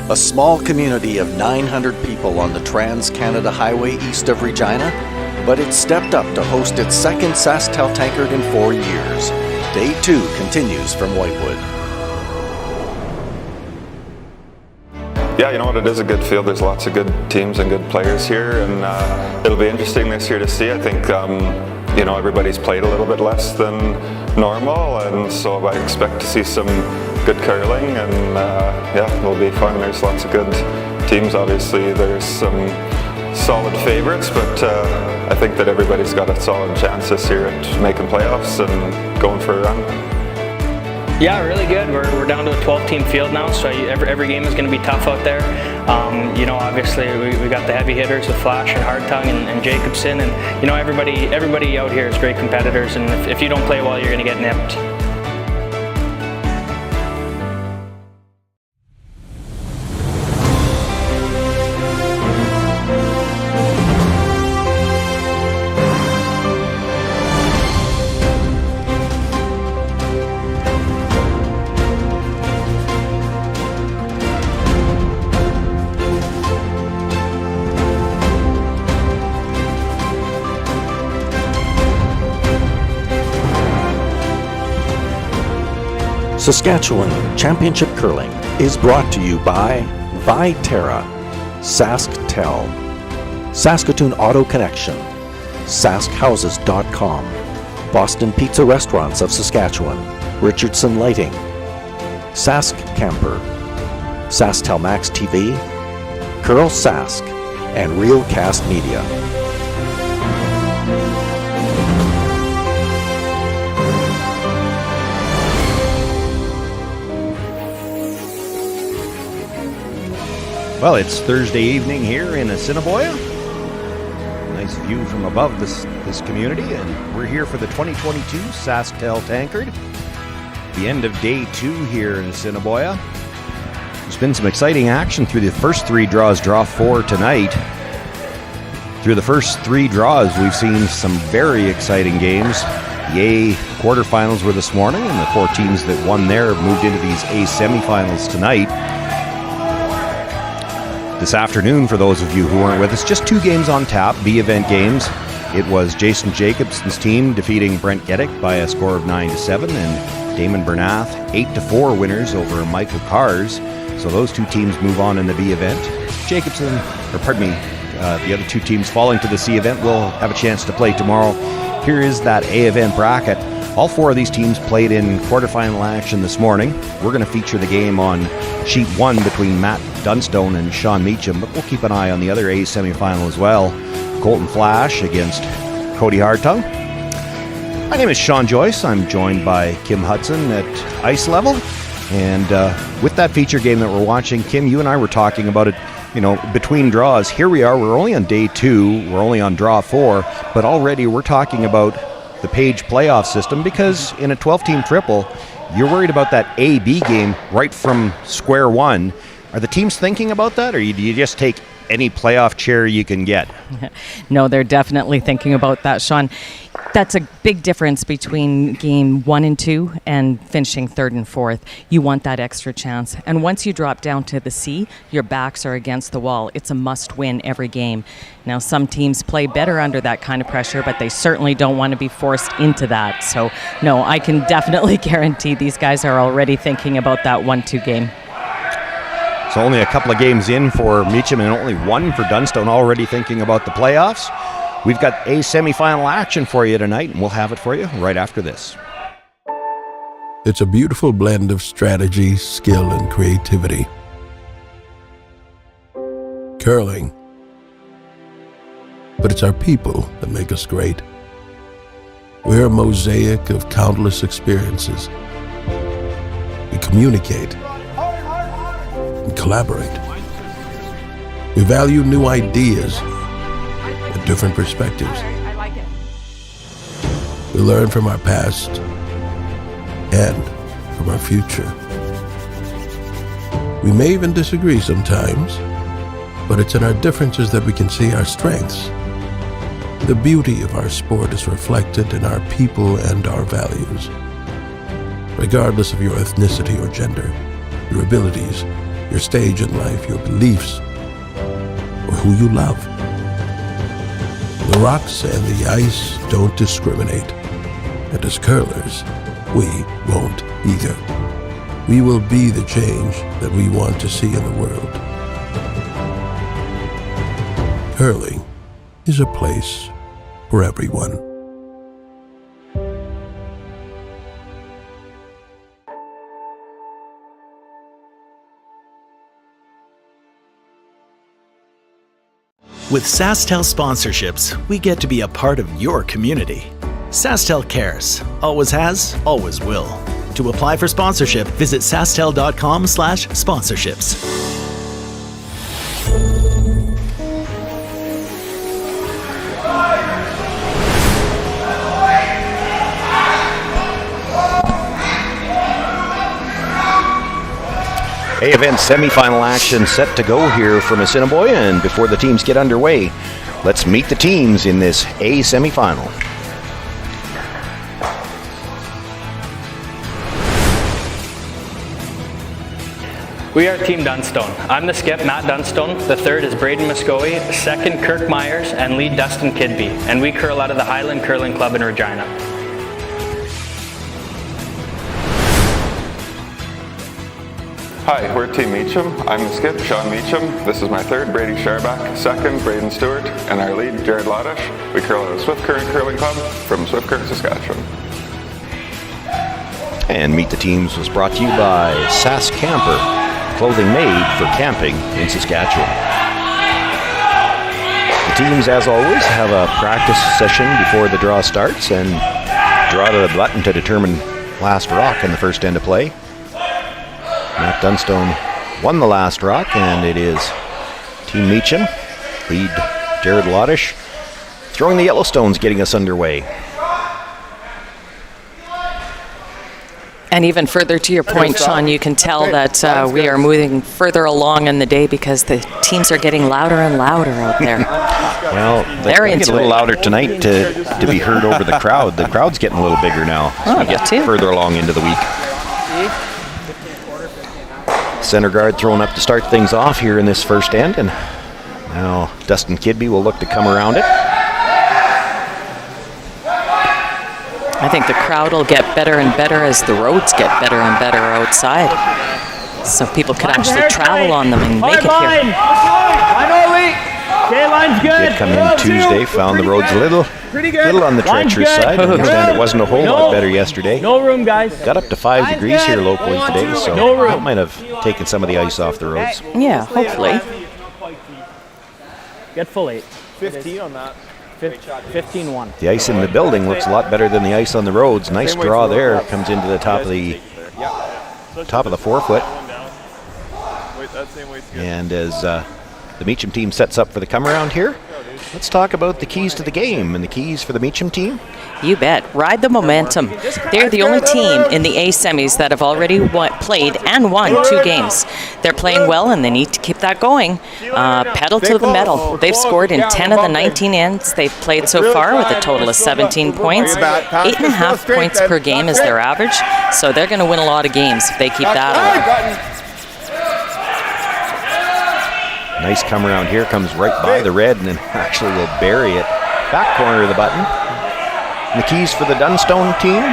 a small community of 900 people on the Trans-Canada Highway east of Regina, but it stepped up to host its second SaskTel Tankard in 4 years. Day 2 continues from Whitewood. Yeah, you know what, it is a good field. There's lots of good teams and good players here, and it'll be interesting this year to see. I think everybody's played a little bit less than normal, and so I expect to see some good curling, and it'll be fun. There's lots of good teams. Obviously there's some solid favorites, but I think that everybody's got a solid chance this year at making playoffs and going for a run. Yeah, really good. We're down to a 12-team field now, so every game is going to be tough out there. Obviously we got the heavy hitters with Flash and Hartung and Jacobson, and everybody out here is great competitors, and if you don't play well, you're going to get nipped. Saskatchewan Championship Curling is brought to you by Viterra, SaskTel, Saskatoon Auto Connection, SaskHouses.com, Boston Pizza Restaurants of Saskatchewan, Richardson Lighting, Sask Camper, SaskTel Max TV, Curl Sask, and Realcast Media. Well, it's Thursday evening here in Assiniboia. Nice view from above this community, and we're here for the 2022 SaskTel Tankard. The end of day 2 here in Assiniboia. There's been some exciting action through the first 3 draws, draw 4 tonight. Through the first 3 draws, we've seen some very exciting games. The A quarterfinals were this morning, and the 4 teams that won there moved into these A semifinals tonight. This afternoon, for those of you who weren't with us, just 2 games on tap, B event games. It was Jason Jacobson's team defeating Brent Geddick by a score of 9-7, and Damon Bernath 8-4 winners over Michael Kars. So those 2 teams move on in the B event. The other 2 teams falling to the C event will have a chance to play tomorrow. Here is that A event bracket. All 4 of these teams played in quarterfinal action this morning. We're going to feature the game on Sheet 1 between Matt Dunstone and Sean Meacham, but we'll keep an eye on the other A semifinal as well. Colton Flash against Cody Hartung. My name is Sean Joyce. I'm joined by Kim Hudson at ice level. And with that feature game that we're watching, Kim, you and I were talking about it, between draws. Here we are, we're only on day 2, we're only on draw 4, but already we're talking about the Page playoff system, because in a 12-team triple, you're worried about that A-B game right from square one. Are the teams thinking about that, or do you just take any playoff chair you can get? No, they're definitely thinking about that, Sean. That's a big difference between game 1 and 2 and finishing 3rd and 4th. You want that extra chance. And once you drop down to the C, your backs are against the wall. It's a must-win every game. Now, some teams play better under that kind of pressure, but they certainly don't want to be forced into that. So, no, I can definitely guarantee these guys are already thinking about that 1-2 game. So only a couple of games in for Meacham and only 1 for Dunstone, already thinking about the playoffs. We've got A semifinal action for you tonight, and we'll have it for you right after this. It's a beautiful blend of strategy, skill, and creativity. Curling. But it's our people that make us great. We're a mosaic of countless experiences. We communicate and collaborate. We value new ideas and different perspectives. We learn from our past and from our future. We may even disagree sometimes, but it's in our differences that we can see our strengths. The beauty of our sport is reflected in our people and our values. Regardless of your ethnicity or gender, your abilities your stage in life, your beliefs, or who you love. The rocks and the ice don't discriminate. And as curlers, we won't either. We will be the change that we want to see in the world. Curling is a place for everyone. With SaskTel sponsorships, we get to be a part of your community. SaskTel cares. Always has, always will. To apply for sponsorship, visit SaskTel.com/sponsorships. A event semifinal action set to go here from Assiniboia, and before the teams get underway, let's meet the teams in this A semifinal. We are Team Dunstone. I'm the skip, Matt Dunstone. The third is Braden Muscovy, second Kirk Myers, and lead Dustin Kidby. And we curl out of the Highland Curling Club in Regina. Hi, we're Team Meacham. I'm the skip, Sean Meacham. This is my third, Brady Sharback. Second, Braden Stewart. And our lead, Jared Lodish. We curl out of Swift Current Curling Club from Swift Current, Saskatchewan. And Meet the Teams was brought to you by SaskCamper, clothing made for camping in Saskatchewan. The teams, as always, have a practice session before the draw starts and draw to the button to determine last rock in the first end of play. Matt Dunstone won the last rock, and it is Team Meacham, lead Jared Lodish, throwing the Yellowstones, getting us underway. And even further to your point, Sean, you can tell that we are moving further along in the day because the teams are getting louder and louder out there. Well, they're getting a little louder tonight to be heard over the crowd. The crowd's getting a little bigger now as we get further along into the week. Center guard thrown up to start things off here in this first end, and now Dustin Kidby will look to come around it. I think the crowd will get better and better as the roads get better and better outside. So people could actually travel on them and make it here. Did come in Tuesday, found the roads a little on the treacherous side. I understand it wasn't a whole lot better yesterday. No room, guys. Got up to 5 degrees here locally today, so that might have taken some of the ice off the roads. Yeah, hopefully. Get full 8. 15 on that. 15-1. The ice in the building looks a lot better than the ice on the roads. Nice draw there. Comes into the top of the forefoot. And as the Meacham team sets up for the come around here, let's talk about the keys to the game and the keys for the Meacham team. You bet. Ride the momentum. They're the only team in the A semis that have already played and won 2 games. They're playing well, and they need to keep that going. Pedal to the metal. They've scored in 10 of the 19 ends they've played so far with a total of 17 points. 8.5 points per game is their average, so they're going to win a lot of games if they keep that up. Nice come around here, comes right by the red and then actually will bury it. Back corner of the button. And the keys for the Dunstone team?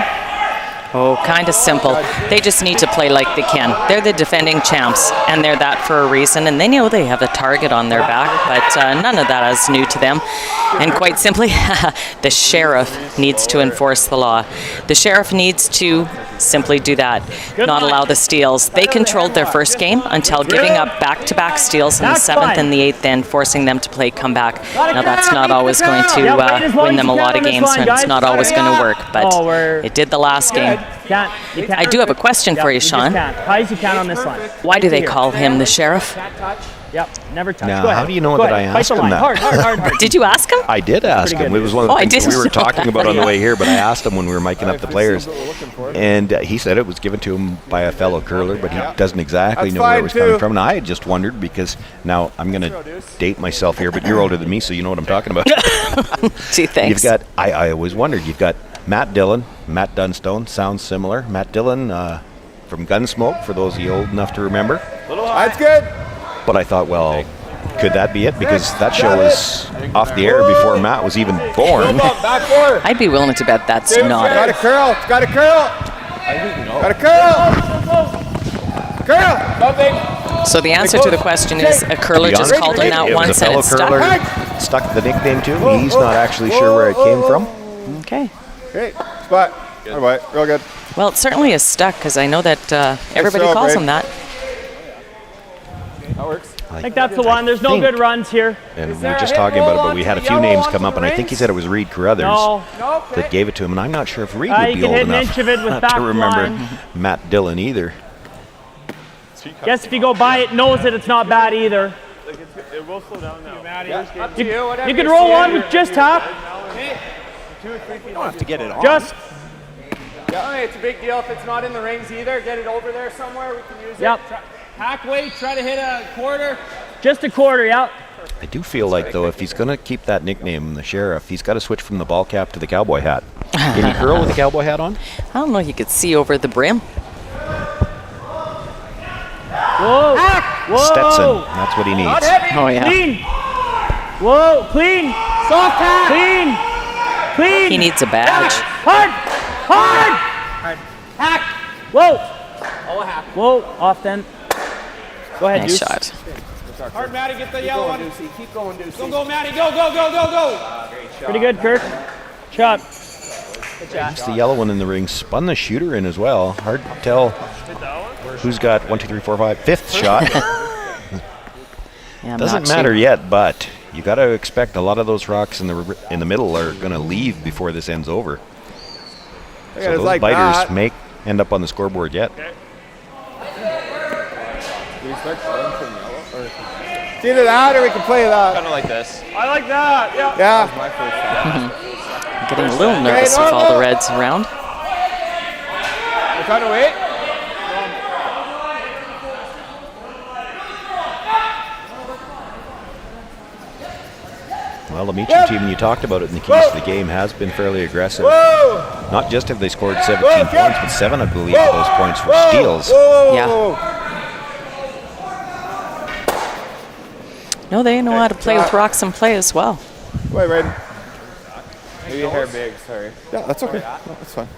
Oh, kind of simple. They just need to play like they can. They're the defending champs, and they're that for a reason, and they know they have a target on their back, but none of that is new to them. And quite simply, the sheriff needs to enforce the law. The sheriff needs to simply do that, not allow the steals. They controlled their first game until giving up back-to-back steals in the 7th and the 8th end, forcing them to play comeback. Now, that's not always going to win them a lot of games, and it's not always going to work, but it did the last game. I do have a question for you, Sean. High as you can on this line. Why do they call him the sheriff? Yep, never touch. Now, how do you know that I asked him that? Hard. Did you ask him? I did ask him. It was one of the things we were talking about on the way here, but I asked him when we were miking up the players. And he said it was given to him by a fellow curler, but he doesn't exactly know where it was coming from. And I had just wondered because now I'm going to date myself here, but you're older than me, so you know what I'm talking about. Gee, thanks. You've got, I always wondered, you've got Matt Dillon, Matt Dunstone, sounds similar. Matt Dillon from Gunsmoke, for those of you old enough to remember. That's good. But I thought, well, could that be it? Because that show was off the air before Matt was even born. Back forward. I'd be willing to bet that's not Got a it. curl. It's got a curl. Got a curl. Curl. Something. So the answer to the question is a curler To be just honest, called in it that was once a and fellow it stuck. curler stuck the nickname to him. He's not actually sure where it came from. Okay. Okay. Spot. All right. Real good. Well, it certainly is stuck because I know that everybody throw, calls Greg. him that. That works. I think that's the one. There's no good runs here. And we were just talking about it, but we had a few names come up, and I think he said it was Reed Carruthers No. that gave it to him, and I'm not sure if Reed You would be can old hit an enough inch of it with back to remember line. Matt Dillon either. Guess if you go by it, knows that it's not bad either. It will slow down now. Up to you. You can roll on with just half. You don't have to get it on. Just. Yeah, it's a big deal if it's not in the rings either. Get it over there somewhere. We can use Yep. it. Hack weight. Try to hit a quarter. Just a quarter, yeah. I do feel like, though, if he's going to keep that nickname, the Sheriff, he's got to switch from the ball cap to the cowboy hat. Can he curl with the cowboy hat on? I don't know. You could see over the brim. Whoa. Whoa. Stetson, that's what he needs. Oh, yeah. Clean. Whoa. Clean. Soft hat. Clean. Clean. He needs a badge. Hard. Hard. Hack. Whoa. Oh, a hack. Whoa. Off then. Go ahead, Nice Deuce. shot. Hard, Matty. Get the yellow one. Keep going, Deucey. Go, go, Matty. Go, go, go, go, go. Pretty good, Kirk. Shot. Just the yellow one in the ring. Spun the shooter in as well. Hard to tell who's got 1, 2, 3, 4, 5, fifth shot. Yeah, Doesn't not matter cheap. yet, but you got to expect a lot of those rocks in the middle are going to leave before this ends over. So it's those like biters that. may end up on the scoreboard yet. It's either that or we can play that. Kind of like this. I like that. Yeah. Yeah. My first shot. I'm getting a little nervous with all the reds around. We're trying to wait. Well, the Meacham team, you talked about it in the keys to the game, has been fairly aggressive. Whoa. Not just have they scored 17 points, but 7, I believe, of those points were steals. Yeah. No, they know how to play with rocks and play as well. Wait, Raiden. Maybe a hair big. Sorry. Yeah, that's okay. No, that's fine.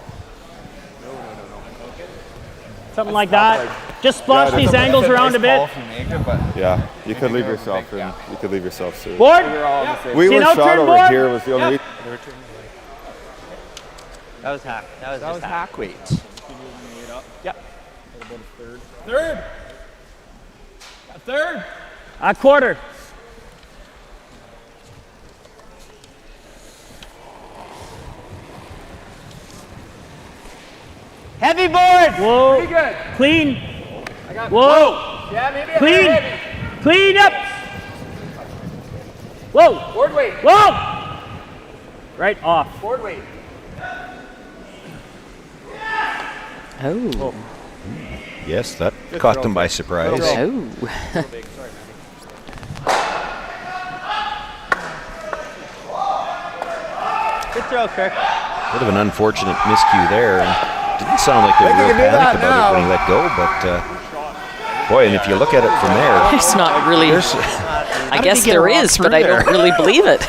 Something like that. Just splash these angles around a bit. Yeah, you could leave yourself in. You could leave yourself too. Board. We See were now, shot turn over board. here was the only. That was hack. That was hack weight. Yep. Third. A third. A quarter. Heavy board. Whoa. Pretty good. Clean. I got Whoa. Yeah, maybe a Clean. hair heavy. Clean up. Whoa. Board weight. Whoa. Right off. Board weight. Oh. Yes, that caught them by surprise. Oh. Good throw, Kirk. Bit of an unfortunate miscue there. And didn't sound like they were real panic about it when he let go, but boy, and if you look at it from there, It's not really. I guess there is, but I don't really believe it.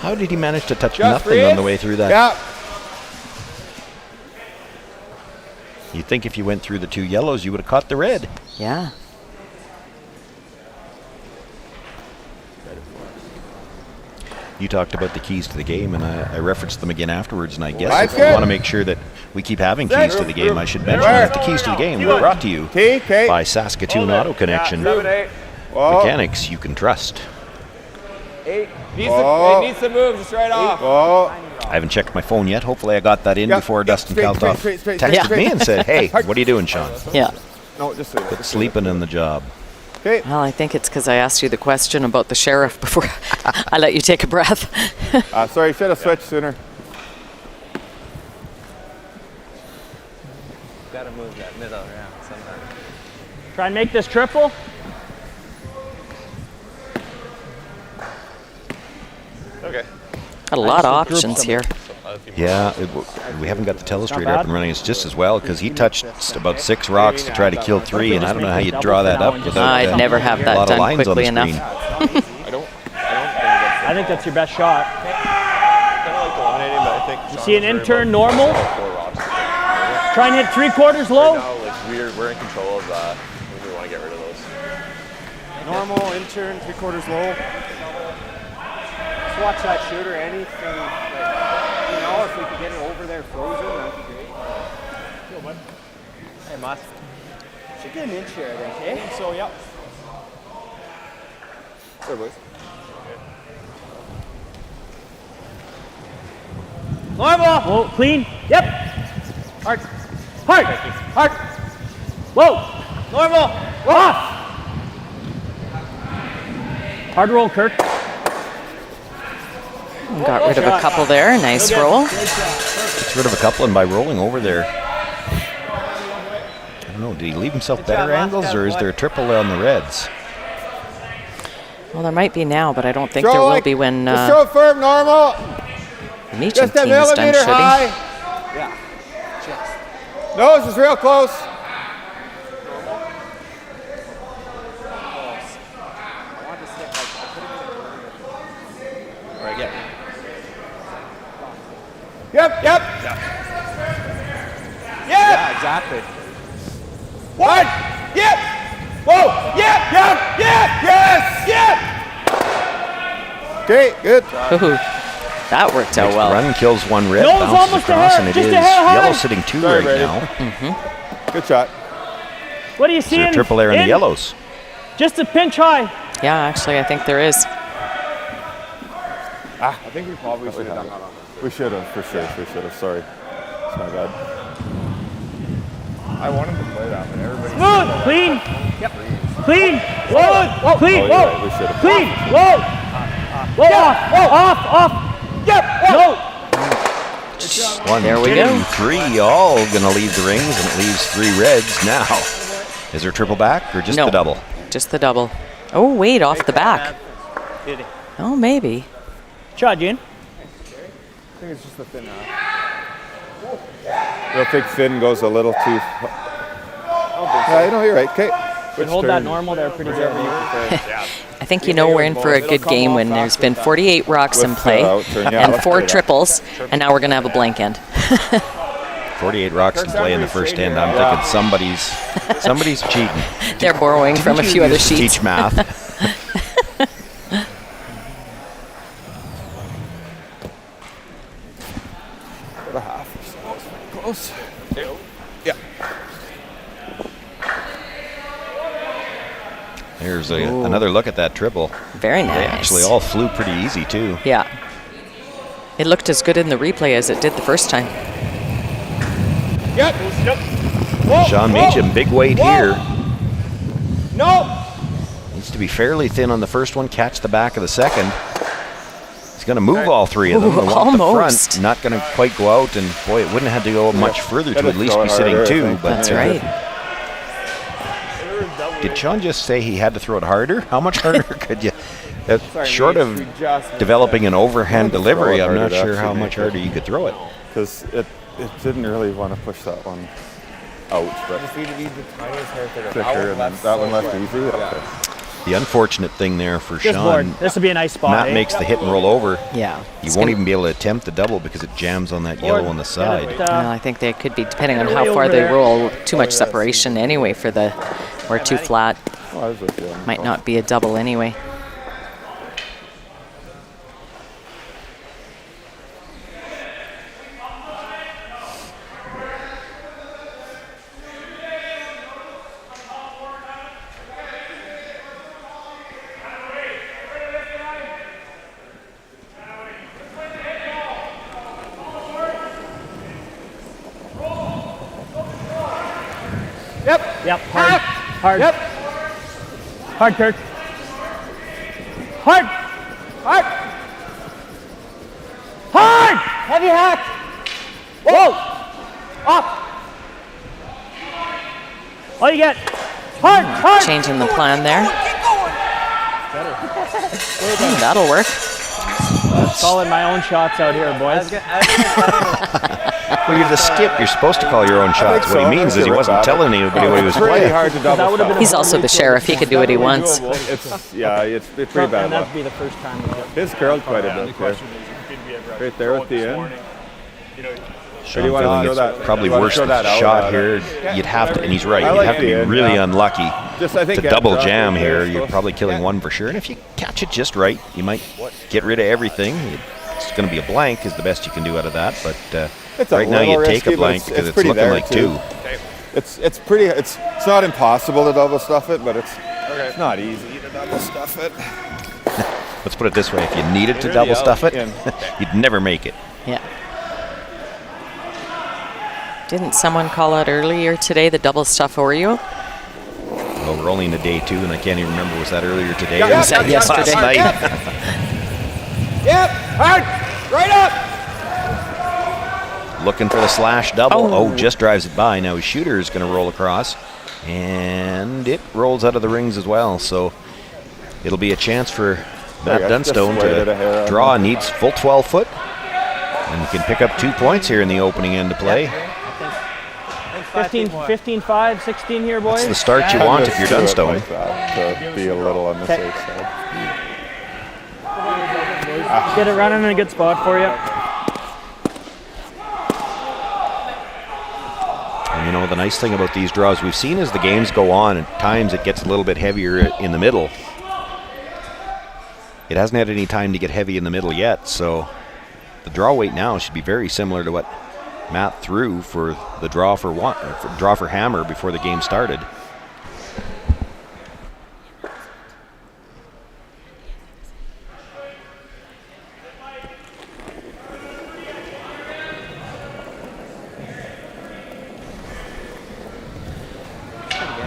how did he manage to touch nothing on the way through that? Yeah. You'd think if you went through the 2 yellows, you would have caught the red. Yeah. You talked about the keys to the game, and I referenced them again afterwards, and I guess That's if we good. want to make sure that we keep having keys to the game, I should mention that the keys to the game were brought to you TK. by Saskatoon Auto Connection. 7, 8. Mechanics you can trust. 8. Oh. It needs to move just right off. Oh. I haven't checked my phone yet. Hopefully I got that in Yeah, before yeah, Dustin straight, Kaltoff straight, straight, texted straight. me and said, hey, what are you doing, Sean? Yeah. No, just Sleeping in the job. Okay. Well, I think it's because I asked you the question about the sheriff before I let you take a breath. Sorry, should have switched sooner. Gotta move that middle around sometimes. Try and make this triple. Okay. Got a lot of options here. Yeah, we haven't got the telestrator up and running. It's just as well because he touched about 6 rocks to try to kill 3, and I don't know how you draw that up without I'd never have a that lot of done lines on the quickly enough. screen. I think that's your best shot. You see an intern normal. Try and hit 3/4 low. We're in control of that. We want to get rid of those. Normal, intern, 3/4 low. Just watch that shooter. Anything, if we could get it over there frozen, that'd be great. Hey, Mas. Should get an inch here, I think, eh? So, yep. Sorry, boys. Normal. Whoa, clean. Yep. Hard. Hard. Hard. Whoa. Normal. Off. Hard roll, Kirk. Got rid of a couple there. Nice roll. Gets rid of a couple, and by rolling over there, I don't know, did he leave himself better angles, or is there a triple on the Reds? Well, there might be now, but I don't think there will be when Just show firm, normal. the Meacham Just a team is done millimeter shooting. high. Yeah. Nose is real close. Yep. Yeah, exactly. One. Yep. Whoa. Yep. Yes. Okay, good. Ooh, that worked out well. Run kills 1 red, Nose bounces almost across, ahead, and it just is ahead high. yellow sitting 2 Sorry, right Brady. now. Good shot. What do you Is see? there a triple there in the yellows? Just a pinch high. Yeah, actually, I think there is. I think we probably should have done that on this. We should have, for sure. We should have. Sorry. It's my bad. I wanted to play that, but everybody. Smooth. Clean. Yep. Clean. Whoa. Clean. Oh, you're Whoa. right, we should have. Clean. Whoa. Whoa. Off. Yep. No. 1, There we 2, go. 3, all going to leave the rings, and it leaves 3 reds. Now, is there triple back or just No. the double? Just the double. Oh, wait, off the back. Oh, maybe. Shot, Gene. I think it's just the thin half. Real thick fin goes a little too. Yeah, you know, you're right. Okay. Hold that normal there pretty good. I think you know we're in for a good game when there's been 48 rocks in play and 4 triples, and now we're going to have a blank end. 48 rocks in play in the first end. I'm thinking somebody's cheating. They're borrowing from a few other Used to sheets. teach math. About a half. Close. Yeah. There's another look at that triple. Very nice. They actually all flew pretty easy, too. Yeah. It looked as good in the replay as it did the first time. Yep. Sean Meacham, big weight here. No. Needs to be fairly thin on the first one, catch the back of the second. He's going to move all 3 of them. They want the almost. front, not going to quite go out, and boy, it wouldn't have to go much further to at least be sitting 2. But That's right. Did Sean just say he had to throw it harder? How much harder could you? Short of developing an overhand delivery, I'm not sure how much harder you could throw it. Because it didn't really want to push that one out, but Just need to be the tiniest hair thicker, and then that one left easy. Okay. The unfortunate thing there for This board. Sean, This would be a nice spot. Matt makes the hit and roll over. Yeah. He won't even be able to attempt the double because it jams on that yellow on the side. Well, I think they could be, depending on how way far over they there. roll, too much separation anyway for the, or too flat. Oh, I was with you. Might not be a double anyway. Yep. Hard. Hard. Yep. Hard, Kirk. Hard. Heavy hack. Whoa. Off. All you get. Hard. Changing the plan there. That'll work. once. Calling my own shots out here, boys. Well, you're the skip. You're supposed to call your own shots. What he means is he wasn't telling anybody what he was Pretty playing. hard to double stuff. He's also the sheriff. He could do what he wants. It's pretty bad. And that'd be the first time. His curled quite a bit there. Right there at the end. Sean feeling it's probably worse than the shot here. You'd have to, and he's right, you'd have to be really unlucky to double jam here. You're probably killing one for sure. And if you catch it just right, you might get rid of everything. It's going to be a blank is the best you can do out of that. But right now you take a blank because it's looking like two. It's not impossible to double stuff it, but it's not easy to double stuff it. Let's put it this way: if you needed to double stuff it, you'd never make it. Yeah. Didn't someone call out earlier today the double stuff Oreo? Well, we're only into day 2, and I can't even remember, was that earlier today? Was that yesterday? Last night. Yep, hard, right up. Looking for the slash double. Oh, just drives it by. Now his shooter is going to roll across, and it rolls out of the rings as well. So it'll be a chance for Matt Dunstone to draw. Needs full 12 foot, and can pick up 2 points here in the opening end of play. 15-5, 16 here, boys. That's the start you want if you're Dunstone. To be a little on the safe side. Get it running in a good spot for you. And you know, the nice thing about these draws we've seen as the games go on, at times it gets a little bit heavier in the middle. It hasn't had any time to get heavy in the middle yet, so the draw weight now should be very similar to what Matt threw for the draw for hammer before the game started.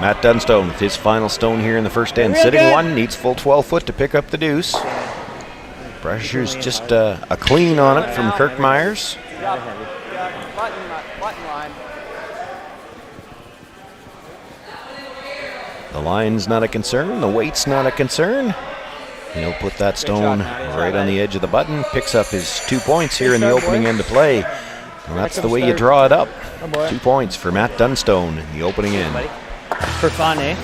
Matt Dunstone with his final stone here in the first end. Sitting one, needs full 12 foot to pick up the deuce. Pressure's just a clean on it from Kirk Myers. The line's not a concern, the weight's not a concern. He'll put that stone right on the edge of the button, picks up his 2 points here in the opening end of play. And that's the way you draw it up. 2 points for Matt Dunstone in the opening end. For fun, eh?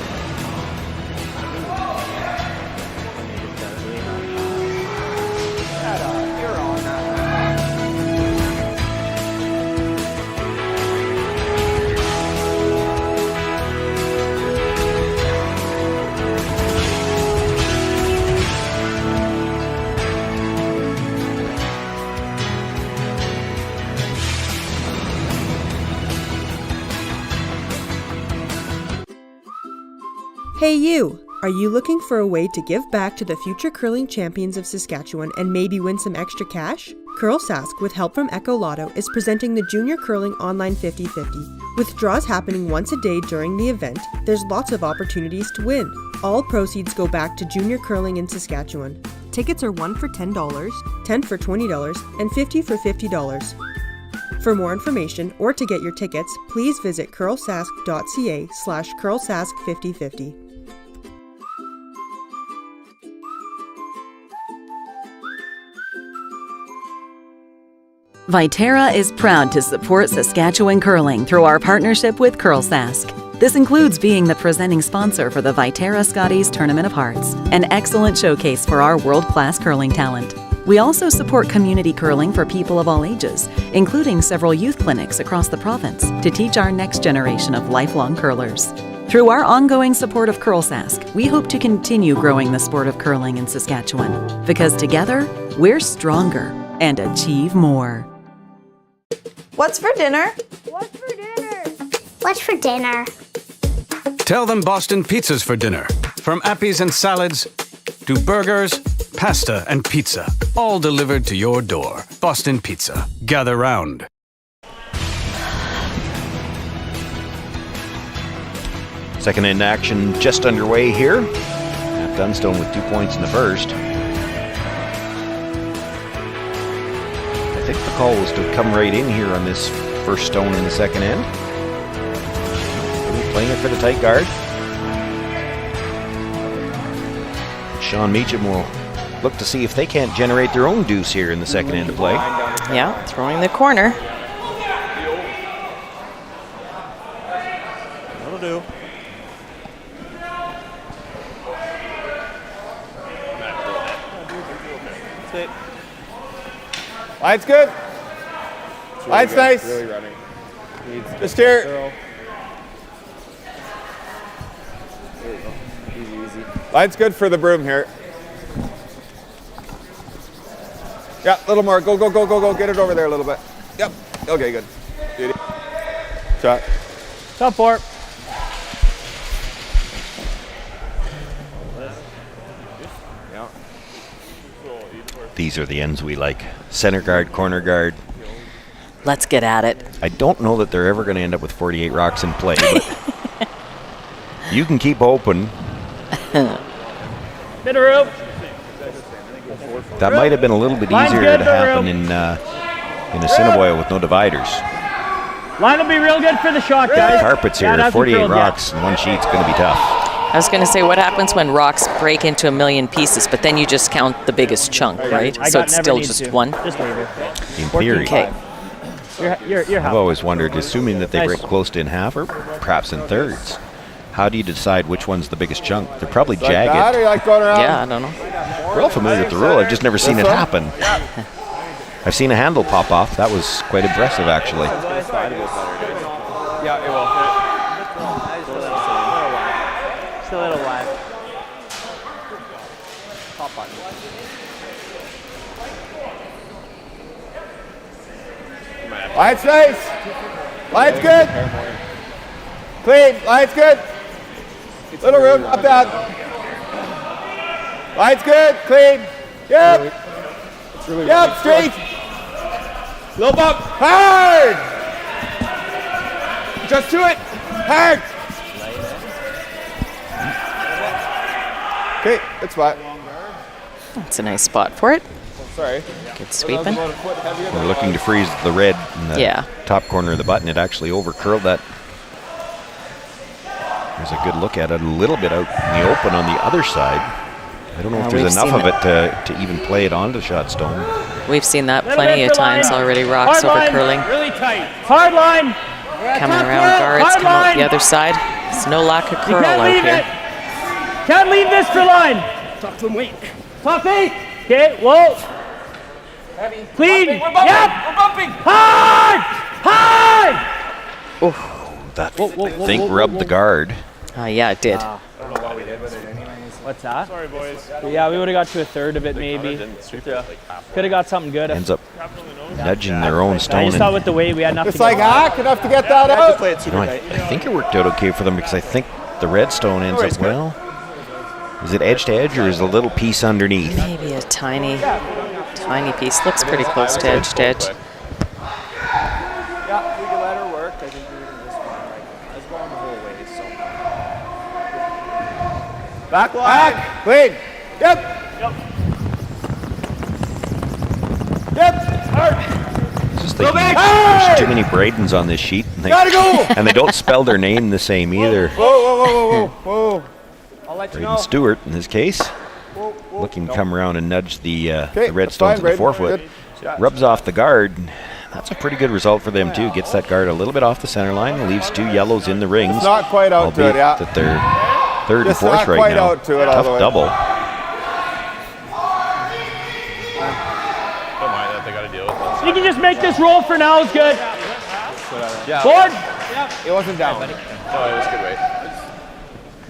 Hey you! Are you looking for a way to give back to the future curling champions of Saskatchewan and maybe win some extra cash? Curl Sask, with help from Echo Lotto, is presenting the Junior Curling Online 50-50. With draws happening once a day during the event, there's lots of opportunities to win. All proceeds go back to junior curling in Saskatchewan. Tickets are 1 for $10, 10 for $20, and 50 for $50. For more information or to get your tickets, please visit curlsask.ca/curlsask5050. Viterra is proud to support Saskatchewan curling through our partnership with CurlSask. This includes being the presenting sponsor for the Viterra Scotties Tournament of Hearts, an excellent showcase for our world-class curling talent. We also support community curling for people of all ages, including several youth clinics across the province to teach our next generation of lifelong curlers. Through our ongoing support of CurlSask, we hope to continue growing the sport of curling in Saskatchewan, because together, we're stronger and achieve more. What's for dinner? What's for dinner? What's for dinner? Tell them Boston Pizza's for dinner. From appies and salads to burgers, pasta and pizza, all delivered to your door. Boston Pizza. Gather round. Second end action just underway here. Matt Dunstone with 2 points in the first. I think the call was to come right in here on this first stone in the second end. Playing it for the tight guard. Sean Meacham will look to see if they can't generate their own deuce here in the second end of play. Yeah, throwing the corner. That'll do. That's it. Line's good. Really Line's good. nice. Really running. Just here. There you go. Easy. Line's good for the broom here. Yeah, a little more. Go. Get it over there a little bit. Yep. Okay, good. Beauty. Shot. Top four. Yeah. These are the ends we like. Center guard, corner guard. Let's get at it. I don't know that they're ever going to end up with 48 rocks in play, but you can keep hoping. Bit of rope. That might have been a little bit Line's easier good, to but happen in Assiniboia with no dividers. Line will be real good for the shot, guys. Carpets Yeah, it here, hasn't 48 drilled yet. rocks in one sheet's going to be tough. I was going to say, what happens when rocks break into a million pieces, but then you just count the biggest chunk, right? I So got it's never still need just to. one. Just leave it. In theory. Okay. You're I've happy. always wondered, assuming that they Nice. break close to in half or perhaps in thirds, how do you decide which one's the biggest chunk? They're probably Like that, or jagged. you like going around? Yeah, I don't know. We're all familiar with the rule. I've just never seen it happen. I've seen a handle pop off. That was quite impressive, actually. Yeah, it will. Just a little wide. Top button. Line's nice. Line's good. Clean. Line's good. Little room. Up down. Line's good. Clean. Yep. Yep. Straight. Little bump. Hard. Just to it. Hard. Okay. Good spot. That's a nice spot for it. Sorry. Good sweeping. We're looking to freeze the red in the Yeah. top corner of the button. It actually over-curled that. There's a good look at it a little bit out in the open on the other side. I don't know if We've there's enough seen of it to even play it onto shot stone. We've seen that Little plenty bit of for times line. already. Rocks Hard over line. curling. Really tight. Hard line. Coming Top around row. guards, Hard come out line. the other side. There's no lack of You curl can't out leave here. it. Can't leave this for line. Talk to him, wait. Top 8. Okay, whoa. Heavy. Clean. We're bumping. Yep. We're bumping. Hard. Hard. That, I think, rubbed the guard. Yeah, it did. I don't know what we did with it anyways. What's that? Sorry, boys. Yeah, we would have got to a third of it maybe. Could have got something good. Ends up nudging their own I stone. just thought with the weight we had nothing. It's like hack enough to get that Just out. play it super I tight. think it worked out okay for them because I think the red stone ends up well. Is it edge to edge or is it a little piece underneath? Maybe a tiny piece. Looks pretty close to edge to edge. Yeah, we can let her work. I think we're in this one. Like, I was going the whole way, so. Back line. Back. Clean. Yep. Yep. Hard. Just thinking there's too many Bradens on this sheet. And they, Gotta go. and they don't spell their name the same either. Whoa. I'll let you Braden know. Stewart, in his case, looking to come around and nudge the red that's stone fine, to the Braden. forefoot. Good. Rubs off the guard. That's a pretty good result for them too. Gets that guard a little bit off the center line. Leaves two yellows in the rings. It's not quite out to albeit it, yeah. that they're third Just and fourth not right quite now. out to it all Tough the way. double. You can just make this roll for now. Is good. Yeah. Board. It wasn't down. No, it was good weight.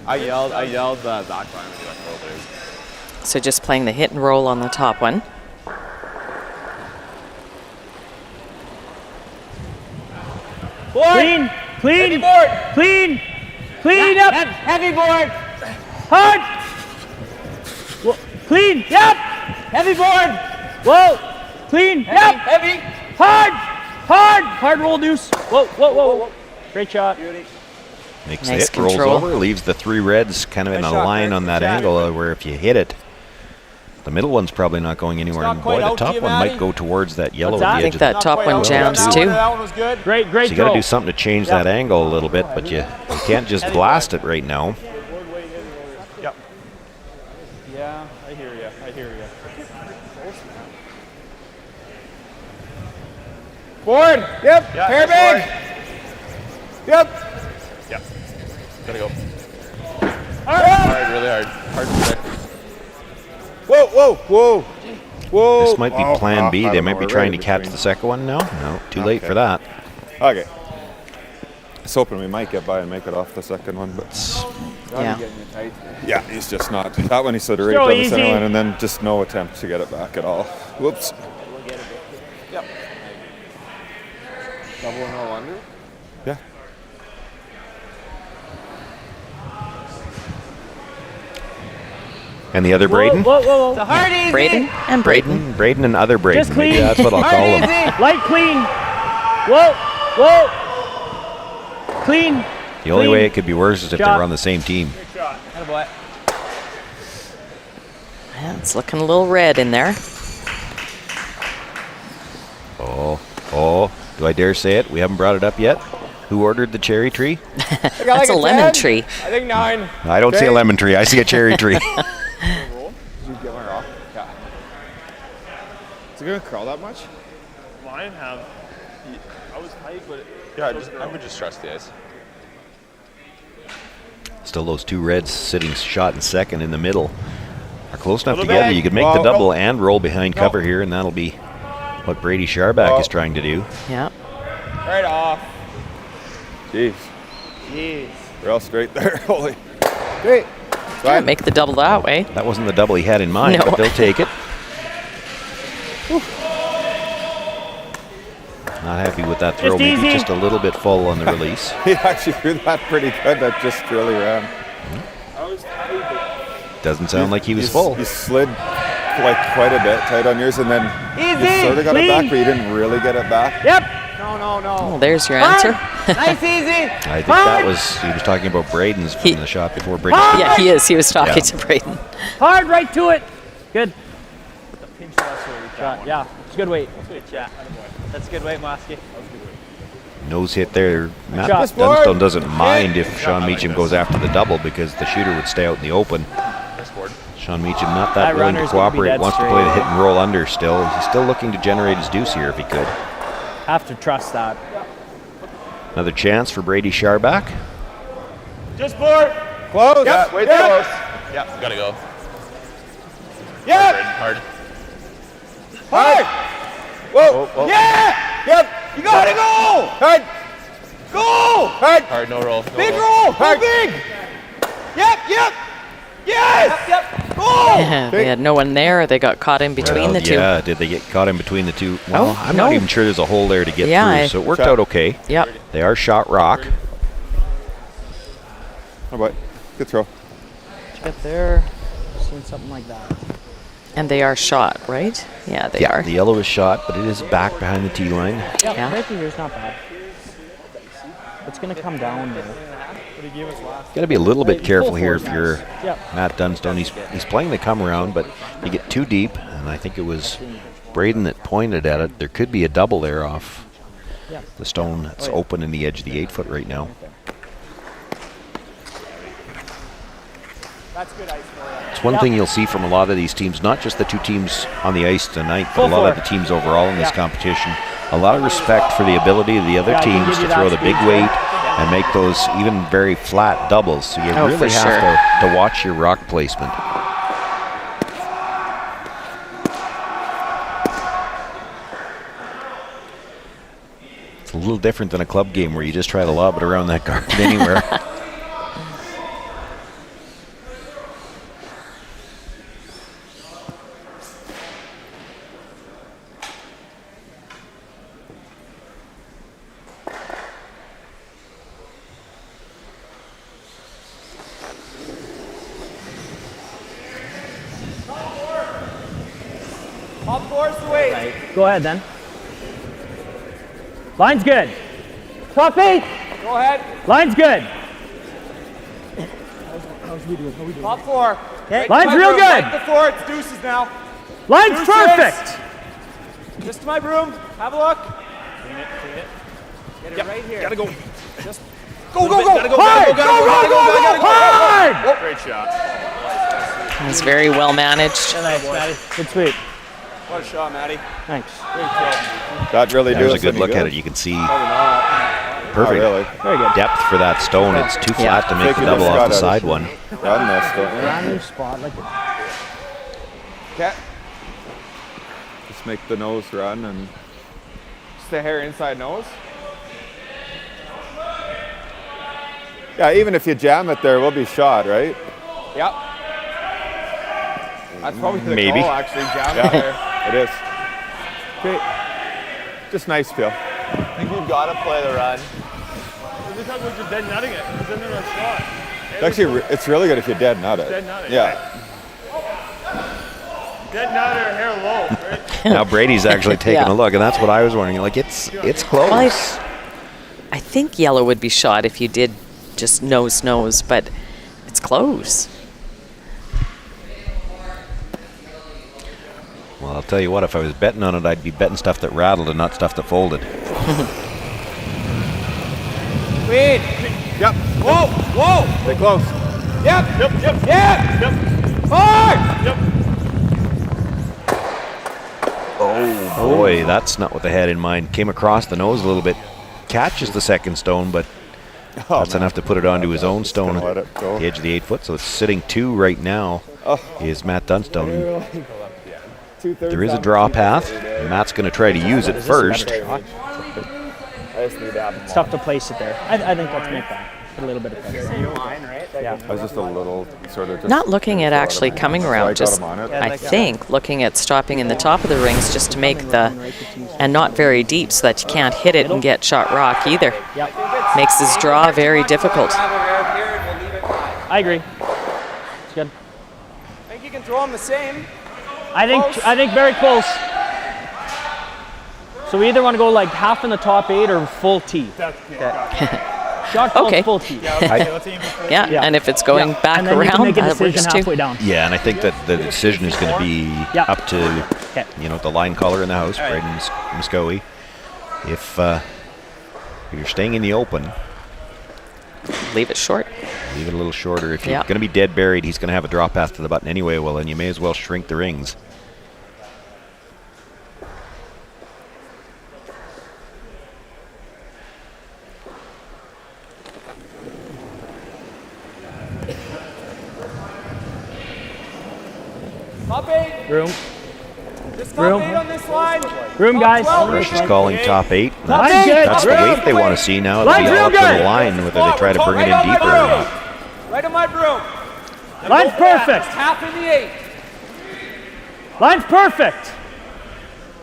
I yelled back line when you went roll, but it was So just playing the hit and roll on the top one. Board. Clean. Heavy board. Clean up. Heavy board. Hard. Clean. Yep. Heavy board. Whoa. Clean. Yep. Heavy. Hard roll deuce. Whoa. Great shot. Makes Nice the hit, rolls control. over, leaves the three reds kind of in a line on that angle where if you hit it, the middle one's probably not going anywhere. And boy, the top one might go towards that yellow at the I edge think of the that top one jams too. That one was good. Great So you got to throw. do something to change that angle a little bit, but you can't just blast it right now. Yep. Yeah, I hear you. Forward. Yep. Yeah, Pair that's big. Yep. Yeah. Gotta go. Hard. Hard, really hard. Hard to stick. Whoa, whoa, whoa. Whoa. This might be Oh, plan B. I They don't might know, be we're trying right to catch between. the second one now. No, too late Okay. for that. Okay. I was hoping we might get by and make it off the second one, but Yeah. yeah, he's just not. That one he stood right So down the center easy. line, and then just no attempt to get it back at all. Whoops. Yep. Double and all under. Yeah. And the other Whoa, Braden? whoa, whoa, whoa. It's a hard easy. Braden and Braden. Braden and other Braden. Just Maybe clean. that's what I'll Hard call him. easy. Light clean. Whoa, whoa. Clean. The only Clean. way it could be worse is if they Shot. were on the same team. Attaboy. Yeah, it's looking a little red in there. Oh, do I dare say it? We haven't brought it up yet. Who ordered the cherry tree? That's a lemon tree. I think 9. I don't see a lemon tree. I see a cherry tree. Did you get my rock? Yeah. Is it gonna curl that much? Mine have. I was tight, but I would just trust the ice. Still those two reds sitting shot in second in the middle are close enough Little together. bit. You could make the Whoa. double and roll behind cover here, and that'll be what Brady Scharback is trying to do. Yeah. Right off. Jeez. Jeez. We're all straight there. Holy. Great. Yeah, make the double that way. That wasn't the double he had in mind, No. but they'll take it. Not happy with that throw. Just Maybe easy. just a little bit full on the release. He actually threw that pretty good. That just really ran. Doesn't sound like he was full. He slid like quite a bit tight on yours, and then Easy. you sort of got it Clean. back, but you didn't really get it back. Yep. No. Oh, there's your answer. Nice easy. I think that was, he was talking about Braden's from the shot before Braden. Yeah, he is. He was talking Yeah. to Braden. Hard right to it. Good. Shot. Yeah. It's a good weight. That's a good weight, Mosky. Nose hit there. Matt shot. Dunstone doesn't mind if Sean Meacham goes after the double because the shooter would stay out in the open. Sean Meacham not that That willing to runner's gonna be cooperate, dead wants to straight. play the hit and roll under still. He's still looking to generate his deuce here if he could. Have to trust that. Another chance for Brady Scharback. Just board. Close. Yep. Way close. Yeah, gotta go. Yep. Hard. Hard. Whoa. Yeah. Yep. You gotta go. Hard. Go. Hard. Hard, no roll. No Big roll. roll. Go big. Yep. Yes. Yep. Go. They had no one there. They got caught in between the two. Yeah, did they get caught in between the two? Well, Oh, I'm not no. even sure there's a hole there to get Yeah, through, so it worked out okay. Yep. They are shot rock. Oh boy. Good throw. Get there. Seen something like that. And they are shot, right? Yeah, they are. The yellow is shot, but it is back behind the tee line. Yeah. Right here's not bad. It's gonna come down there. Got to be a little bit careful here if you're Yep. Matt Dunstone. He's playing the come around, but you get too deep, and I think it was Braden that pointed at it. There could be a double there off the stone that's open in the edge of the 8 foot right now. That's good ice for you. It's one thing you'll see from a lot of these teams, not just the two teams on the ice tonight, but a lot of the teams overall in this competition. A lot of respect for the ability of the other Yeah, I can teams give to you throw that the big speed. weight and make those even very flat doubles. So you Oh, really for have to watch your rock placement. It's a little different than a club game where you just try to lob it around that guard anywhere. Top four's the weight. Go ahead then. Line's good. Top 8. Go ahead. Line's good. Top 4. Okay. Line's real good. Right to 4. It's deuces now. Line's Deuces. perfect. Just to my broom. Have a look. Clean it. Get it right here. Gotta go. Just go. Hard. Go. Hard. Great shot. It was very well managed. Nice, Maddie. Good sweep. What a shot, Matty. Thanks. That really do There's a us good any look good? at it. You can see Probably not. perfect really. Very good. depth for that stone. It's too flat to make Think the you double just off the gotta side one. Run this, don't you? Brand new spot, like it. Okay. Just make the nose run and Just the hair inside nose. yeah, even if you jam it there, we'll be shot, right? Yep. That's probably the Maybe. call, actually. Jam it there. It is. Okay. Just nice feel. I think we've got to play the run. Because we're just dead nutting it. It's in a shot. Actually, it's really good if you dead nut it. Dead nut it. Yeah. Dead nut or hair low, right? Now Brady's actually taking Yeah. a look, and that's what I was wondering. Like it's close. Well, I think yellow would be shot if you did just nose, but it's close. Well, I'll tell you what, if I was betting on it, I'd be betting stuff that rattled and not stuff that folded. Wait. Yep. Whoa. Whoa. Stay close. Yep. Yep. Yep. Hard. Yep. Oh, boy, that's not what they had in mind. Came across the nose a little bit. Catches the second stone, but that's enough to put it onto his own stone Let it at go. the edge of the 8 foot. So it's sitting 2 right now. Is Matt Dunstone. There is a draw path. Matt's going to try to use it first. It's tough to place it there. I think let's make that. Put a little bit of pressure. Yeah. I was just a little sort of just Not looking at actually coming around, just I think looking at stopping in the top of the rings just to make the, and not very deep so that you can't hit it and get shot rock either. Yep. Makes his draw very difficult. I agree. It's good. I think you can throw them the same. I think very close. So we either want to go like half in the top 8 or full tee. Shot call's Okay. full tee. Yeah, and if it's going back and then you can around, make a that decision works too. halfway down. Yeah, and I think that the decision is going to be up to, Okay. the line caller in the house, Braden Muskowee. If you're staying in the open, Leave it short. leave it a little shorter. If you're Yeah. going to be dead buried, he's going to have a drop path to the button anyway. Well, then you may as well shrink the rings. Top 8. Room. Just Room. top 8 on this line. Room, guys. Rush is calling top 8. Line's good. That's the weight they want to see now. It'll be Line's all real up to good. the line, whether they try to bring it in Right on my deeper or broom. not. Right on my broom. Line's perfect. Just half in the 8. Line's perfect.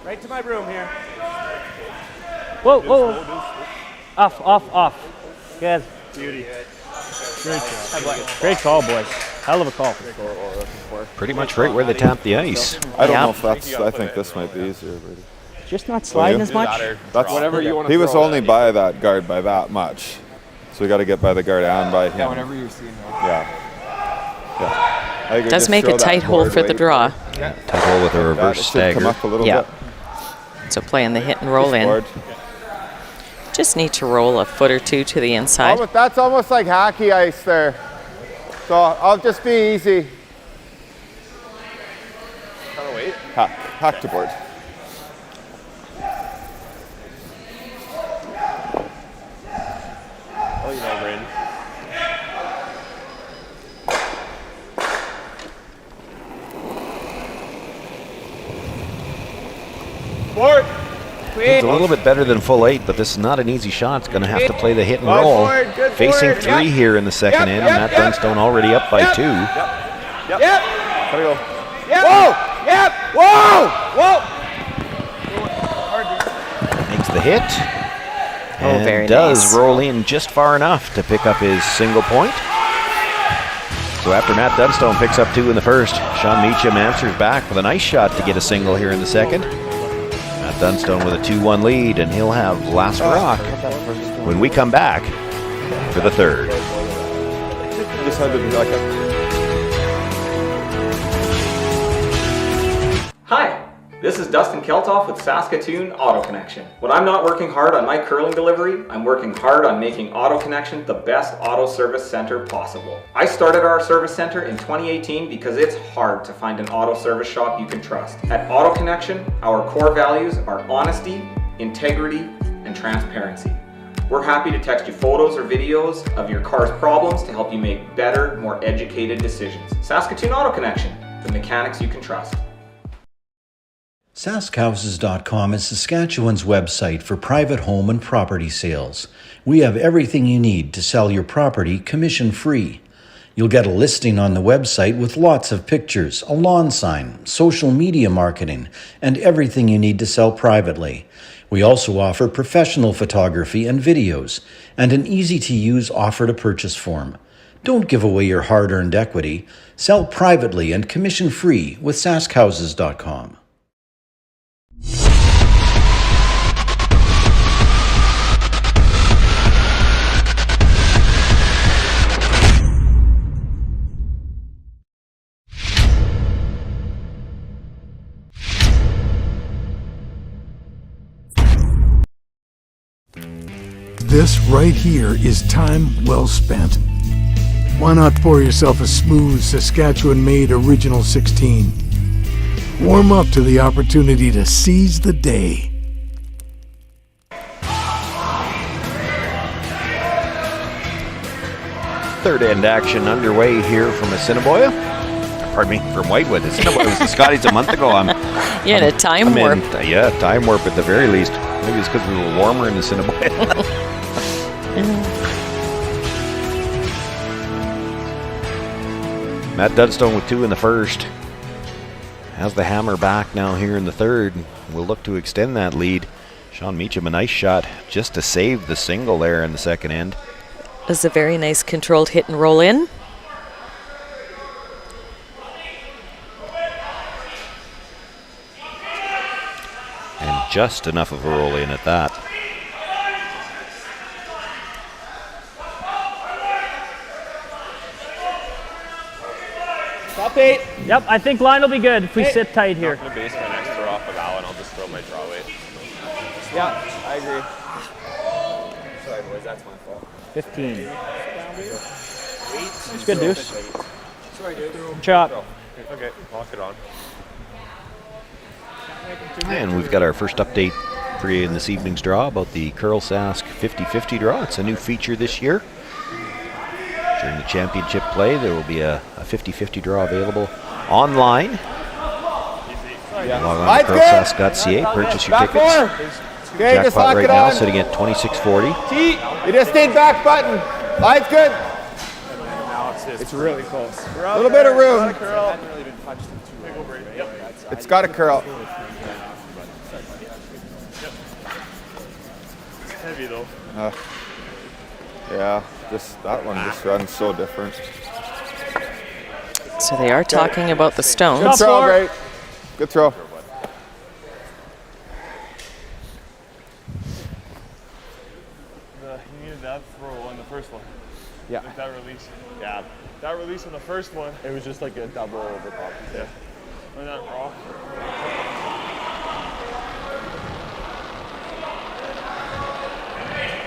Right to my broom here. Whoa, whoa. Off. Good. Beauty. Great call, boys. Hell of a call. Pretty much right where they tap the ice. I don't know if that's. I think this might be easier. Brady. Just not sliding as much. That's Whatever you want to He was throw only by that guard by that much, so we got to get by the guard and by him. Yeah, whatever you're seeing. Yeah. I agree. Does Just make throw a that tight hole forward for the weight. draw. Tight hole with a That reverse should stagger. come up a little Yeah. bit. So playing the hit and roll in. Forward. Just need to roll a foot or two to the inside. That's almost like hockey ice there. So I'll just be easy. Kind of wait. Hack to board. Oh, you know, Bryn. Board. It's a little bit better than full 8, but this is not an easy shot. It's going to have to play the hit and roll. Good Facing forward. 3 here in the second inning. Matt Dunstone already up by 2. Yep. Gotta go. Yep. Whoa. Yep. Whoa. Makes the hit. And very does nice. roll in just far enough to pick up his single point. So after Matt Dunstone picks up 2 in the first, Sean Meacham answers back with a nice shot to get a single here in the second. Matt Dunstone with a 2-1 lead, and he'll have last rock when we come back for the third. Just had to be like a. Hi, This is Dustin Keltoff with Saskatoon Auto Connection. When I'm not working hard on my curling delivery, I'm working hard on making Auto Connection the best auto service center possible. I started our service center in 2018 because it's hard to find an auto service shop you can trust. At Auto Connection, our core values are honesty, integrity, and transparency. We're happy to text you photos or videos of your car's problems to help you make better, more educated decisions. Saskatoon Auto Connection, the mechanics you can trust. SaskHouses.com is Saskatchewan's website for private home and property sales. We have everything you need to sell your property commission-free. You'll get a listing on the website with lots of pictures, a lawn sign, social media marketing, and everything you need to sell privately. We also offer professional photography and videos, and an easy-to-use offer-to-purchase form. Don't give away your hard-earned equity. Sell privately and commission-free with SaskHouses.com. This right here is time well spent. Why not pour yourself a smooth Saskatchewan-made Original 16? Warm up to the opportunity to seize the day. Third end action underway here from Assiniboia. Pardon me, from Whitewood. Assiniboia was the Scotties a month ago. Yeah, a time warp. Time warp at the very least. Maybe it's because we were warmer in Assiniboia. Matt Dunstone with 2 in the first. Has the hammer back now here in the third. We'll look to extend that lead. Sean Meacham, a nice shot just to save the single there in the second end. It was a very nice controlled hit and roll in. And just enough of a roll in at that. Top 8. Yep, I think line will be good if we sit tight here. I'm going to base my next throw off of Al, and I'll just throw my draw weight. Yeah, I agree. Sorry, boys, that's my fault. 15. It's good, Deuce. Sorry, dude. Chop. Okay, lock it on. And we've got our first update for you in this evening's draw about the Curl Sask 50-50 draw. It's a new feature this year. During the championship play, there will be a 50-50 draw available online. Log on to curlsask.ca, purchase your tickets. Okay, just Jackpot lock right it now on. sitting at $26.40. You just stayed back button. Line's good. It's really close. A little bit of room. It's got a curl. It's heavy though. Yeah, that one just runs so different. So they are talking about the stones. Good throw, great. Good throw. You needed that throw on the first one. Yeah. Like that release. Yeah. That release on the first one. It was just like a double over top. Yeah. On that raw.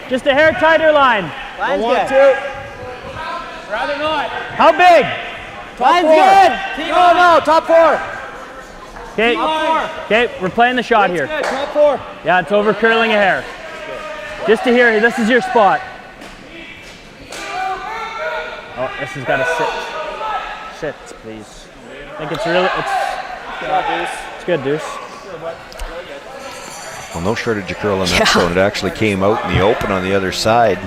Just a hair tighter line. Line's Don't want good. Rather not. How big? Line's four. good. No, top 4. Okay. Okay, we're playing the shot here. Good. Top 4. Yeah, it's over curling a hair. Just to hear, this is your spot. Oh, this has got to sit. Sit, please. I think it's really, it's good, Deuce. Well, no shortage of curl on that stone. It actually came out in the open on the other side.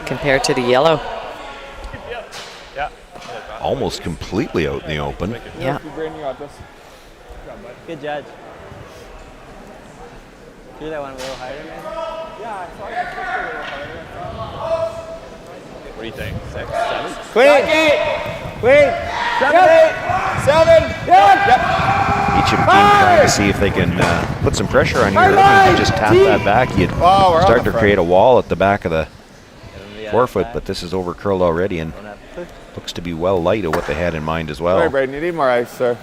Compared to the yellow. Almost completely out in the open. Yeah. Good judge. Do that one a little higher, man. Yeah, I thought I pushed a little harder. What do you think? 6, 7? Clean. Clean. 7. 8. 7. Yep. Meacham team trying to see if they can put some pressure on you. If you just tap that back, you'd start to create a wall at the back of the forefoot, but this is over curled already and looks to be well light of what they had in mind as well. Sorry, Braden, you need more ice, sir.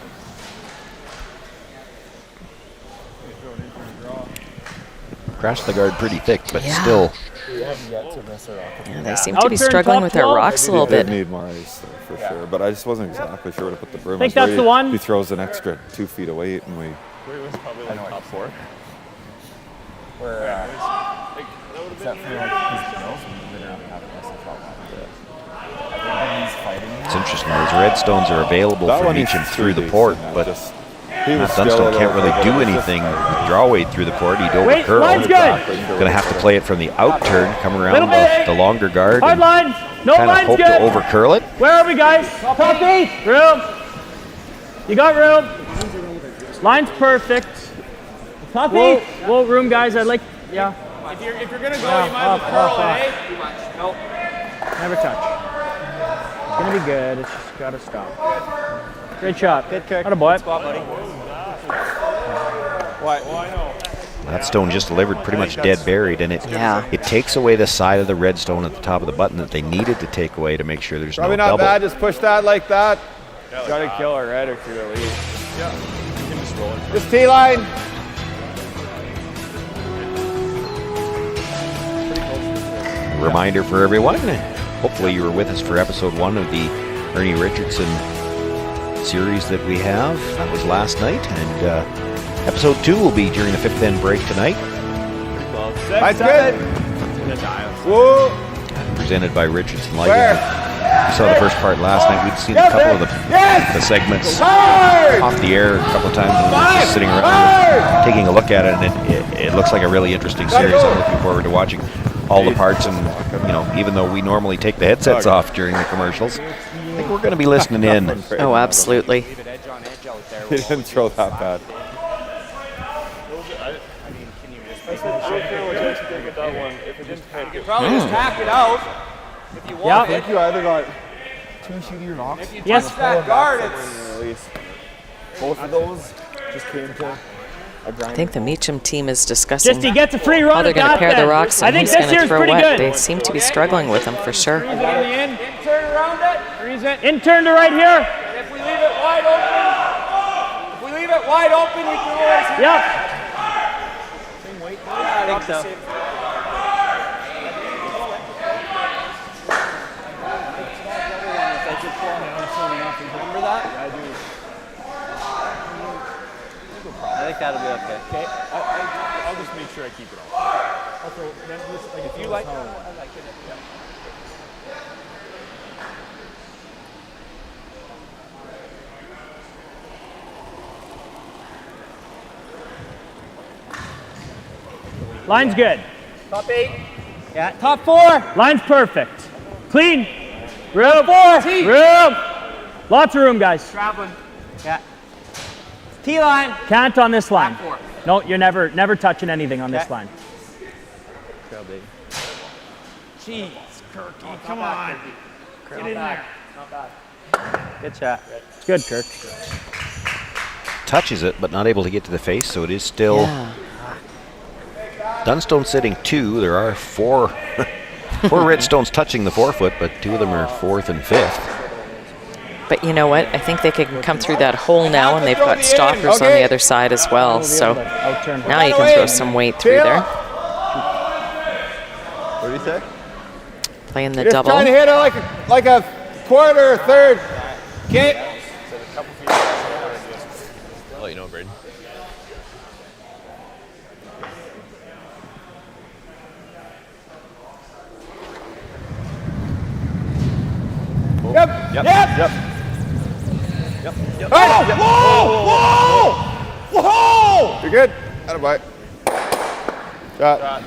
crashed the guard pretty thick, but still. We have yet to miss our rock. Yeah, they seem to be struggling with their rocks a little bit. They need more ice for sure, but I just wasn't exactly sure where to put the broom. I think that's the one. He throws an extra 2 feet of weight, and we. It was probably like top 4. Where except for like his girls, we literally haven't missed a shot line. I think he's fighting. It's interesting. Those redstones are available for Meacham through the port, but Dunstone can't really do anything with draw weight through the port. He'd over curl. Going to have to play it from the out turn, come around the longer guard, hard line. No kind of line's hope good. to over curl it. Where are we, guys? Top 8. Room. You got room. Line's perfect. Top 8. Whoa, room, guys. I'd like. Yeah. If you're gonna go, you might as well curl it, eh? Nope. Never touch. It's gonna be good. It's just gotta stop. Great shot. Good kick. Attaboy. Spot, buddy. What? Oh, I know. That stone just delivered pretty much dead buried, and it takes away the side of the redstone at the top of the button that they needed to take away to make sure there's Probably no not double. bad. Just push that like that. Yeah, like Gotta kill a red or two at least. Yeah. You can just roll it. This T-line. Reminder for everyone, hopefully you were with us for episode 1 of the Ernie Richardson series that we have. That was last night, and episode 2 will be during the 5th end break tonight. That's good. Whoa. Presented by Richardson Lighting. We saw the first part last night. We'd seen a couple of the segments off the air a couple of times, and we were just sitting around taking a look at it, and it looks like a really interesting series. I'm looking forward to watching all the parts, and even though we normally take the headsets off during the commercials, I think we're going to be listening in. Oh, absolutely. He didn't throw that bad. You could probably just hack it out if you want. I think you either got 2 shooty rocks. If you touch that guard, it's. Both of those just came to a grind. I think the Meacham team is discussing Just he gets a free run. how they're going to pair the rocks and who's going to throw what. Good. They seem to be struggling with them for sure. In turn around it. In turn to right here. And if we leave it wide open, we can always. Yep. Same weight. I think so. Remember that? Yeah, I do. I think that'll be okay. Okay, I'll just make sure I keep it all. Also, then just like If you like it, I like it. Line's good. Top 8. Yeah. Top 4. Line's perfect. Clean. Room. 4. Room. Lots of room, guys. Traveling. Yeah. T-line. Can't on this line. Top 4. No, you're never touching anything on this line. Jeez, Kirky, come on. Get in there. Not bad. Good shot. Good, Kirk. Touches it, but not able to get to the face, so it is still Dunstone sitting 2. There are 4 redstones touching the 4-foot, but 2 of them are 4th and 5th. But you know what? I think they can come through that hole now, and they've got stoppers on the other side as well. So now you can throw some weight through there. What do you say? Playing the Just double. trying to hit it like a quarter or third. Okay. I'll let you know, Braden. Yep. Hey! Whoa! You're good. Attaboy. Shot.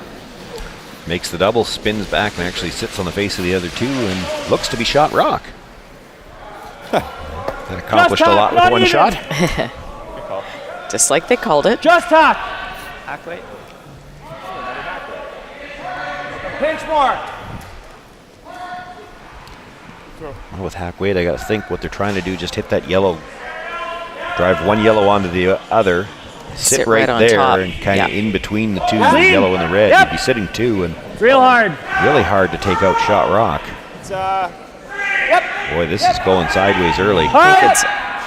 Makes the double, spins back, and actually sits on the face of the other 2 and looks to be shot rock. That accomplished a lot with one shot. Just like they called it. Just hack. Hack weight. Pinch more. Well, with hack weight, I got to think what they're trying to do, just hit that yellow, drive one yellow onto the other, sit right on there top. and kind of in between the 2, the Clean. yellow and the red. Yep. You'd be sitting 2 and Real hard. really hard to take out shot rock. It's, Boy, this is going sideways early. I think it's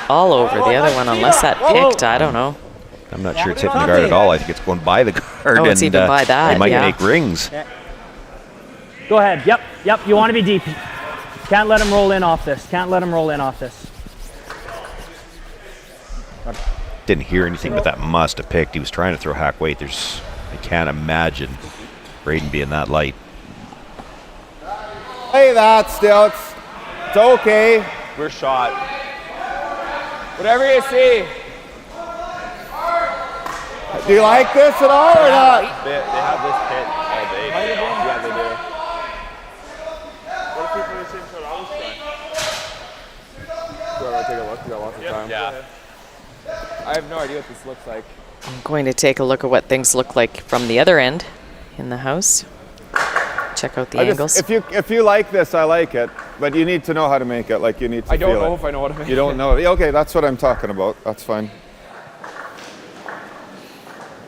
all over the other one unless that picked. I don't know. I'm not sure it's hitting the guard at all. I think it's going by the guard. Oh, it's even by that, It might yeah. make rings. Go ahead. Yep. You want to be deep. Can't let him roll in off this. Didn't hear anything, but that must have picked. He was trying to throw hack weight. I can't imagine Braden being that light. Play that still. It's okay. We're shot. Whatever you see. Do you like this at all or not? They have this pit all day. Yeah, they do. What if people are the same shot I was trying? Do you want to take a look? We got lots of time. Yeah. I have no idea what this looks like. I'm going to take a look at what things look like from the other end in the house. Check out the angles. If you like this, I like it, but you need to know how to make it. Like you need to. I don't feel know it. if I know what to make. You don't know. Okay, that's what I'm talking about. That's fine.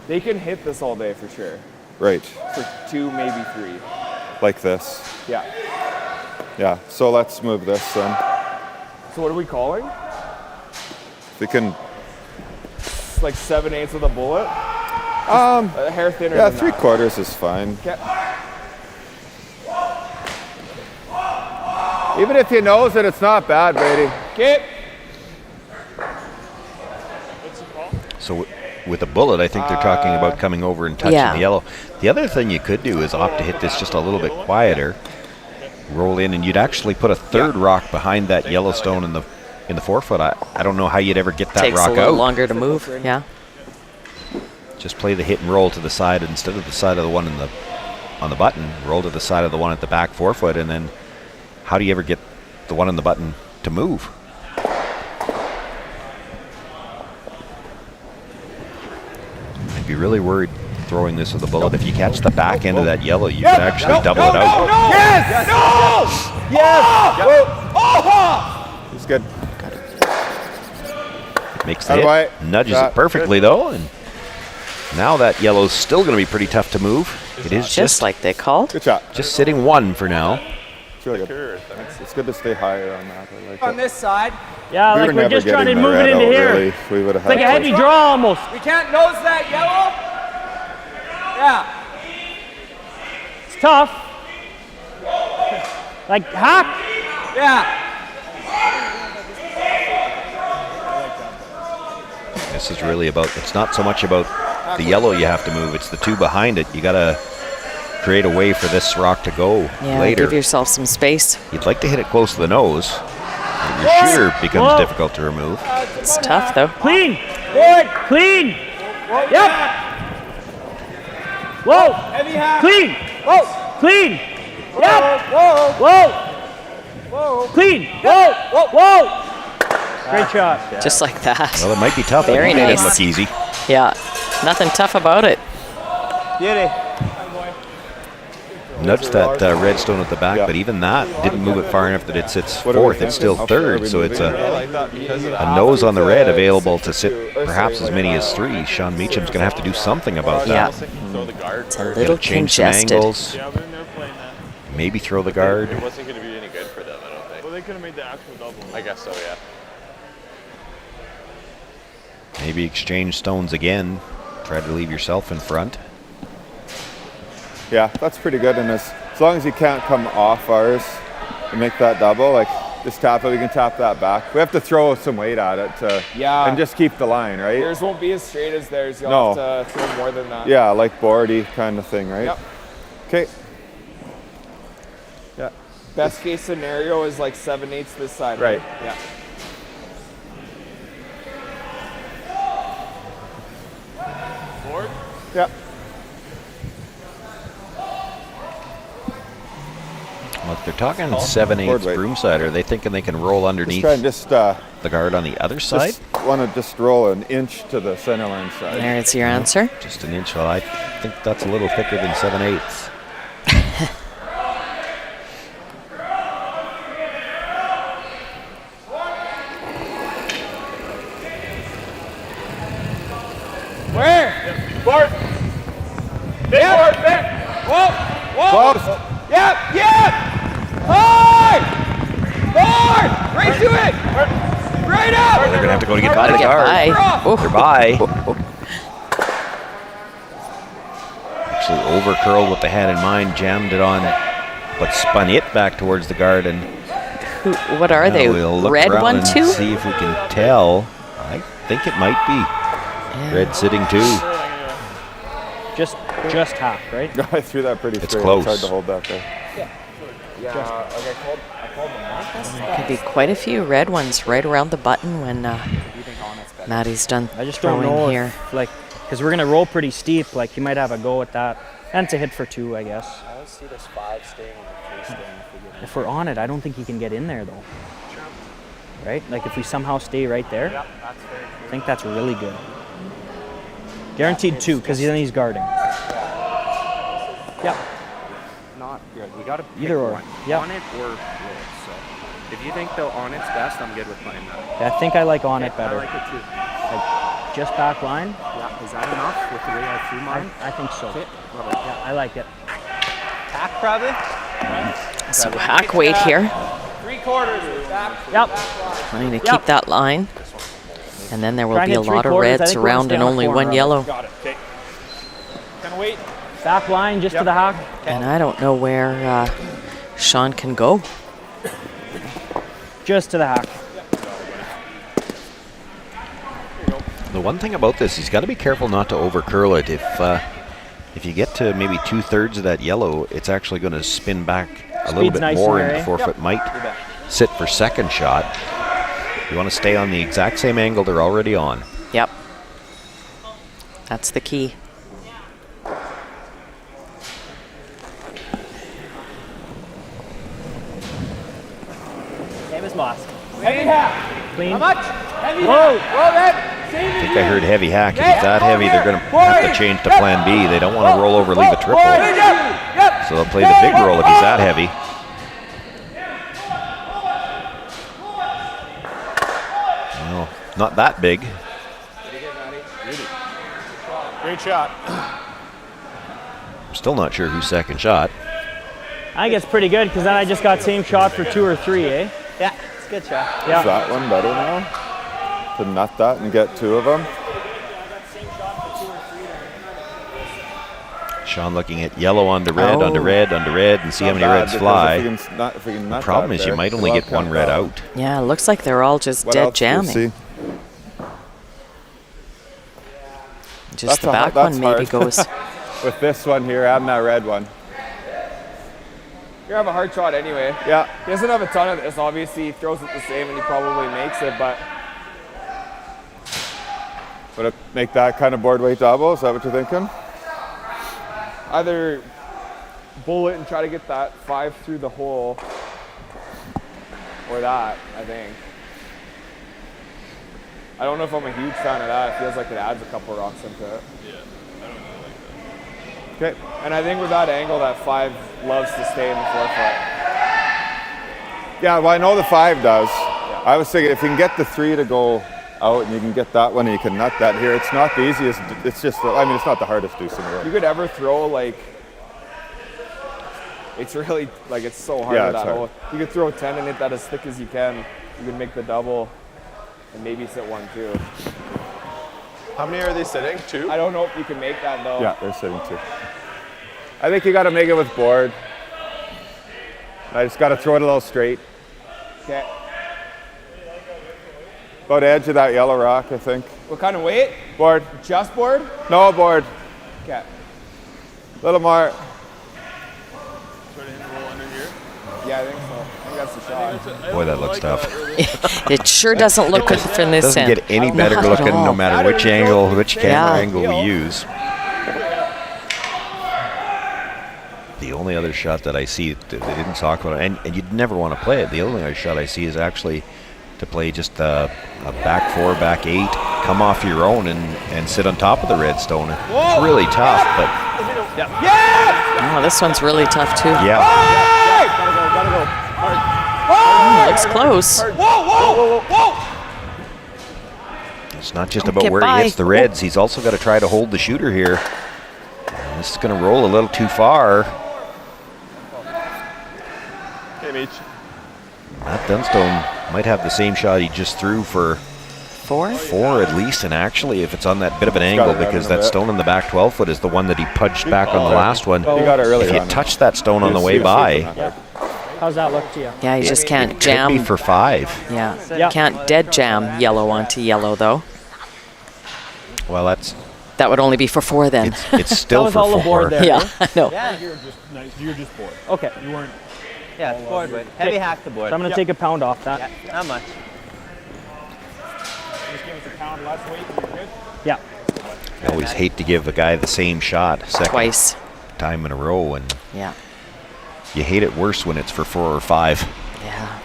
They can hit this all day for sure. Right. For 2, maybe 3. Like this. Yeah. Yeah. So let's move this then. So what are we calling? If we can. It's like 7/8 of the bullet. A hair thinner. Yeah, than 3/4 is fine. Okay. Even if you knows it, it's not bad, Brady. Okay. So with a bullet, I think they're talking about coming over and touching the yellow. The other thing you could do is opt to hit this just a little bit quieter, roll in, and you'd actually put a third rock behind that yellow stone in the forefoot. I don't know how you'd ever get that Takes rock a little out. longer to move. Yeah. Just play the hit and roll to the side instead of the side of the one on the button. Roll to the side of the one at the back forefoot, and then how do you ever get the one on the button to move? I'd be really worried throwing this with a bullet. If you catch the back end of that yellow, you could actually double it out. Yes! No! Yes! It's good. Makes the hit. Nudges it perfectly though, and now that yellow's still going to be pretty tough to move. It is just like they called. Good shot. Just sitting one for now. It's really good. It's good to stay higher on that. I like On it. this side. Yeah, We like were we're just never trying to getting the move it red into out, here. really. We would have It's like a had heavy draw almost. We can't nose that yellow. Yeah. It's tough. Like hack. Yeah. This is really about, it's not so much about the yellow you have to move, it's the two behind it. You got to create a way for this rock to go later. Give yourself some space. You'd like to hit it close to the nose. Your shooter becomes difficult to remove. It's tough though. Clean. Good. Clean. Yep. Whoa. Heavy hack. Clean. Whoa. Clean. Yep. Whoa. Whoa. Whoa. Clean. Whoa. Whoa. Whoa. Great shot. Just like that. Well, it might be tough, Very but it nice. doesn't look easy. Yeah. Nothing tough about it. Beauty. Nudged that redstone at the back, but even that didn't move it far enough that it sits fourth. It's still third, so it's a nose on the red available to sit perhaps as many as 3. Sean Meacham's going to have to do something about that. It's a little Change some congested. angles. Yeah, but they're playing that. Maybe throw the guard. It wasn't going to be any good for them, I don't think. Well, they could have made the actual double. I guess so, yeah. Maybe exchange stones again. Try to leave yourself in front. Yeah, that's pretty good. And as long as you can't come off ours and make that double, like just tap it, we can tap that back. We have to throw some weight at it and just keep the line, right? Yours won't be as straight as theirs. You'll No. have to throw more than that. Yeah, like boardy kind of thing, right? Yep. Okay. Yeah. Best case scenario is like 7/8 this side. Right. Yeah. Board? Yep. Well, if they're talking 7/8 broomside, are they thinking they can roll underneath the guard on the other side? Just want to just roll an inch to the center line side. There's your answer. Just an inch. Well, I think that's a little thicker than 7/8. Where? Board. Big board, big. Whoa. Whoa. Close. Yep. Yep. Hard. Hard. Right to it. Right up. They're going to have to go to get by the Gotta get guard. by. They're by. over curled with the hand in mind, jammed it on, but spun it back towards the guard. And what are they? We'll look Red around one and too? see if we can tell. I think it might be. Red sitting two. Just half, right? I threw that pretty straight. Close. It's hard to hold that there. I called them. There could be quite a few red ones right around the button when Maddie's done I just don't throwing know here. Because we're gonna roll pretty steep. Like he might have a go at that, and to hit for 2, I guess. I don't see this 5 staying in the face thing. If we're on it, I don't think he can get in there though. Right? Like if we somehow stay right there, Yep, that's fair. I think that's really good. Guaranteed 2, because then he's guarding. Yep. Not good. We got to pick Either or. one. Yep. On it or roll. So if you think the on it's best, I'm good with playing that. Yeah, I think I like on it better. I like it too. Like just back line. Yeah, is that enough with the way I threw mine? I think so. Okay. Love it. Yeah, I like it. Hack probably. So hack weight here. 3/4. Back. Yep. Trying to keep that line. And then there will Try and be a hit lot of 3/4. I reds think we're gonna around stay and on the only corner one of it. yellow. Got it. Okay. Kind of wait. Back line just to the hack. And I don't know where Sean can go. Just to the hack. The one thing about this, he's got to be careful not to over curl it. If you get to maybe 2/3 of that yellow, it's actually going to spin back a little bit nice more in into there, 4-foot. Might sit for second shot. You want to stay on the exact same angle they're already on. Yep. That's the key. Same as Moss. Heavy hack. Clean. How much? Heavy Whoa. hack. Roll that. Same I think I heard heavy hack. If it's that heavy, they're going to have to change to plan B. They don't want to roll over, leave a triple. So they'll play the big roll if he's that heavy. Well, not that big. Great shot. I'm still not sure who's second shot. I think it's pretty good because then I just got same shot for 2 or 3, eh? Yeah, it's a good shot. Yeah. Is that one better now? To nut that and get 2 of them? Sean looking at yellow onto red, Oh. onto red, onto red, and see how Not many bad, reds because fly. if we can The nut problem that is you there, might the only well get one count red out. out. Yeah, it looks like they're all just What dead else do you jamming. see? Just the back one maybe goes. With this one here and that red one. You have a hard shot anyway. Yeah. He doesn't have a ton of this. Obviously, he throws it the same and he probably makes it, but Would it make that kind of board weight double? Is that what you're thinking? either bullet and try to get that 5 through the hole, or that, I think. I don't know if I'm a huge fan of that. It feels like it adds a couple rocks into it. Okay, and I think with that angle, that 5 loves to stay in the 4-foot. Yeah, well, I know the 5 does. Yeah. I was thinking if you can get the 3 to go out and you can get that one and you can nut that here, it's not the easiest. It's just, I mean, it's not the hardest deuce in the world. You could ever throw like, it's really, like it's so hard Yeah, with it's that hard. hole. You could throw 10 and hit that as thick as you can. You can make the double and maybe sit 1 too. How many are they sitting? 2? I don't know if you can make that though. Yeah, they're sitting 2. I think you got to make it with board. I just got to throw it a little straight. Okay. About edge of that yellow rock, I think. What kind of weight? Board. Just board? No, board. Okay. A little more. Yeah, I think so. I think that's the shot. Boy, that looks tough. It sure doesn't look good from this Doesn't end. get any better Not at looking no all. matter which angle, which camera Yeah. angle we use. The only other shot that I see that they didn't talk about, and you'd never want to play it. The only other shot I see is actually to play just a back 4, back 8, come off your own and sit on top of the redstone. It's really tough, but Oh, this one's really tough too. yeah. Gotta go. Looks close. Whoa! It's not just Don't about get where by. he hits the reds. He's also got to try to hold the shooter here. And this is going to roll a little too far. Okay, Meach. Matt Dunstone might have the same shot he just threw for 4? 4 at least, and actually if it's on that bit of an angle, because that stone in the back 12 foot is the one that he pudged back on the last one. He got it earlier. If you touch that stone on the way by, How's that look to you? Yeah, you just can't could jam. be for 5. Yeah. Can't dead jam yellow onto yellow, though. Well, that would only be for 4 then. It's still for 4. Aboard there, yeah, eh? I know. Yeah, you're just bored. Okay. You weren't. Yeah, it's board, but heavy hack the board. So I'm going to take a pound off that. Yeah, not much. Just give us a pound less weight and you're good. Yeah. I always hate to give a guy the same shot Twice. time in a row, and yeah, you hate it worse when it's for 4 or 5. Yeah.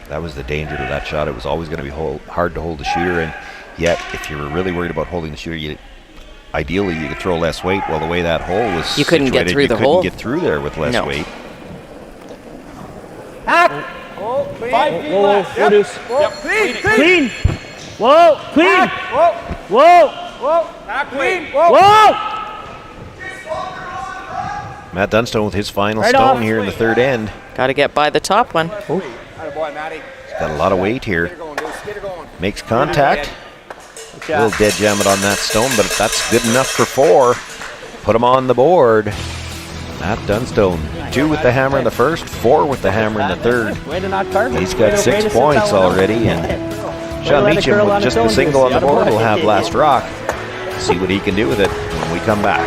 That was the danger to that shot. It was always going to be hard to hold the shooter, and yet if you were really worried about holding the shooter, ideally you could throw less weight. Well, the way that hole was you couldn't situated, get through you the couldn't hole. get through there with less weight. Hack! Oh, clean. Whoa, deuce. Yep. Clean! Whoa, clean! Whoa. Whoa! Whoa. Hack clean. Whoa! Matt Dunstone with his final Right stone off. here in the third end. Got to get by the top one. Atta boy, Matty. He's got a lot of weight here. Get her going. Makes contact. A little dead jam it on that stone, but that's good enough for 4. Put him on the board. Matt Dunstone, 2 with the hammer in the first, 4 with the hammer in the third. Way to not carve it. He's got 6 points already, and Sean Meacham with just the single on the board will have last rock. See what he can do with it when we come back.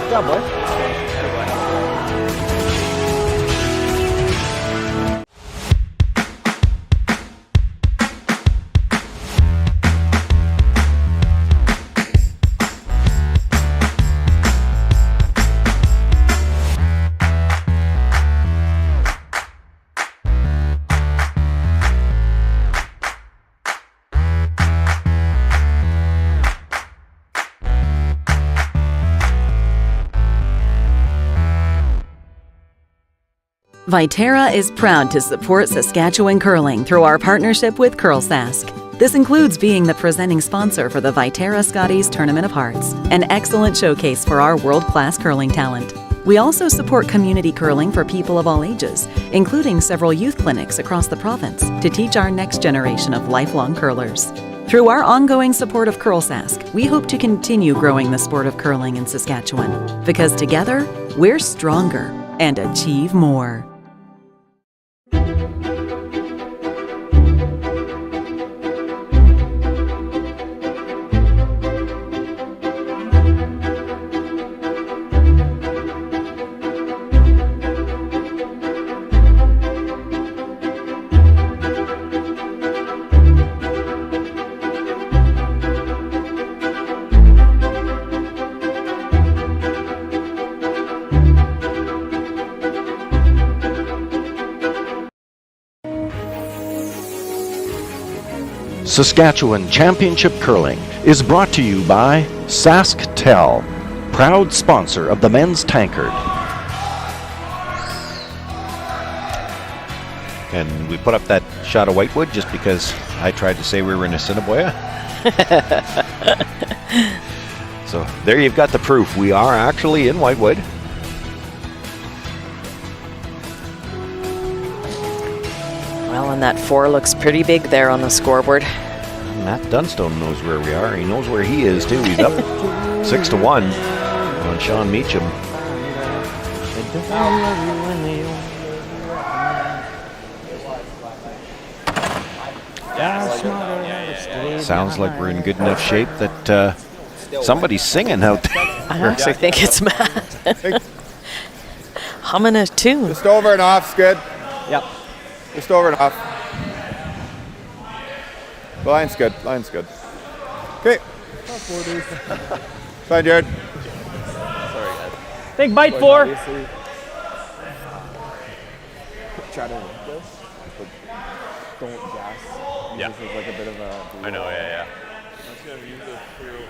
Good job, boy. Viterra is proud to support Saskatchewan curling through our partnership with Sask. This includes being the presenting sponsor for the Viterra Scotties Tournament of Hearts, an excellent showcase for our world-class curling talent. We also support community curling for people of all ages, including several youth clinics across the province to teach our next generation of lifelong curlers. Through our ongoing support of Sask, we hope to continue growing the sport of curling in Saskatchewan, because together, we're stronger and achieve more. Saskatchewan Championship Curling is brought to you by SaskTel, proud sponsor of the men's Tankard. And we put up that shot of Whitewood just because I tried to say we were in Assiniboia. So there you've got the proof. We are actually in Whitewood. Well, and that 4 looks pretty big there on the scoreboard. Matt Dunstone knows where we are. He knows where he is too. He's up 6-1 on Sean Meacham. Sounds like we're in good enough shape that somebody's singing out there. I actually think it's Matt. Humming a tune. Just over and off's good. Yep. Just over and off. The line's good. Line's good. Okay. Fine, Jared. Sorry, guys. Big bite 4. Try to work this, but don't gas. Yeah. This is like a bit of a... I know, yeah. I'm just going to use this to figure out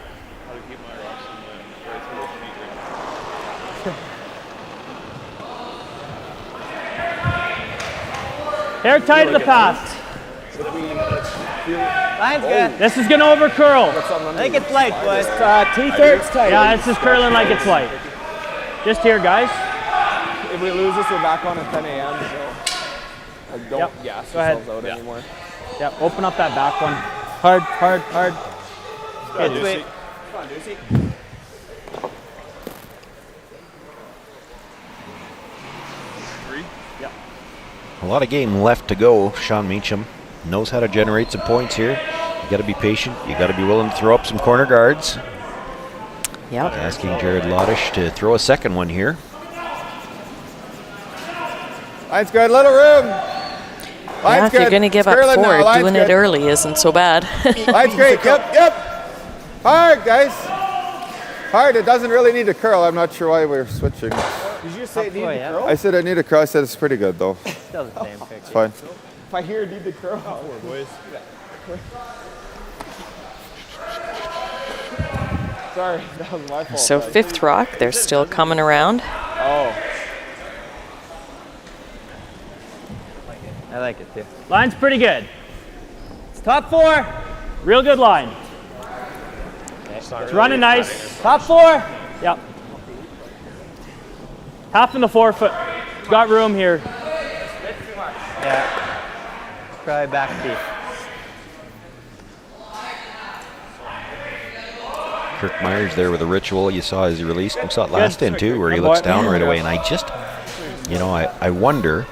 how to keep my rocks in the right sort of feet right Hair tight to the pass. If we feel Line's good. This is gonna over curl. I think it's light, boys. Two-thirds tight. Yeah, this is curling like it's light. Just here, guys. If we lose this, we're back on at 10 a.m. So don't gas ourselves out anymore. Yep, open up that back one. Hard, hard, hard. Good, sweet. Come on, Deucey. Yep. A lot of game left to go. Sean Meacham knows how to generate some points here. You got to be patient. You got to be willing to throw up some corner guards. Yep. Asking Jared Loddish to throw a second one here. Line's good, little room. Line's If you're going to give up 4, doing it early isn't so bad. Line's great. Yep. Hard, guys. Hard. It doesn't really need to curl. I'm not sure why we're switching. Did you say it needed to curl? I said I need to curl. I said it's pretty good, though. Still the same picture. It's fine. If I hear it need to curl, boys. Sorry, that was my fault. So 5th rock, they're still coming around. Oh. I like it too. Line's pretty good. It's top 4. Real good line. It's running nice. Top 4. Yep. Half in the 4 foot. Got room here. Yeah. Probably back deep. Kirk Myers there with a ritual. You saw as he released. You saw it last in too, where he looks down right away. And I just, I wonder.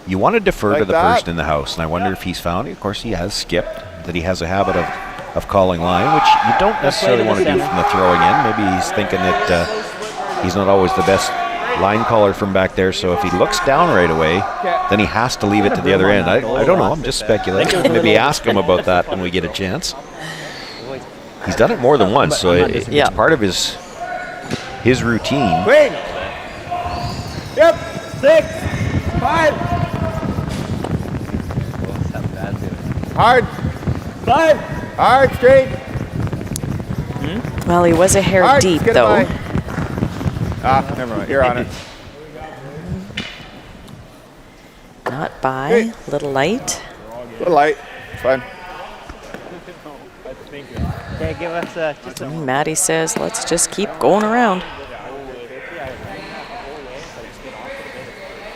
You want to defer to the person in the house, and I wonder if he's found. Of course, he has skipped. That he has a habit of calling line, which you don't necessarily want to do from the throwing in. Maybe he's thinking that he's not always the best line caller from back there. So if he looks down right away, then he has to leave it to the other end. I don't know. I'm just speculating. Maybe ask him about that when we get a chance. He's done it more than once, so it's part of his routine. Wait. Yep. 6, 5. Hard. 5. Hard, straight. Well, he was a hair Hard, deep, get it though. by. Never mind. You're on it. Not by. Little light. Little light. It's fine. Okay, give us just a... Maddie says, let's just keep going around.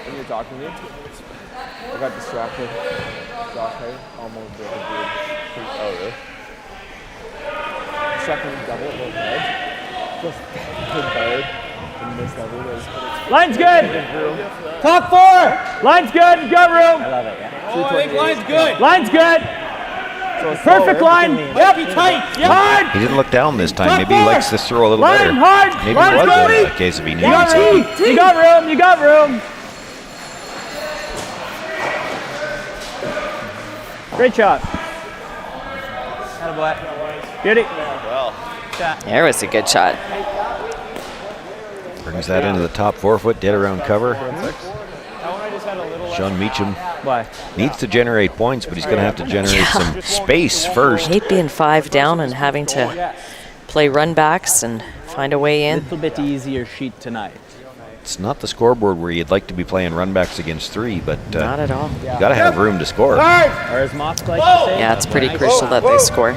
When you're talking to me, I got distracted. Almost broke a dude. Oh, really? Second double at both heads. Just good guard and missed everything. Line's good. Top 4. Line's good. Got room. I love it, yeah. Oh, I think line's good. Line's good. So perfect line. Yep. Be tight. Yep. Hard. He didn't look down this time. Maybe he likes this throw a little better. Hard. Maybe it was in that case if he knew. You got room. You got room. Great shot. Attaboy. Beauty. Well. There was a good shot. Brings that into the top 4 foot, dead around cover. Sean Meacham needs to generate points, but he's going to have to generate some space first. I hate being 5 down and having to play run backs and find a way in. A little bit easier sheet tonight. It's not the scoreboard where you'd like to be playing run backs against 3, but not at all. You got to have room to score. Or as Mops like to say. Yeah, it's pretty crucial that they score.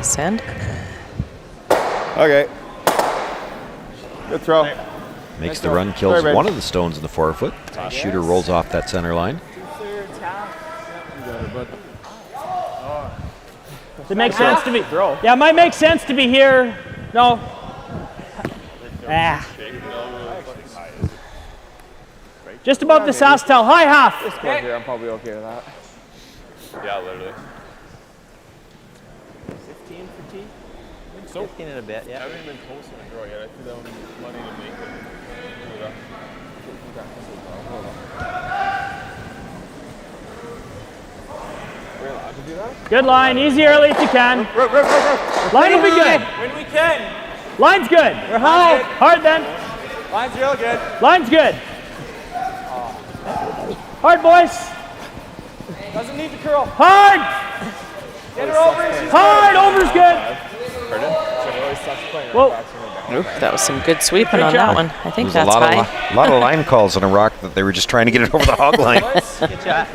Send. Okay. Good throw. Makes the run, kills one of the stones in the 4 foot. Shooter rolls off that center line. Does it make sense to be? Yeah, it might make sense to be here. No. Just above the SaskTel, high half. I'm probably okay with that. Yeah, literally. 15 for T? So 15 in a bit, yeah. I haven't even told him to draw yet. I think that was money to make it. We're allowed to do that? Good line, easy early if you can. Line will be good. When we can. Line's good. We're high. Hard then. Line's real good. Line's good. Hard, boys. Doesn't need to curl. Hard. Get her over. Hard. Over's good. Whoa. Ooh, that was some good sweeping on that one. I think that's high. A lot of line calls on a rock that they were just trying to get it over the hog line. Good shot.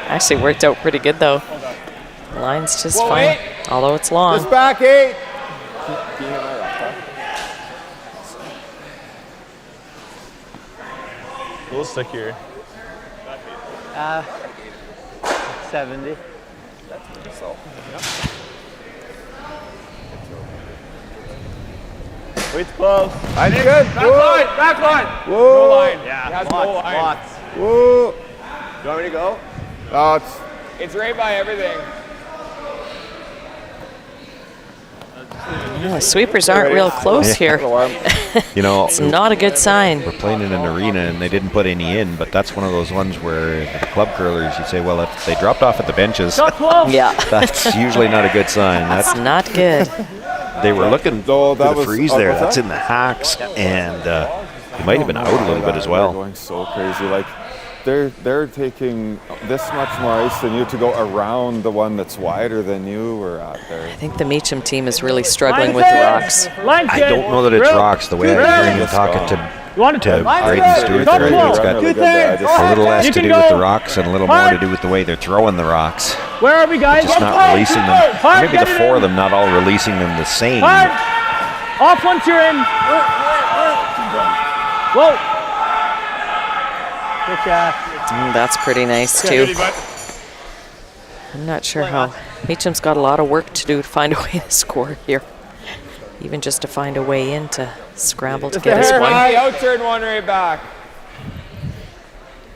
Actually worked out pretty good though. Line's just fine, although it's long. Just back 8. Can you hit my rock puck? A little stickier. 70. So. Wait's close. I'm good. Back line. Whoa. Goal line. Yeah, Has lots, goal line. lots. Whoa. You want me to go? Oh, It's right by everything. Yeah, sweepers aren't real close here. You know, It's not a good sign. We're playing in an arena and they didn't put any in, but that's one of those ones where the club curlers, you say, well, if they dropped off at the benches, Yeah, that's usually not a good sign. that's not good. They were looking Oh, for that the was- freeze oh, there. what's That's that? in the hacks, and he might have been out a little bit as They're well. going so crazy. Like they're taking this much more ice than you to go around the one that's wider than you were out there. I think the Meacham team is really struggling with the rocks. I don't know that it's rocks the way I'm hearing him talking to Brayden Stewart there. I think it's got a little less to do with the rocks and a little more to do with the way they're throwing the rocks. Where are we, guys? Just not releasing them. Or maybe the four of them not all releasing them the same. Off once you're in. Whoa. Good job. That's pretty nice too. I'm not sure how. Meacham's got a lot of work to do to find a way to score here. Even just to find a way in to scramble to get us one. Outturn one right back.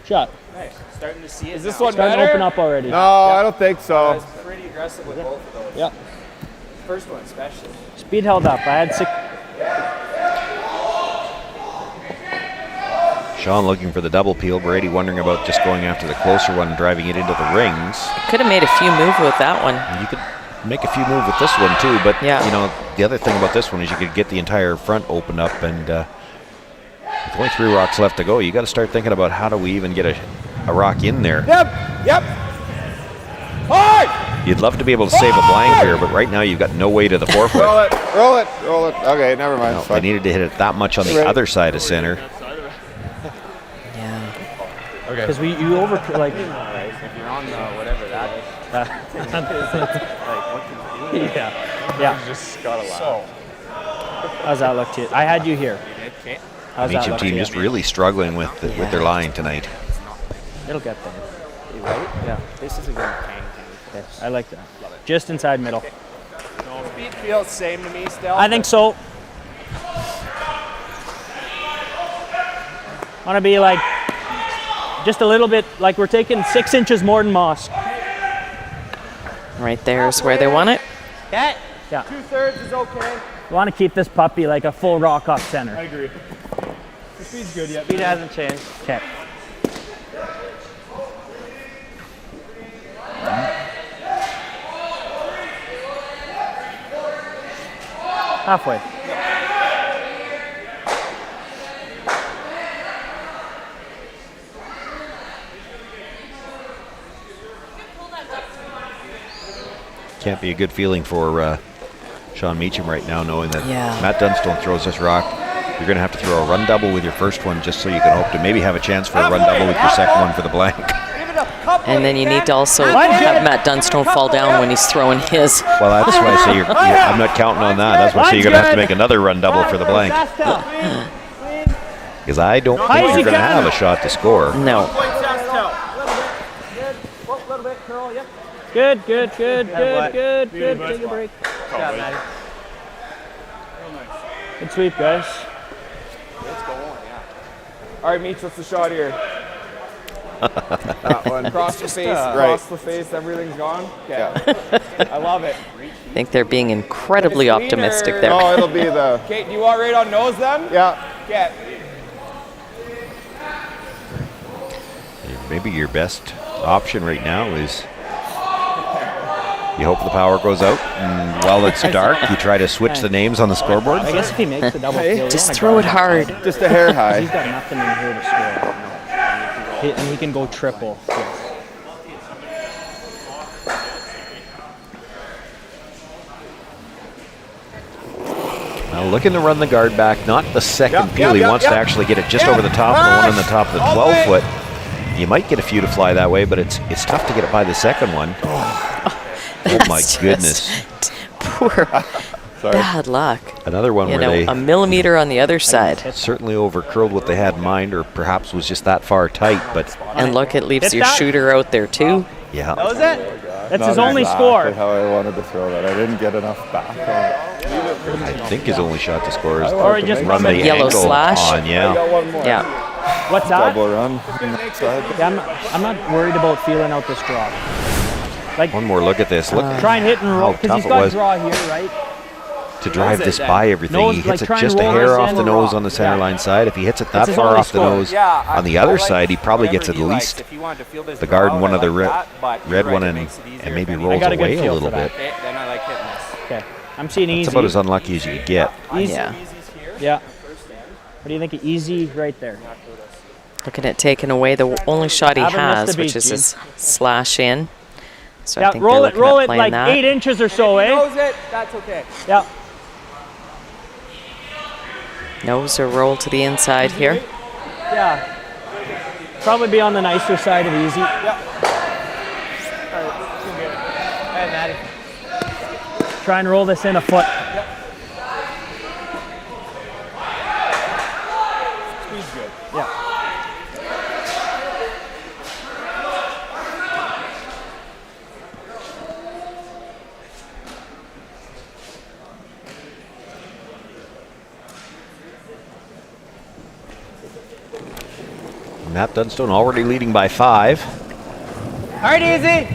Shot. Hey, starting to see it. Is this now. one Starting better? to open up already. No, I don't think so. It's pretty aggressive with both of those. Yeah. First one especially. Speed held up. I had 6. Sean looking for the double peel. Brady wondering about just going after the closer one and driving it into the rings. Could have made a few move with that one. You could make a few move with this one too, but Yeah. you know, the other thing about this one is you could get the entire front open up, and with only 3 rocks left to go, you got to start thinking about how do we even get a rock in there. Yep. Hard! You'd love to be able to save a blank here, but right now you've got no way to the forefoot. Roll it. Okay, never mind. No, they needed to hit it that much on the other side of center. Yeah. Okay. Because you over like. If you're on the whatever that is. Like, what can you do? Yeah. You just gotta laugh. How's that look to you? I had you here. Okay. How's that Meacham look to team you? just really struggling with their line tonight. It'll get there. You right? Yeah. This is a good tank. Okay. I like that. Just inside middle. Speed feels same to me still. I think so. Want to be like just a little bit like we're taking 6 inches more than Moss. Right there is where they want it. Yeah. Yeah. 2/3 is okay. We want to keep this puppy like a full rock off center. I agree. The speed's good yet. Speed hasn't changed. Okay. Halfway. Can't be a good feeling for Sean Meacham right now, knowing that Yeah. Matt Dunstone throws this rock. You're going to have to throw a run double with your first one just so you can hope to maybe have a chance for a run double with your second one for the blank. And then you need to also have Matt Dunstone fall down when he's throwing his. Well, that's why I say I'm not counting on that. That's why I say you're going to have to make another run double for the blank. Because I don't think you're going to have a shot to score. No. Good. Take a break. Good sweep, guys. Let's go on, yeah. All right, Meach, what's the shot here? That one. Cross the face, everything's gone? Okay. Yeah. I love it. I think they're being incredibly Cleaner. optimistic there. No, it'll be the. Okay, do you want right on nose then? Yeah. Okay. Maybe your best option right now is you hope the power goes out, and while it's dark, you try to switch the names on the scoreboard. I guess if he makes the double kill, Just throw it hard. Just a hair high. He's got nothing in here to score. And he can go triple. Yes. Now looking to run the guard back, not the second peel. He wants to actually get it just over the top of the one on the top of the 12-foot. You might get a few to fly that way, but it's tough to get it by the second one. Oh my That's goodness. just poor bad luck. Another one You where know, they a millimeter on the other side. certainly overcurled what they had in mind, or perhaps was just that far tight. But And look, it leaves Hit your that. shooter out there too. yeah, That was it. That's Not his only exactly score. how I wanted to throw that. I didn't get enough back on it. I think his only shot to score is Or he just run the Yellow angle slash. on. Yeah. Yeah. What's that? Double run on that side. Yeah, I'm not worried about feeling out this draw. Like, One more look at this. Look try and hit and roll how because tough he's it got was draw here, right? to drive this by everything. Nose, He like, hits it try and just a roll hair this off in. the nose on the center line side. If he hits it that That's his far only off the score. nose on the other side, he probably gets at least the guard and one of the red one and maybe rolls got a good away a feel little for that. bit. Then I like hitting this. Okay, I'm seeing That's easy. about as unlucky as you could get. Easy. Yeah. Yeah. What do you think of easy right there? Looking at taking away the only shot he Haven't missed has, a beat, which is Gene. his slash in. So I Yeah, think roll they're it, looking roll at it playing like that. 8 inches or so, He eh? knows it. That's okay. Yeah. Nose or roll to the inside here. Yeah. Probably be on the nicer side of easy. Hey, Maddie. Try and roll this in a foot. Speed's good. Yeah. Matt Dunstone already leading by 5. All right, easy.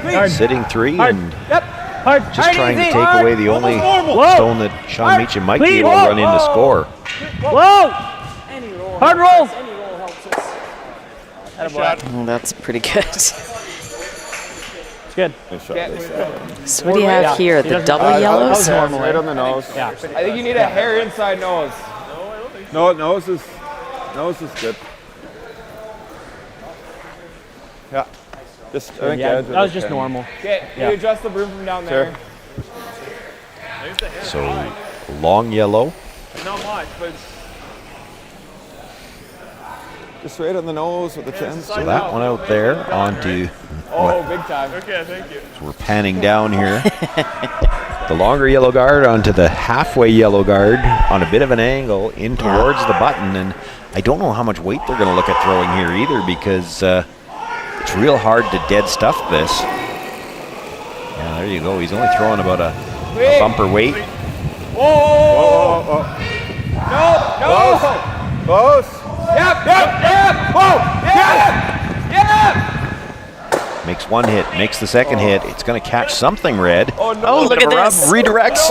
Please. Sitting 3 Hard. and Yep. Hard. just trying to take away the only Whoa. stone that Sean Meacham might be Please. able to run in to score. Whoa! Hard roll. Oh, that's pretty good. It's good. So what do you have here? The double yellows? Right on the nose. Yeah. I think you need a hair inside nose. No, nose is good. Yeah. Just I think Yeah, edge that was of just the normal. Okay, Yeah. you adjust the broom from down there. So long yellow. Not much, but Just right on the nose with the 10. So that one out there onto. Oh, big time. okay, thank you. So we're panning down here. The longer yellow guard onto the halfway yellow guard on a bit of an angle in towards the button. And I don't know how much weight they're going to look at throwing here either, because it's real hard to dead stuff this. Yeah, there you go. He's only throwing about a bumper weight. Whoa! No! Close. Yep! Whoa! Yep! Makes one hit, makes the second hit. It's going to catch something red. Oh, no. Look at this. Redirects.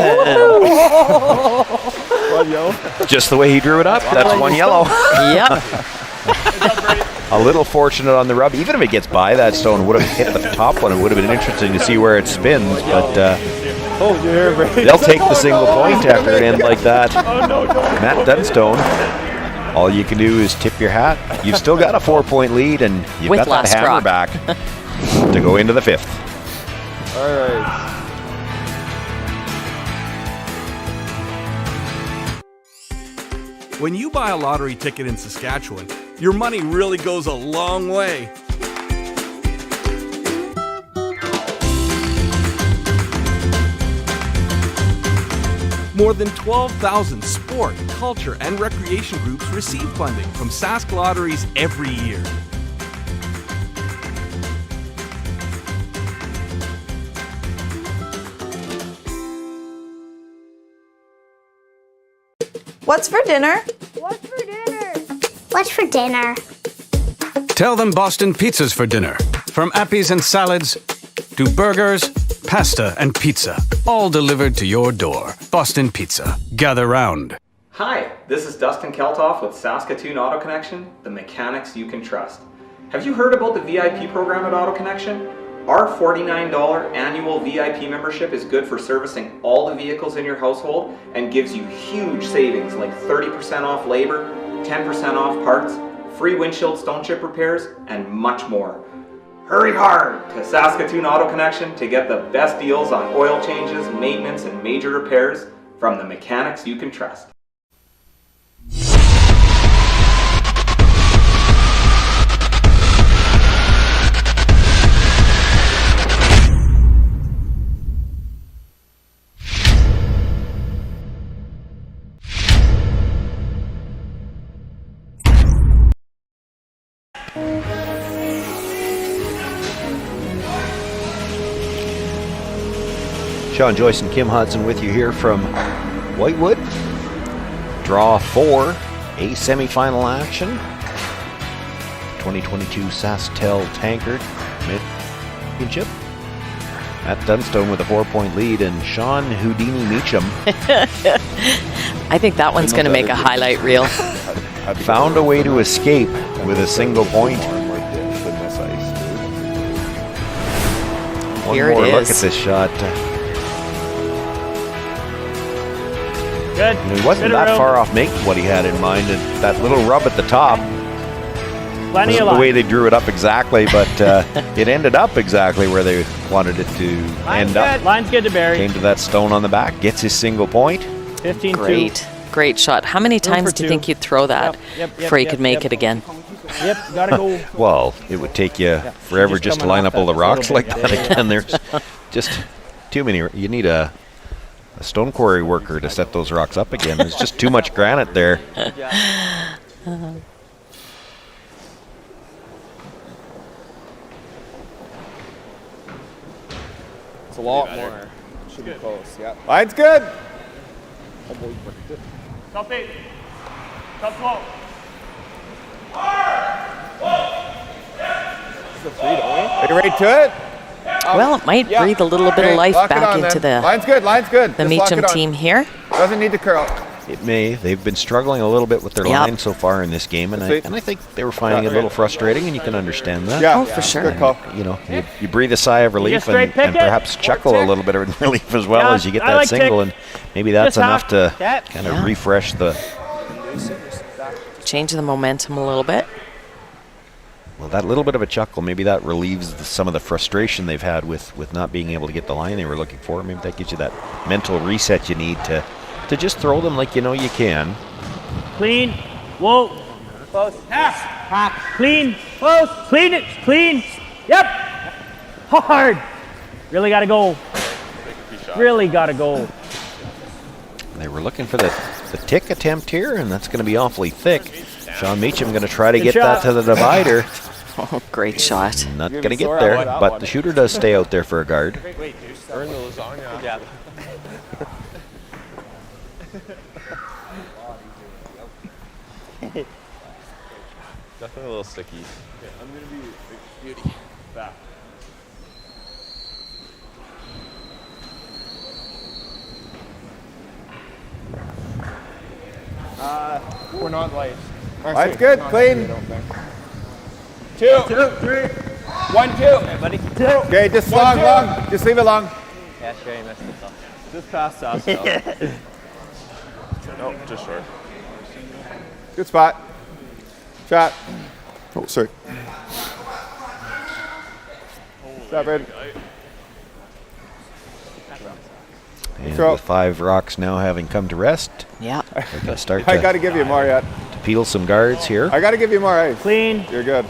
One yellow. Just the way he drew it up. That's one yellow. Yep. A little fortunate on the rub. Even if it gets by that stone, would have hit the top one. It would have been interesting to see where it spins. But they'll take the single point after it ends like that. Matt Dunstone, all you can do is tip your hat. You've still got a 4-point lead, and you've With got that last hammer rock. back to go into the 5th. All right. When you buy a lottery ticket in Saskatchewan, your money really goes a long way. More than 12,000 sport, culture, and recreation groups receive funding from Sask Lotteries every year. What's for dinner? What's for dinner? Tell them Boston Pizza's for dinner. From appies and salads to burgers, pasta, and pizza. All delivered to your door. Boston Pizza. Gather round. Hi, this is Dustin Keltoff with Saskatoon Auto Connection, the mechanics you can trust. Have you heard about the VIP program at Auto Connection? Our $49 annual VIP membership is good for servicing all the vehicles in your household and gives you huge savings like 30% off labor, 10% off parts, free windshield stone chip repairs, and much more. Hurry hard to Saskatoon Auto Connection to get the best deals on oil changes, maintenance, and major repairs from the mechanics you can trust. Sean Joyce and Kim Hudson with you here from Whitewood. Draw 4, a semifinal action. 2022 SaskTel Tankard Championship. At Dunstone with a 4-point lead, and Sean Houdini Meacham I think that one's going to make a highlight reel. found a way to escape with a single point. Here it One more look is. at this shot. Good. He wasn't that far off making what he had in mind, and that little rub at the top Plenty wasn't of the way line. they drew it up exactly, but it ended up exactly where they wanted it to end up. Line's good to Barry. Came to that stone on the back, gets his single point. 15-2. Great shot. How many times for do you two. think you'd throw that before you could make it again? Yep, gotta go. Well, it would take you forever just to line up all the rocks like that again. There's just too many. You need a stone quarry worker to set those rocks up again. There's just too much granite there. It's a lot more. Should be close. Yeah. Line's good. Top 8. Top 12. It's a 3, don't we? Are you ready to it? Well, it might breathe a little bit Okay, of life lock it back on into then. the Line's good. Line's good. the Just lock Meacham it on. team here. Doesn't need to curl. It may. They've been struggling a little bit with their Yep. line so far in this game, and I think they were finding it a little frustrating, and you can understand that. Yeah. Oh, for sure. Good call. You know, you breathe a sigh of relief straight and picket. perhaps chuckle a little bit of relief as well Yeah, as you get I that like single, tick. and maybe that's Just enough to that. kind of refresh the. Change the momentum a little bit. Well, that little bit of a chuckle, maybe that relieves some of the frustration they've had with not being able to get the line they were looking for. Maybe that gives you that mental reset you need to just throw them like you know you can. Clean. Whoa. Close. Hack. Clean. Close. Clean it. Clean. Yep. Hard. Really gotta go. Really gotta go. They were looking for the tick attempt here, and that's going to be awfully thick. Sean Meacham going to try to get that to the divider. Oh, great shot. Not going to get there, but the shooter does stay out there for a guard. Earn the lasagna. Yeah. Definitely a little sticky. Yeah, I'm gonna be beauty. Back. We're not light. Line's good. Clean. 2. 2, 3. 1, 2. Hey, buddy. 2. Okay, just One, long. two. Just leave it long. Yeah, sure, you missed it. Just past SaskTel. No, just short. Good spot. Shot. Oh, sorry. Stop it. And Throw. with 5 rocks now having come to rest, Yeah. they're going to start I got to to give you more yet. peel some guards here. I got to give you more ice. Clean. You're good.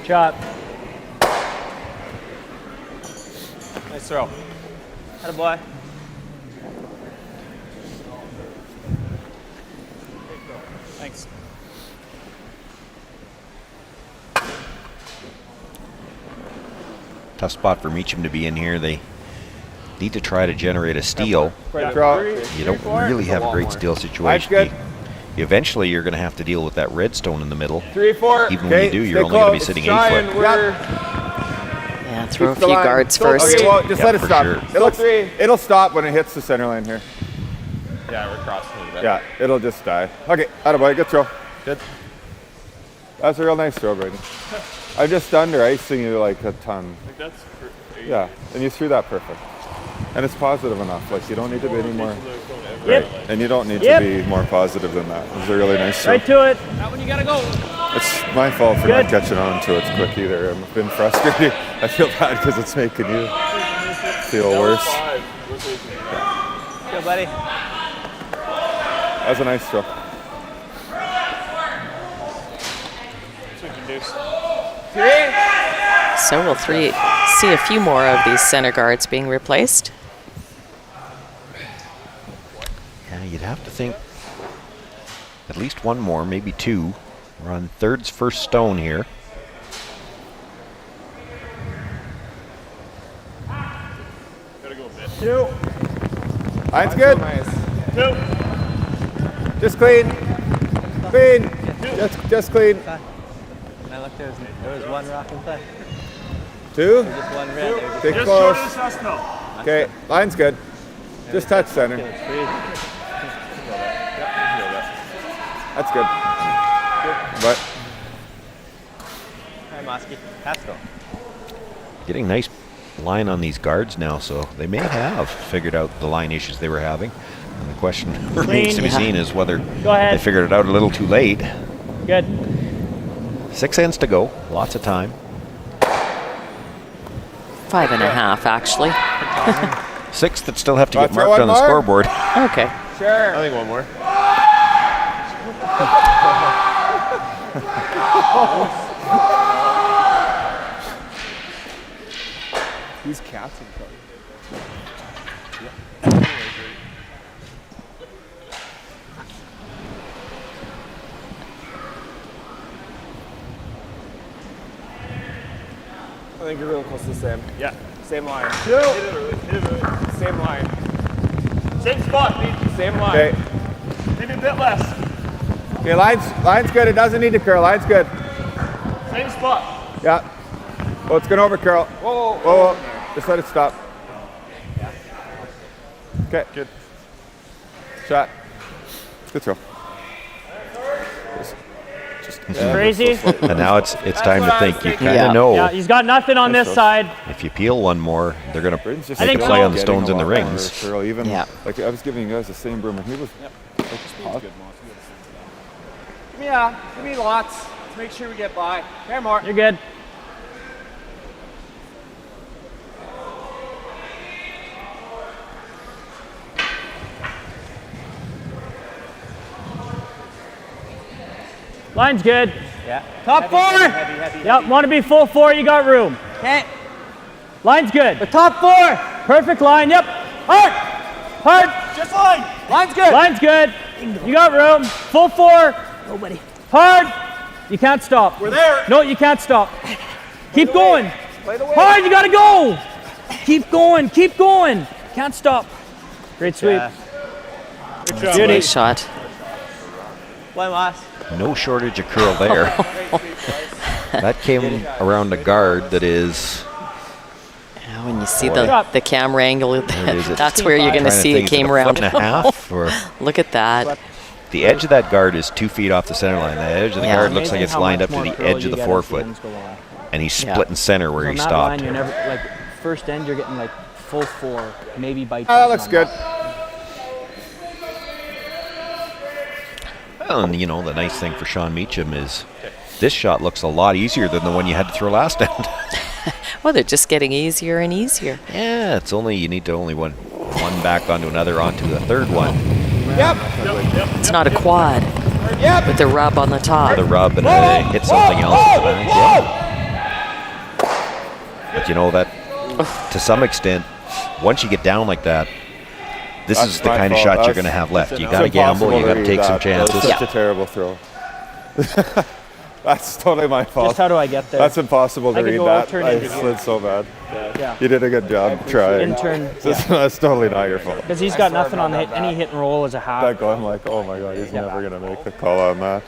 Shot. Nice throw. Attaboy. Thanks. Tough spot for Meacham to be in here. They need to try to generate a steal. Right draw. You don't really have a great steal situation. good. Eventually, you're going to have to deal with that redstone in the middle. 3, 4. Even when you do, you're only going to be sitting 8 foot. Yeah, throw a Keep the few line. guards Still- first. Okay, well, just Yeah, let it for stop. sure. It'll stop when it hits the center line here. Yeah, we're crossing a bit. Yeah, it'll just die. Okay, attaboy, good throw. Good. That's a real nice throw, Brady. I'm just under icing you like a ton. I think that's Yeah, and you threw that perfect. And it's positive enough. Like, you don't need to be any more. Yep. Right. And you don't need Yep. to be more positive than that. It was a really nice throw. Right to it. That one you gotta go. It's my fault for Good. not catching on to it quick either. I've been frustrated. I feel bad because it's making you feel worse. Good, buddy. That was a nice throw. So we'll see a few more of these center guards being replaced. Yeah, you'd have to think at least one more, maybe 2. We're on Third's first stone here. 2. Line's good. Nice. 2. Just clean. Clean. Just clean. When I looked, there was one rock in play. 2. Just one red. Stay close. Okay, line's good. Just touch center. That's good. But Hi, Mosky. Haskell. Getting nice line on these guards now, so they may have figured out the line issues they were having. And the question remains to be seen is whether they figured it out a little too late. Good. 6 ends to go. Lots of time. 5.5, actually. 6 that still have to get marked on the scoreboard. Okay. Sure. I think one more. These cats in trouble. I think you're really close to the same. Yeah. Same line. Hit it early. Same line. Same spot, Pete. Same line. okay. Maybe a bit less. Okay, line's good. It doesn't need to curl. Line's good. Same spot. Yeah. Oh, it's going over curl. Whoa. Whoa. Just let it stop. Okay. Good. Shot. Good throw. Crazy. And now it's time to think. You kind of know. Yeah, he's got nothing on this side. If you peel one more, they're going to I make think a play so. on the stones in the rings. Even Yeah. like I was giving you guys the same broom, and he was. Give me lots. Let's make sure we get by. Here, more. You're good. Line's good. Yeah. Top four. Heavy. Yep, want to be full 4, you got room. Okay. Line's good. The top 4. Perfect line, yep. Hard. Hard. Just line. Line's good. Line's good. You got room. Full 4. Nobody. Hard. You can't stop. We're there. No, you can't stop. Keep going. Play the way. Hard, you gotta go. Keep going, keep going. Can't stop. Great sweep. Good That's a nice shot. Play Moss. No shortage of curl there. That came around a guard that is. Yeah, when you see the camera angle, is it? that's where you're going to see it came around. 1.5 or Look at that. the edge of that guard is 2 feet off the center line. The edge of the guard looks like it's lined up to the edge of the forefoot, and he's split in center where he stopped. Line, you're never, like, first end, you're getting like full 4, maybe bite. Oh, that looks good. And you know, the nice thing for Sean Meacham is this shot looks a lot easier than the one you had to throw last end. Well, they're just getting easier and easier. Yeah, it's only, you need to only one back onto another onto the third one. Yep. It's not a quad. Yep. With the rub on the top. The rub and then hit something else. But you know that, to some extent, once you get down like that, this is the kind of shot you're going to have left. You got to gamble. You got to take some chances. That's such a terrible throw. That's totally my fault. Just how do I get there? That's impossible to read that. I slid so bad. Yeah. You did a good job trying. Intern. That's totally not your fault. Because he's got nothing on any hit and roll as a half. That goal, I'm like, oh my god, he's never going to make the call on that.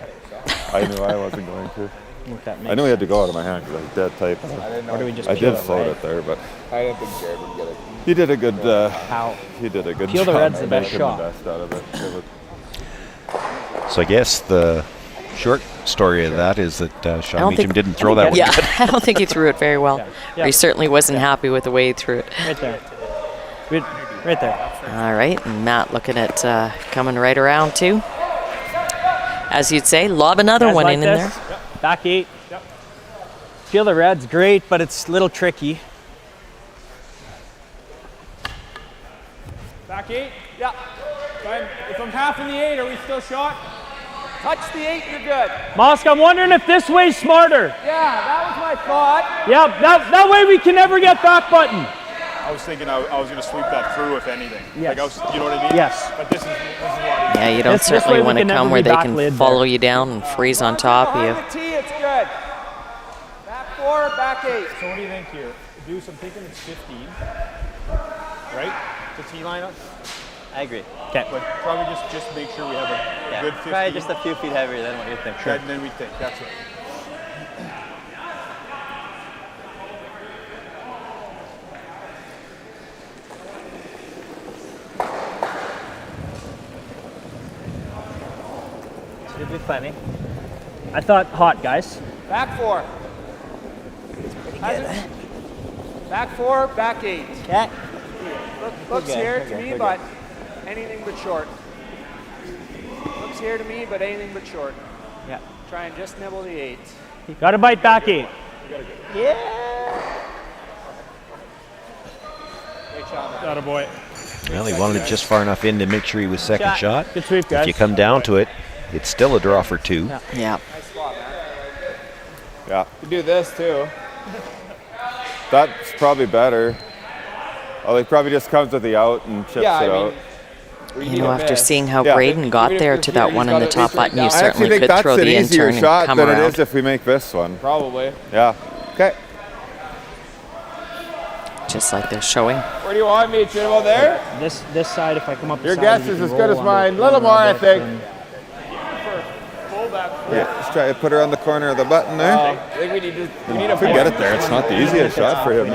I knew I wasn't going to. I knew he had to go out of my hand because I was dead tight. I did float it there, but I didn't think Jared would get it. he did a good. How? He did a good Peel job. the red's the best making shot. The best out of it. So I guess the short story of that is that Sean Meacham didn't throw that one. Yeah, I don't think he threw it very well. Or he certainly wasn't happy with the way he threw it. Right there. Right there. All right, and Matt looking at coming right around too. As you'd say, lob another Guys one like in this? there. Back 8. Feel the red's great, but it's a little tricky. Back 8? Yeah. If I'm half in the 8, are we still short? Touch the 8, you're good. Mosk, I'm wondering if this way's smarter. Yeah, that was my thought. Yeah, that way we can never get back button. I was thinking I was going to sweep that through, if anything. Yes. Like you know what I mean? Yes. But this is a lot easier. Yeah, you don't certainly want to come where they can follow you down and freeze on top of you. The tee, it's good. Back 4, back 8. So what do you think here? Deuce, I'm thinking it's 15. right? To tee line up. I agree. Okay. But probably just make sure we have a good 15. Probably just a few feet heavier than what you think. Sure. Than we think. That's right. Should be plenty. I thought hot, guys. Back 4. Back 4, back 8. Okay. Looks here to me, but anything but short. Looks here to me, but anything but short. Yeah. Try and just nibble the 8. Got to bite back 8. Yeah. Great job. Got a boy. Well, he wanted it just far enough in to make sure he was second shot. Good sweep, guys. If you come down to it, it's still a draw for 2. Yeah. Nice spot, man. Yeah. You do this too. That's probably better. Oh, he probably just comes with the out and chips it out. You know, after seeing how Braden got there to that one in the top button, you I actually certainly think could that's throw an the easier intern and shot come than around. it is if we make this one. Probably. Yeah. Okay. Just like they're showing. Where do you want me, Jim? Over there? This side, if I come up the Your side, guess you is can as good roll as mine. A under little more, I bit think. and- Yeah. Just try to put her on the corner of the button there. I think we need a Could get it there. It's not the easiest shot for him.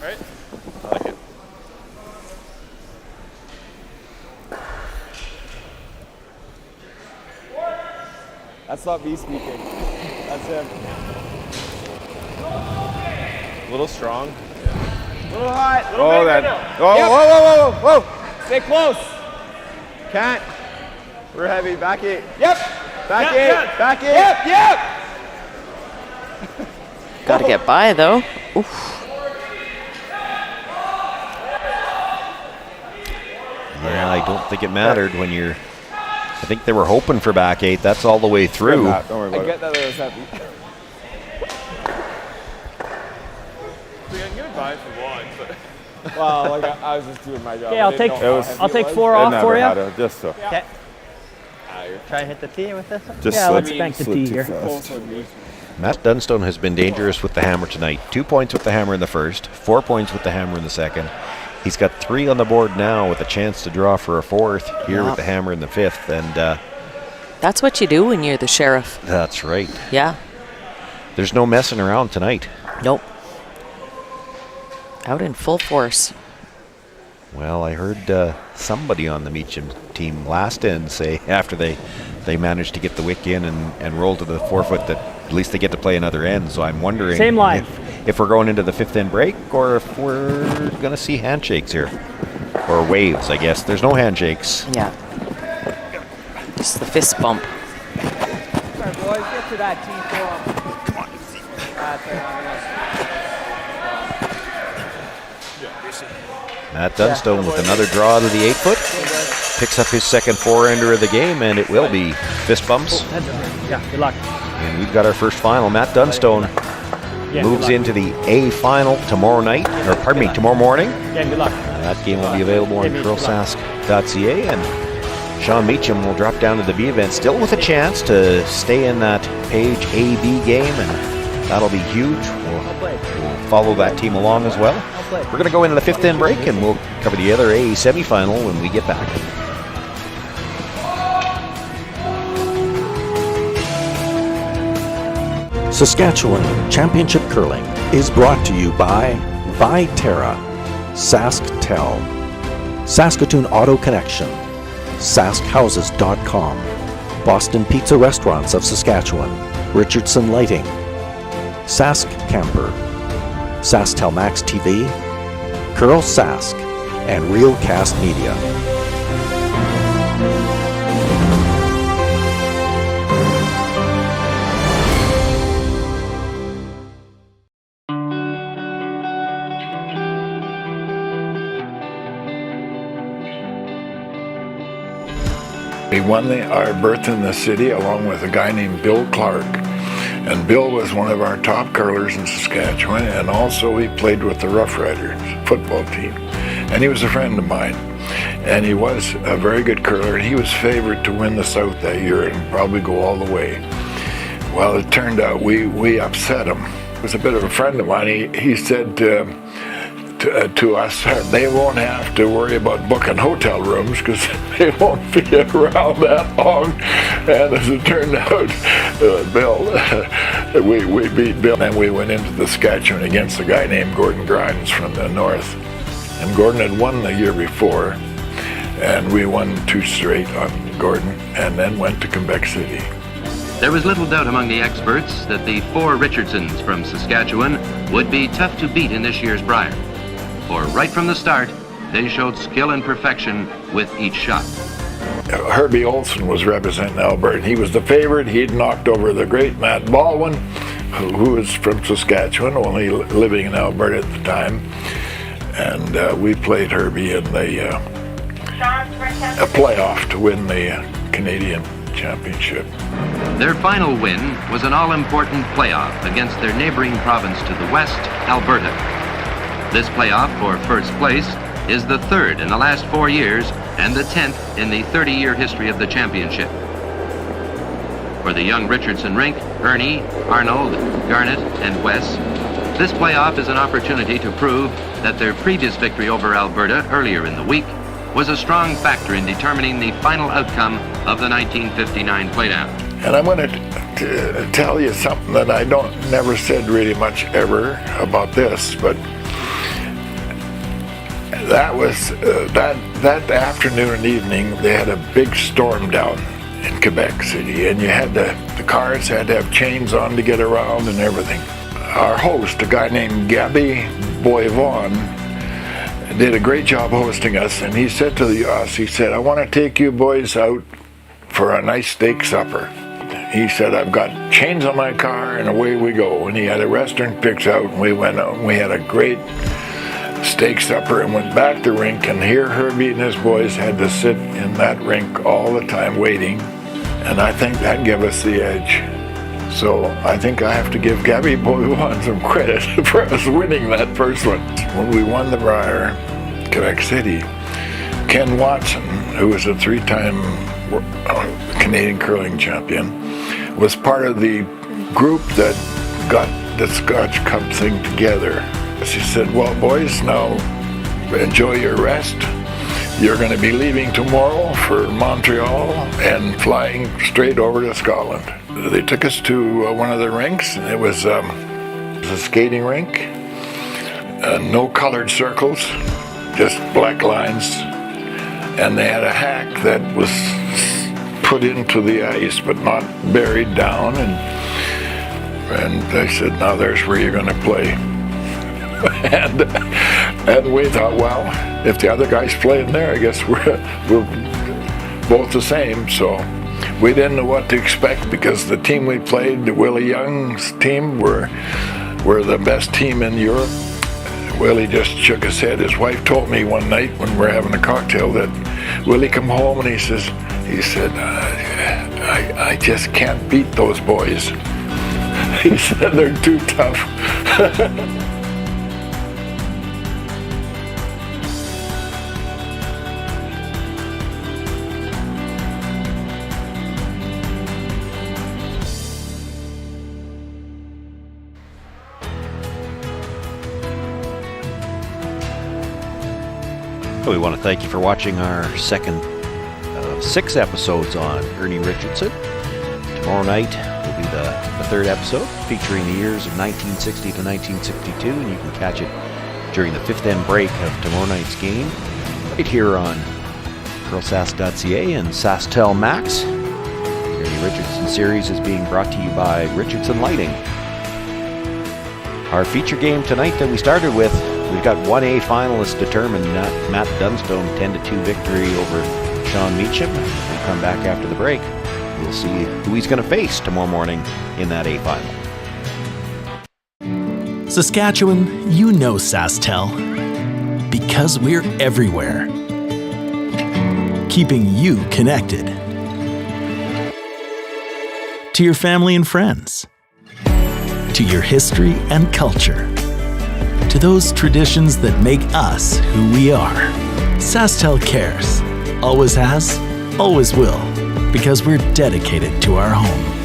Right? I like it. That's not me speaking. That's him. A little strong. A little hot. Little Oh, bit. that. Oh, whoa, whoa, whoa, whoa. Stay close. Can't. We're heavy. Back 8. Yep. Back Yep. 8. Back 8. Yep. Yep. Got to get by, though. Oof. Yeah, I don't think it mattered when you're... I think they were hoping for back 8. That's all the way through. Don't worry I about get it. that it was heavy. See, I can get it by for one, but Well, like I was just doing my job. Okay, I I'll didn't take know how heavy I'll it take was. 4 It off never for had you. a- just so. Okay. Try and hit the tee with this. Just Yeah, slid- let's bank the slid tee too here. fast. Matt Dunstone has been dangerous with the hammer tonight. 2 points with the hammer in the first, 4 points with the hammer in the second. He's got 3 on the board now with a chance to draw for a 4th here with the hammer in the 5th. And That's what you do when you're the sheriff. that's right. Yeah. There's no messing around tonight. Nope. Out in full force. Well, I heard somebody on the Meacham team last end say after they managed to get the wick in and roll to the 4-foot that at least they get to play another end. So I'm wondering Same line. if we're going into the 5th end break or if we're going to see handshakes here. Or waves, I guess. There's no handshakes. Yeah. Just the fist bump. Sorry, boys. Get to that tee form. Come on. Matt Dunstone with another draw to the 8-foot. Picks up his second 4-ender of the game, and it will be fist bumps. Yeah, good luck. And we've got our first final. Matt Dunstone moves into the A final tomorrow night, or pardon me, tomorrow morning. Yeah, good luck. That game will be available on curlsask.ca, and Sean Meacham will drop down to the B event, still with a chance to stay in that Page A-B game, and that'll be huge. We'll follow that team along as well. We're going to go into the 5th end break, and we'll cover the other A semifinal when we get back. Saskatchewan Championship Curling is brought to you by Viterra, SaskTel, Saskatoon Auto Connection, SaskHouses.com, Boston Pizza Restaurants of Saskatchewan, Richardson Lighting, Sask Camper, SaskTel Max TV, Curl Sask, and Realcast Media. We won our berth in the city along with a guy named Bill Clark. And Bill was one of our top curlers in Saskatchewan, and also he played with the Rough Riders football team. And he was a friend of mine. And he was a very good curler, and he was favored to win the South that year and probably go all the way. Well, it turned out we upset him. He was a bit of a friend of mine. He said, to us, they won't have to worry about booking hotel rooms because they won't be around that long. And as it turned out, Bill, we beat Bill, and we went into the Saskatchewan against a guy named Gordon Grimes from the north. And Gordon had won the year before, and we won 2 straight on Gordon, and then went to Quebec City. There was little doubt among the experts that the 4 Richardsons from Saskatchewan would be tough to beat in this year's Brier. For right from the start, they showed skill and perfection with each shot. Herbie Olson was representing Alberta. He was the favorite. He'd knocked over the great Matt Baldwin, who was from Saskatchewan, only living in Alberta at the time. And we played Herbie in a playoff to win the Canadian Championship. Their final win was an all-important playoff against their neighboring province to the west, Alberta. This playoff for first place is the 3rd in the last 4 years and the 10th in the 30-year history of the championship. For the young Richardson rink, Ernie, Arnold, Garnett, and Wes, this playoff is an opportunity to prove that their previous victory over Alberta earlier in the week was a strong factor in determining the final outcome of the 1959 playdown. And I'm going to tell you something that I never said really much ever about this, but that was that afternoon and evening they had a big storm down in Quebec City, and you had the cars had to have chains on to get around and everything. Our host, a guy named Gabby Boyvon, did a great job hosting us, and he said to us, he said, "I want to take you boys out for a nice steak supper." He said, "I've got chains on my car," and away we go. And he had a restaurant picked out, and we went out, and we had a great steak supper and went back to the rink, and here Herbie and his boys had to sit in that rink all the time waiting, and I think that gave us the edge. So I think I have to give Gabby Boyvon some credit for us winning that first one. When we won the Brier, Quebec City, Ken Watson, who was a 3-time Canadian curling champion, was part of the group that got the Scotch Cup thing together. She said, "Well, boys, now enjoy your rest. You're going to be leaving tomorrow for Montreal and flying straight over to Scotland." They took us to one of the rinks, and it was a skating rink. No colored circles, just black lines. And they had a hack that was put into the ice but not buried down. And they said, "Now there's where you're going to play." and we thought, well, if the other guy's playing there, I guess we're both the same. So we didn't know what to expect because the team we played, the Willie Young's team, were the best team in Europe. Willie just shook his head. His wife told me one night when we were having a cocktail that Willie come home and he said, I just can't beat those boys. He said they're too tough. We want to thank you for watching our second of 6 episodes on Ernie Richardson. Tomorrow night will be the 3rd episode featuring the years of 1960 to 1962, and you can catch it during the 5th end break of tomorrow night's game right here on curlsask.ca and SaskTel Max. The Ernie Richardson series is being brought to you by Richardson Lighting. Our feature game tonight that we started with, we've got 1A finalists determined. Matt Dunstone 10-2 victory over Sean Meacham. When we come back after the break, we'll see who he's going to face tomorrow morning in that A final. Saskatchewan, you know SaskTel, because we're everywhere, keeping you connected to your family and friends, to your history and culture, to those traditions that make us who we are. SaskTel cares, always has, always will, because we're dedicated to our home.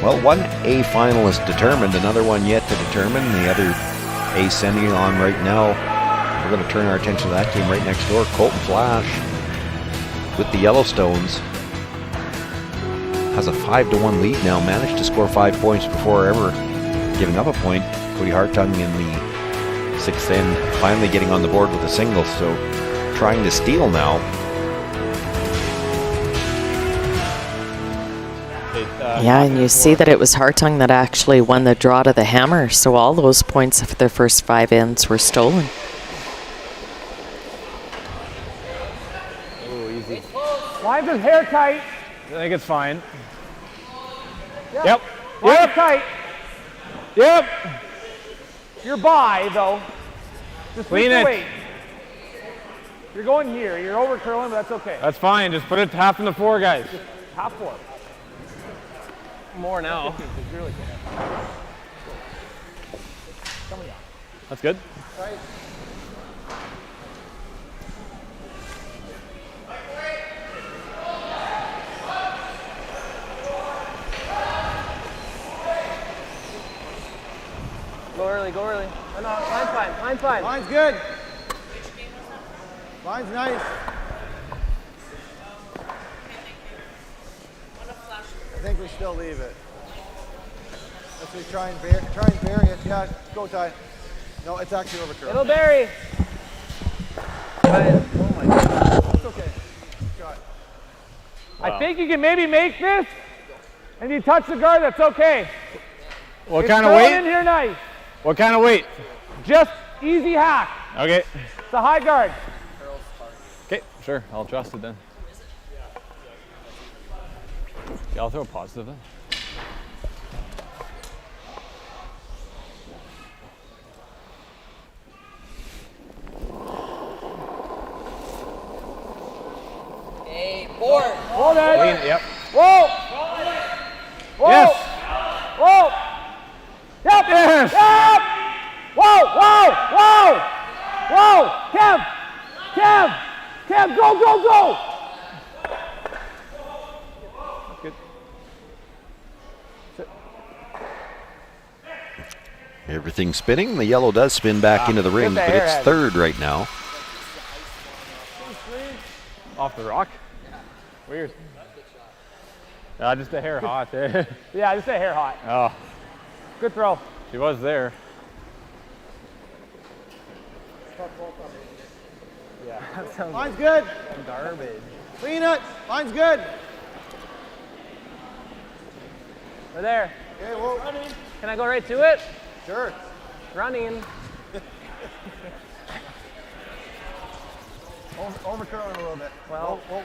Well, one A finalist determined, another one yet to determine. The other A semi on right now. We're going to turn our attention to that game right next door. Colton Flash with the Yellowstones has a 5-1 lead now. Managed to score 5 points before ever giving up a point. Cody Hartung in the 6th end, finally getting on the board with a single. So trying to steal now. Yeah, and you see that it was Hartung that actually won the draw to the hammer. So all those points of their first 5 ends were stolen. Lines is hair tight. I think it's fine. Yep. Yep. Tight. Yep. You're by, though. Just Clean the it. weight. You're going here. You're over curling, but that's okay. That's fine. Just put it half in the 4, guys. Just half 4. More now. Really That's good. Right. Go early, go early. No, line's fine, line's fine. Line's good. Line's nice. I think we still leave it. Let's try and bury it. Yeah, go Ty. No, it's actually over curl. It'll bury. Oh my God. It's okay. Shot. I think you can maybe make this, and you touch the guard, that's okay. What It's kind of thrown weight? in here nice. What kind of weight? Just easy hack. Okay. It's a high guard. Okay, sure. I'll adjust it then. Yeah, I'll throw a positive then. Hey, 4. Hold it. Clean, yep. Whoa. Whoa. Yes. Whoa. Yep. Yes. Yep. Whoa. Whoa. Whoa. Whoa. Kev. Kev. Kev, go, go, go. Good. Everything's spinning. The yellow does spin back into the ring, but it's third right now. Off the rock? Weird. Just a hair hot. Yeah, just a hair hot. Oh, Good throw. she was there. Yeah. That sounds Line's good. garbage. Clean it. Line's good. We're there. Okay, whoa. Can I go right to it? Sure. Running. Over curling a little bit. Well, whoa.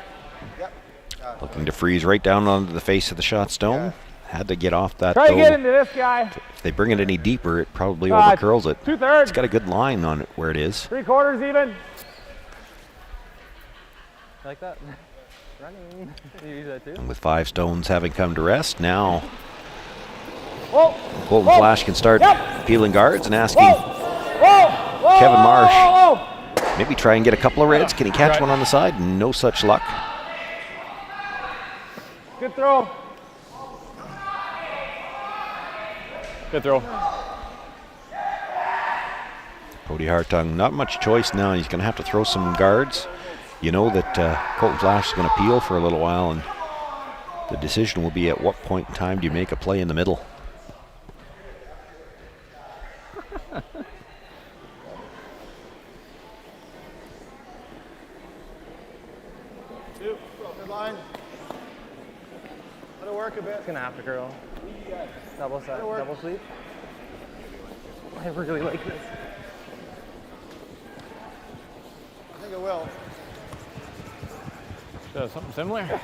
Yep. Looking to freeze right down onto the face of the shot stone. Had to get off that. try to though. get into this guy. If they bring it any deeper, it probably overcurls it. 2/3. It's got a good line on it where it is. 3/4 even. Like that? Running. You use that too? And with 5 stones having come to rest, now Whoa. Colton Whoa. Flash can start Yep. peeling guards and asking Whoa. Whoa. Kevin Marsh. Whoa. Whoa. maybe try and get a couple of reds. Can he catch one on the side? No such luck. Good throw. Good throw. Cody Hartung, not much choice now. He's going to have to throw some guards. You know that Colton Flash is going to peel for a little while, and the decision will be at what point in time do you make a play in the middle. Good line. Let it work a bit. It's gonna have to curl. Double set, double sweep. I really like this. I think it will. Something similar?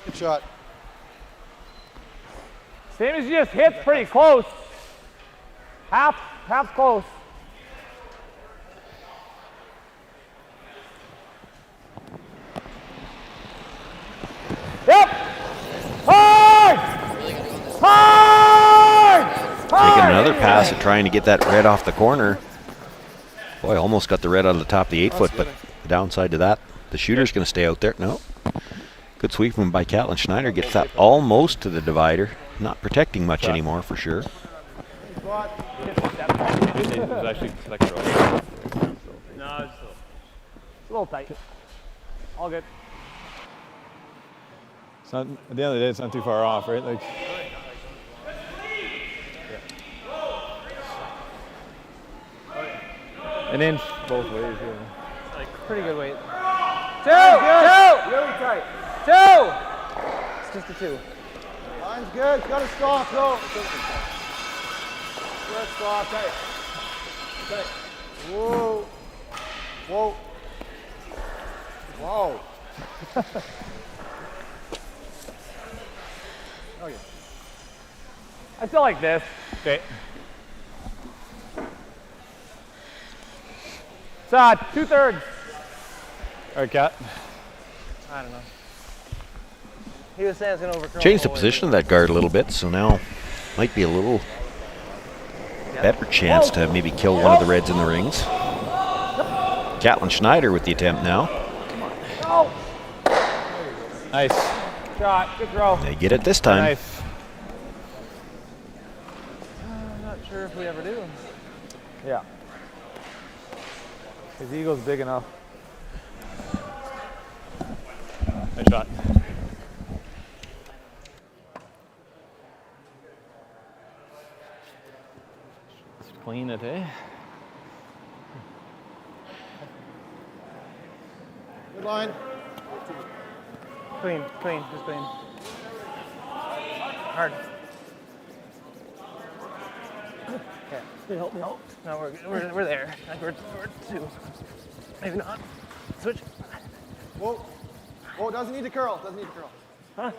Good shot. Same as you just hit, pretty close. Half close. Yep. Hard! Hard! Taking another pass at trying to get that red off the corner. Boy, almost got the red out of the top of the 8 foot, but the downside to that, the shooter's going to stay out there. No. Good sweep by Catlin Schneider. Gets that almost to the divider. Not protecting much anymore for sure. It was actually second row. No, it's a little tight. All good. It's not, at the end of the day, it's not too far off, right? Like, an inch both ways. Yeah. Like pretty good weight. Two! Really tight. Two! It's just a 2. Line's good. Got to stop. Go. Good stop. Tight. Tight. Whoa. Whoa. Whoa. Okay. I feel like this. Okay. Sod, 2/3. All right, Cat. I don't know. He was saying it's going to overcurl. Changed the position of that guard a little bit, so now might be a little better chance to maybe kill one of the Reds in the rings. Catlin Schneider with the attempt now. Oh. Nice. Shot. Good throw. They get it this time. Nice. I'm not sure if we ever do. Yeah. His eagle's big enough. Nice shot. Let's clean it, eh? Good line. Clean, just clean. Hard. Okay. Help me out. No, we're there. Like we're 2. Maybe not. Switch. Whoa. Whoa, doesn't need to curl. Huh?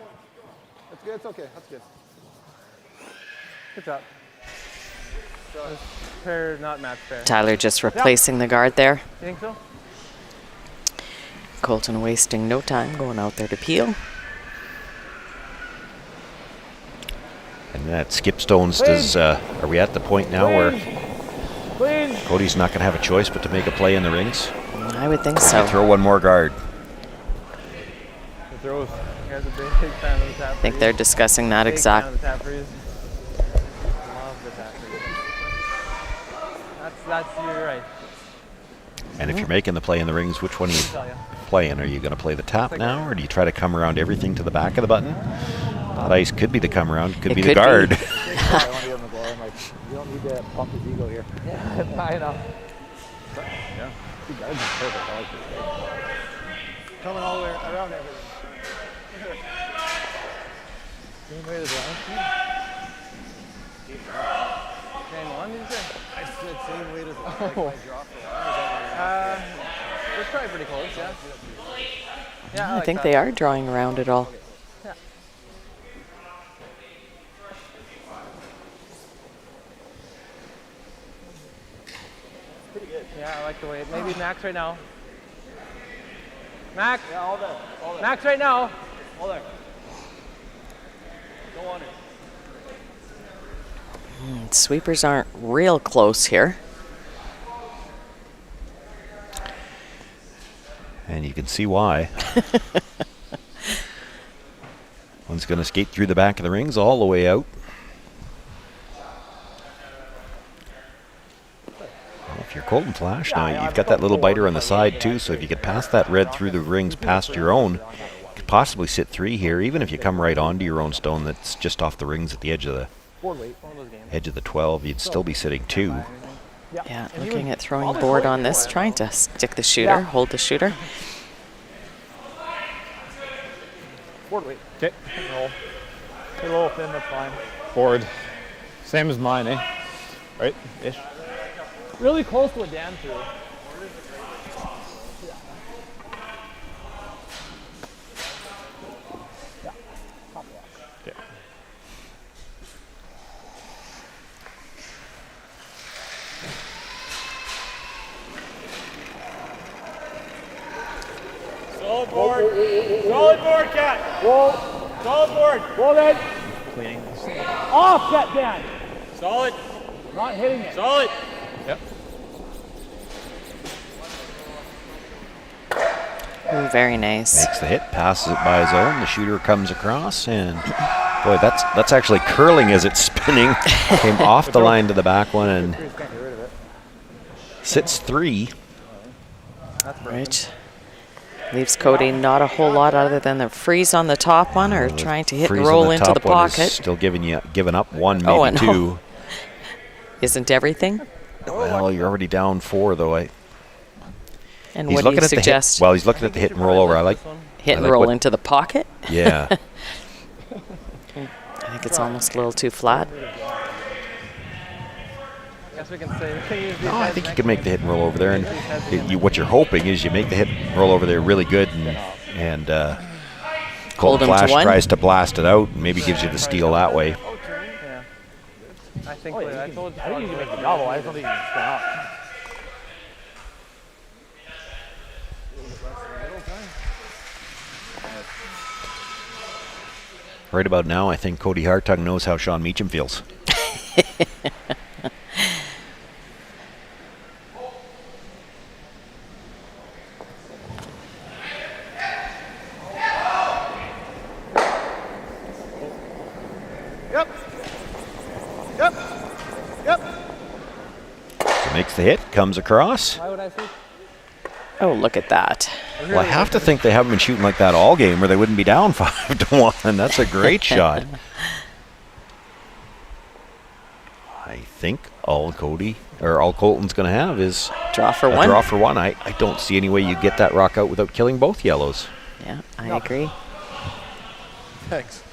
That's good. It's okay. That's good. Good job. Pair, not match pair. Tyler just replacing the guard there. You think so? Colton wasting no time going out there to peel. And that skipstones does, are we at the point now where Cody's not going to have a choice but to make a play in the rings? I would think so. Throw one more guard. The throws. You guys are a big fan of the tap. I think they're discussing that exact. Love the tap freeze. That's you're right. And if you're making the play in the rings, which one are you playing? Are you going to play the tap now, or do you try to come around everything to the back of the button? That ice could be the come around, could be the guard. You don't need to pump his ego here. Yeah, I know. Yeah. The guards is perfect. I like this. Coming all the way around everything. Same way as last year? Same one, did you say? I said same weight as like my drop for a it's probably pretty close, yeah. Yeah, I think they are drawing around it all. Yeah. pretty good. Yeah, I like the way. Maybe Max right now. Max. Yeah, all there. All there. Max right now. All there. Go on it. Sweepers aren't real close here. And you can see why. One's going to skate through the back of the rings all the way out. Well, if you're Colton Flash now, you've got that little biter on the side too, so if you could pass that red through the rings past your own, you could possibly sit 3 here, even if you come right onto your own stone that's just off the rings at the edge of the 12, you'd still be sitting 2. Yeah, looking at throwing board on this, trying to stick the shooter, hold the shooter. Board weight. Okay. Roll. Get a little thin, that's fine. Board. Same as mine, eh? Right? Ish. Really close to a Dan through. Solid board. Solid board, Cat. Roll. Solid board. Roll it. Cleaning. Off, Cat Dan. Solid. Not hitting it. Solid. Yep. Ooh, very nice. Makes the hit, passes it by his own. The shooter comes across, and boy, that's actually curling as it's spinning. Came off the line to the back one and sits 3. Right. Leaves Cody not a whole lot other than the freeze on the top one, or trying to hit and roll into the pocket. Still giving up 1, maybe 2. Isn't everything? Well, you're already down 4, though. And what do you suggest? Well, he's looking at the hit and roll over. Hit and roll into the pocket? Yeah. I think it's almost a little too flat. No, I think you can make the hit and roll over there. And what you're hoping is you make the hit and roll over there really good, and Colton Flash tries to blast it out and maybe gives you the steal that way. I think you can make the double. I just don't think you can spin up. Right about now, I think Cody Hartung knows how Sean Meacham feels. So makes the hit, comes across. Oh, look at that. Well, I have to think they haven't been shooting like that all game, or they wouldn't be down 5-1. That's a great shot. I think all Colton's going to have is draw for a one. Draw for one. I don't see any way you get that rock out without killing both yellows. Yeah, I agree. Thanks.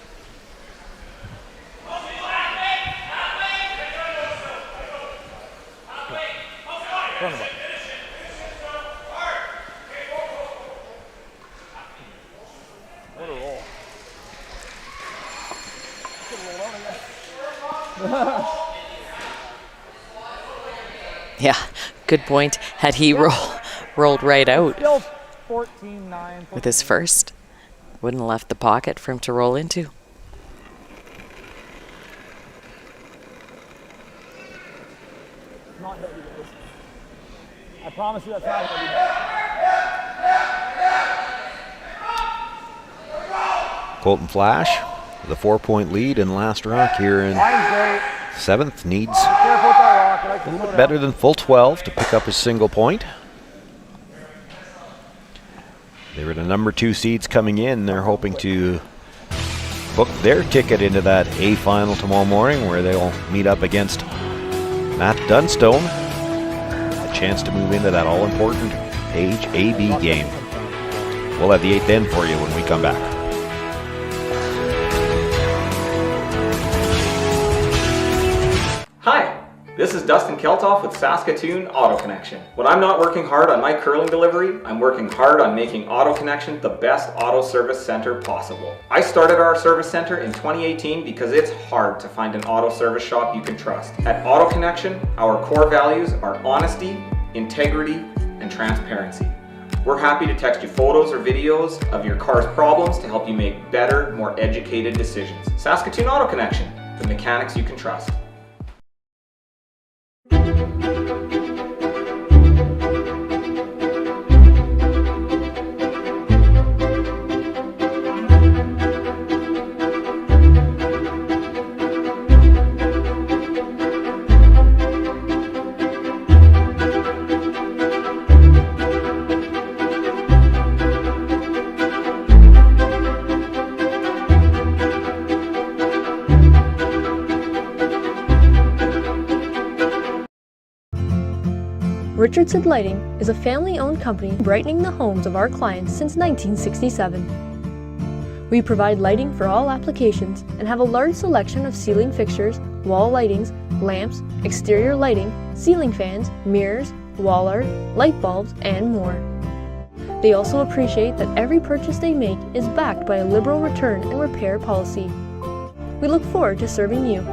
Yeah, good point. Had he rolled right out with his first, wouldn't have left the pocket for him to roll into. I promise you that's not going to be. Colton Flash with a 4-point lead in last rock here in 7th. Needs a little bit better than full 12 to pick up his single point. They were the number 2 seeds coming in. They're hoping to book their ticket into that A final tomorrow morning, where they'll meet up against Matt Dunstone. A chance to move into that all-important Page AB game. We'll have the 8th end for you when we come back. Hi, this is Dustin Keltoff with Saskatoon Auto Connection. When I'm not working hard on my curling delivery, I'm working hard on making Auto Connection the best auto service center possible. I started our service center in 2018 because it's hard to find an auto service shop you can trust. At Auto Connection, our core values are honesty, integrity, and transparency. We're happy to text you photos or videos of your car's problems to help you make better, more educated decisions. Saskatoon Auto Connection, the mechanics you can trust. Richardson Lighting is a family-owned company brightening the homes of our clients since 1967. We provide lighting for all applications and have a large selection of ceiling fixtures, wall lightings, lamps, exterior lighting, ceiling fans, mirrors, wall art, light bulbs, and more. They also appreciate that every purchase they make is backed by a liberal return and repair policy. We look forward to serving you.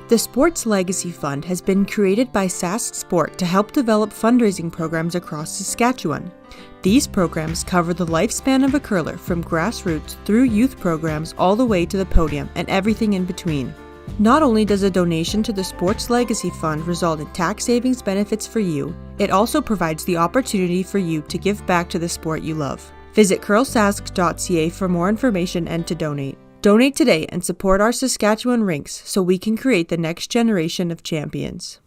The Sports Legacy Fund has been created by Sask Sport to help develop fundraising programs across Saskatchewan. These programs cover the lifespan of a curler from grassroots through youth programs all the way to the podium and everything in between. Not only does a donation to the Sports Legacy Fund result in tax savings benefits for you, It also provides the opportunity for you to give back to the sport you love. Visit curlsask.ca for more information and to donate. Donate today and support our Saskatchewan rinks so we can create the next generation of champions.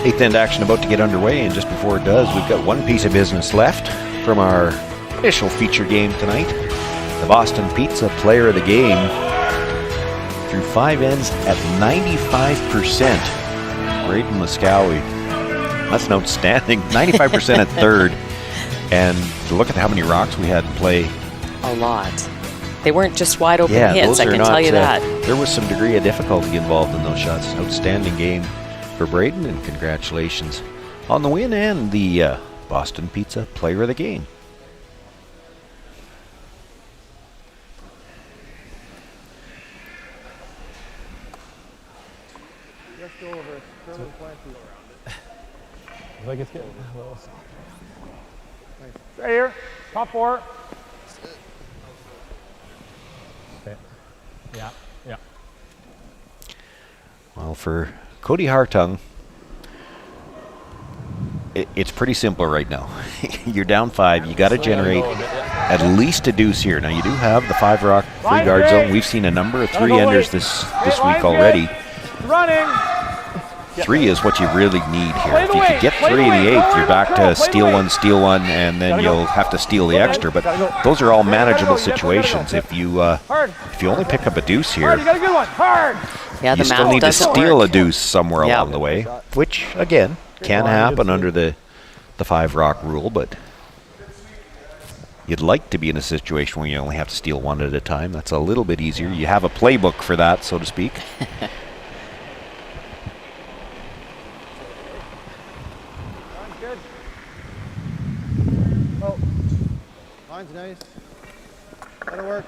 Eighth end action about to get underway, and just before it does, we've got one piece of business left from our initial feature game tonight. The Boston Pizza Player of the Game through 5 ends at 95%. Braden Muscowie. That's an outstanding 95% at third. And look at how many rocks we had in play. A lot. They weren't just wide open Yeah, hits, those I are can not, tell you that. There was some degree of difficulty involved in those shots. Outstanding game for Braden, and congratulations on the win and the Boston Pizza Player of the Game. Let's go over curling plenty around it. Like it's getting a little soft. Right here, top 4. Okay. Yeah, yeah. Well, for Cody Hartung, it's pretty simple right now. You're down 5. You got to generate at least a deuce here. Now, you do have the 5 rock 3 guard zone. We've seen a number of 3-enders this week already. Running. 3 is what you really need here. If you could get 3 in the 8th, you're back to steal one, and then you'll have to steal the extra. But those are all manageable situations. If you only pick up a deuce here, You got a good one. Hard. Yeah, you the still math need to doesn't steal work. a deuce somewhere along the way, which, again, can happen under the 5 rock rule, but you'd like to be in a situation where you only have to steal 1 at a time. That's a little bit easier. You have a playbook for that, so to speak. Good. Oh, line's nice. That'll work.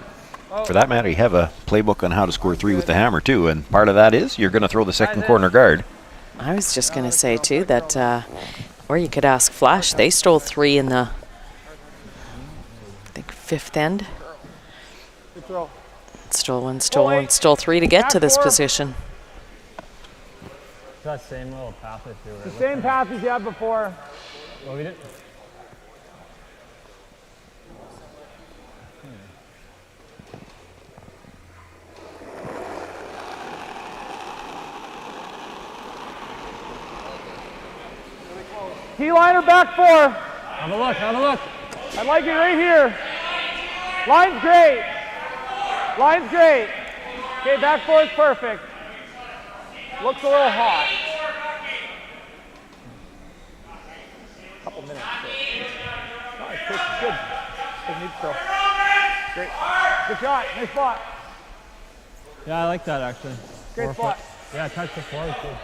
For that matter, you have a playbook on how to score 3 with the hammer, too, and part of that is you're going to throw the second corner guard. I was just going to say, too, that, or you could ask Flash. They stole 3 in the, I think, 5th end. Good throw. Stole 1, stole 3 to get to this position. It's that same little path that you were. The same path as you had before. Well, we didn't. T-liner back 4. Have a look, have a look. I like it right here. Line's great. Line's great. Okay, back 4 is perfect. Looks a little hot. Couple minutes. Nice, good. Good neutral. Great. Good shot. Nice spot. Yeah, I like that actually. Great spot. Yeah, touch the 4 is good.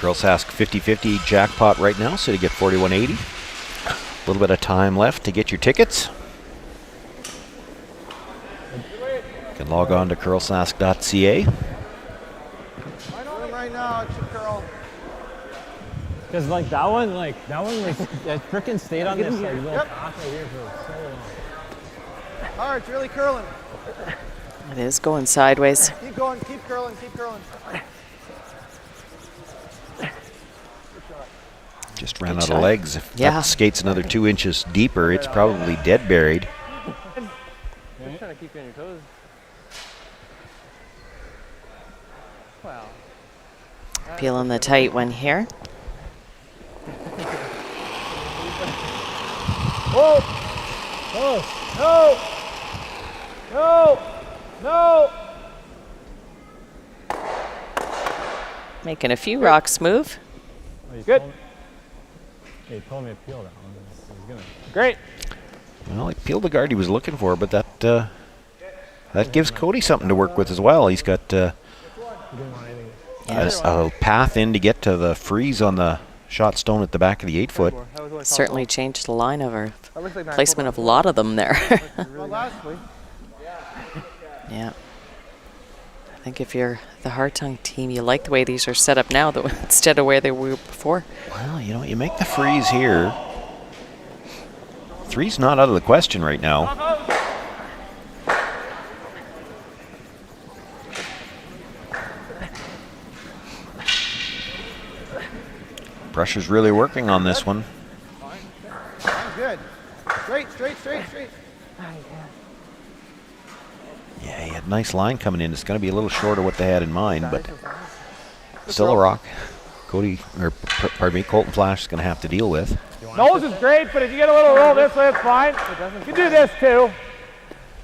Girls Sask 50-50 jackpot right now, sitting at 41.80. A little bit of time left to get your tickets. You can log on to curlsask.ca. Right now, it should curl. Because like that one, it freaking stayed on this little path right here for so long. Hard, it's really curling. It is going sideways. Keep going, keep curling, keep curling. Just ran out of legs. If that skates another 2 inches deeper, it's probably dead buried. I'm trying to keep you on your toes. Wow. Peeling the tight one here. Oh! Oh! No! No! No! Making a few rocks move. Good. He told me to peel that one. Great. Well, he peeled the guard he was looking for, but that gives Cody something to work with as well. He's got a path in to get to the freeze on the shot stone at the back of the 8-foot. Certainly changed the line of our placement of a lot of them there. Yeah. I think if you're the Hartung team, you like the way these are set up now though, instead of where they were before. Well, you know, you make the freeze here. 3's not out of the question right now. Pressure's really working on this one. Sounds good. Straight. Yeah, he had a nice line coming in. It's going to be a little short of what they had in mind, but still a rock. Colton Flash is going to have to deal with. Nose is great, but if you get a little roll this way, it's fine. You can do this too,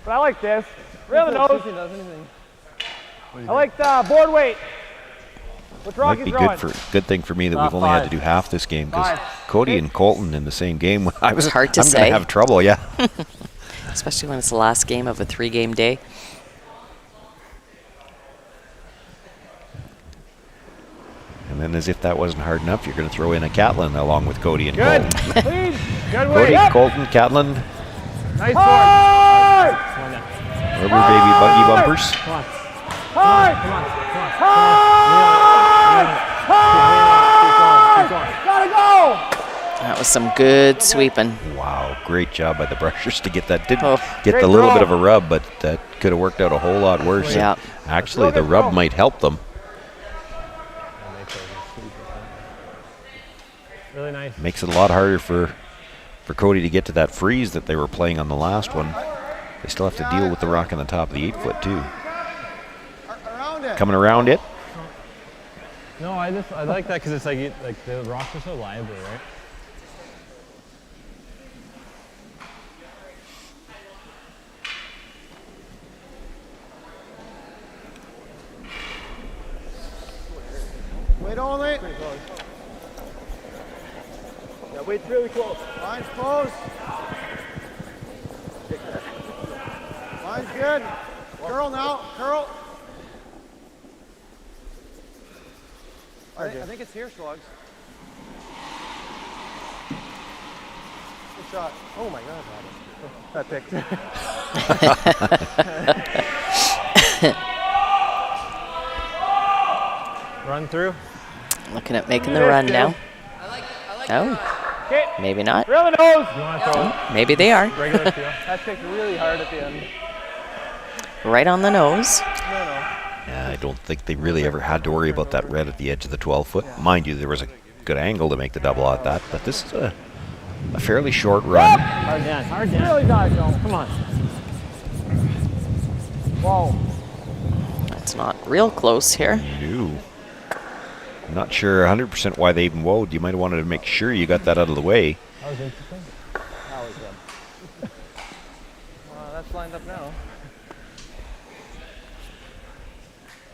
but I like this. Rail the nose. I like the board weight. Which rock Might be throwing? good thing for me that we've only had to do half this game, because Cody and Colton in the same game, It's hard to I'm say. going to have trouble, yeah. Especially when it's the last game of a 3-game day. And then, as if that wasn't hard enough, you're going to throw in a Catlin along with Cody and Good. Colton. Please. Good Cody, way. Colton, Catlin, Nice board. rubber baby buggy bumpers. Come on. Gotta go. That was some good sweeping. Wow, great job by the brushers to get that. Didn't get Great the little draw. bit of a rub, but that could have worked out a whole lot worse. Yeah. And actually, the rub might help them. Really nice. Makes it a lot harder for Cody to get to that freeze that they were playing on the last one. They still have to deal with the rock on the top of the 8-foot too. Coming around it. No, I like that because it's like the rocks are so liable, right? Wait only. Yeah, wait's really close. Line's closed. Line's good. Curl now. Curl. I think it's here, Slugs. Good shot. Oh my God, that picked. Run through. Looking at making the run now. Oh, maybe not. Rail the nose. You want to throw it? Maybe they are. Regular feel. That picked really hard at the end. Right on the nose. Yeah, I don't think they really ever had to worry about that red at the edge of the 12-foot. Mind you, there was a good angle to make the double at that, but this is a fairly short run. Hard down. Really dive, Joe. Come on. Whoa. That's not real close here. No. I'm not sure 100% why they even woed. You might have wanted to make sure you got that out of the way. That was interesting. That was good. That's lined up now.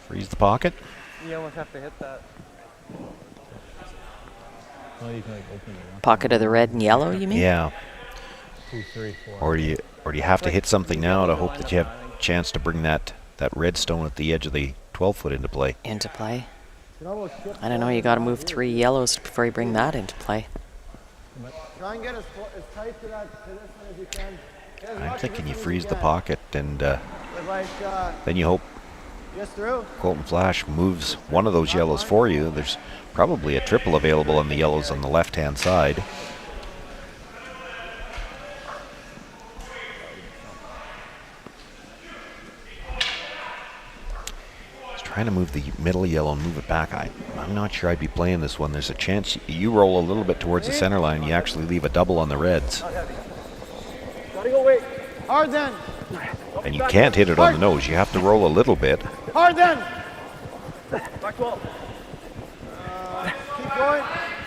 Freeze the pocket. You almost have to hit that. Well, you can like open it. Pocket of the red and yellow, you mean? Yeah. 2, 3, 4. Or do you have to hit something now to hope that you have a chance to bring that red stone at the edge of the 12-foot into play? Into play. I don't know, you got to move 3 yellows before you bring that into play. Try and get as tight to this one as you can. I'm thinking you freeze the pocket and Like, then you hope just through. Colton Flash moves one of those yellows for you. There's probably a triple available on the yellows on the left-hand side. Trying to move the middle yellow and move it back. I'm not sure I'd be playing this one. There's a chance you roll a little bit towards the center line. You actually leave a double on the reds. Gotta go wait. Hard then. And you can't hit it on the nose. You have to roll a little bit. Hard then. Back 12. Keep going. I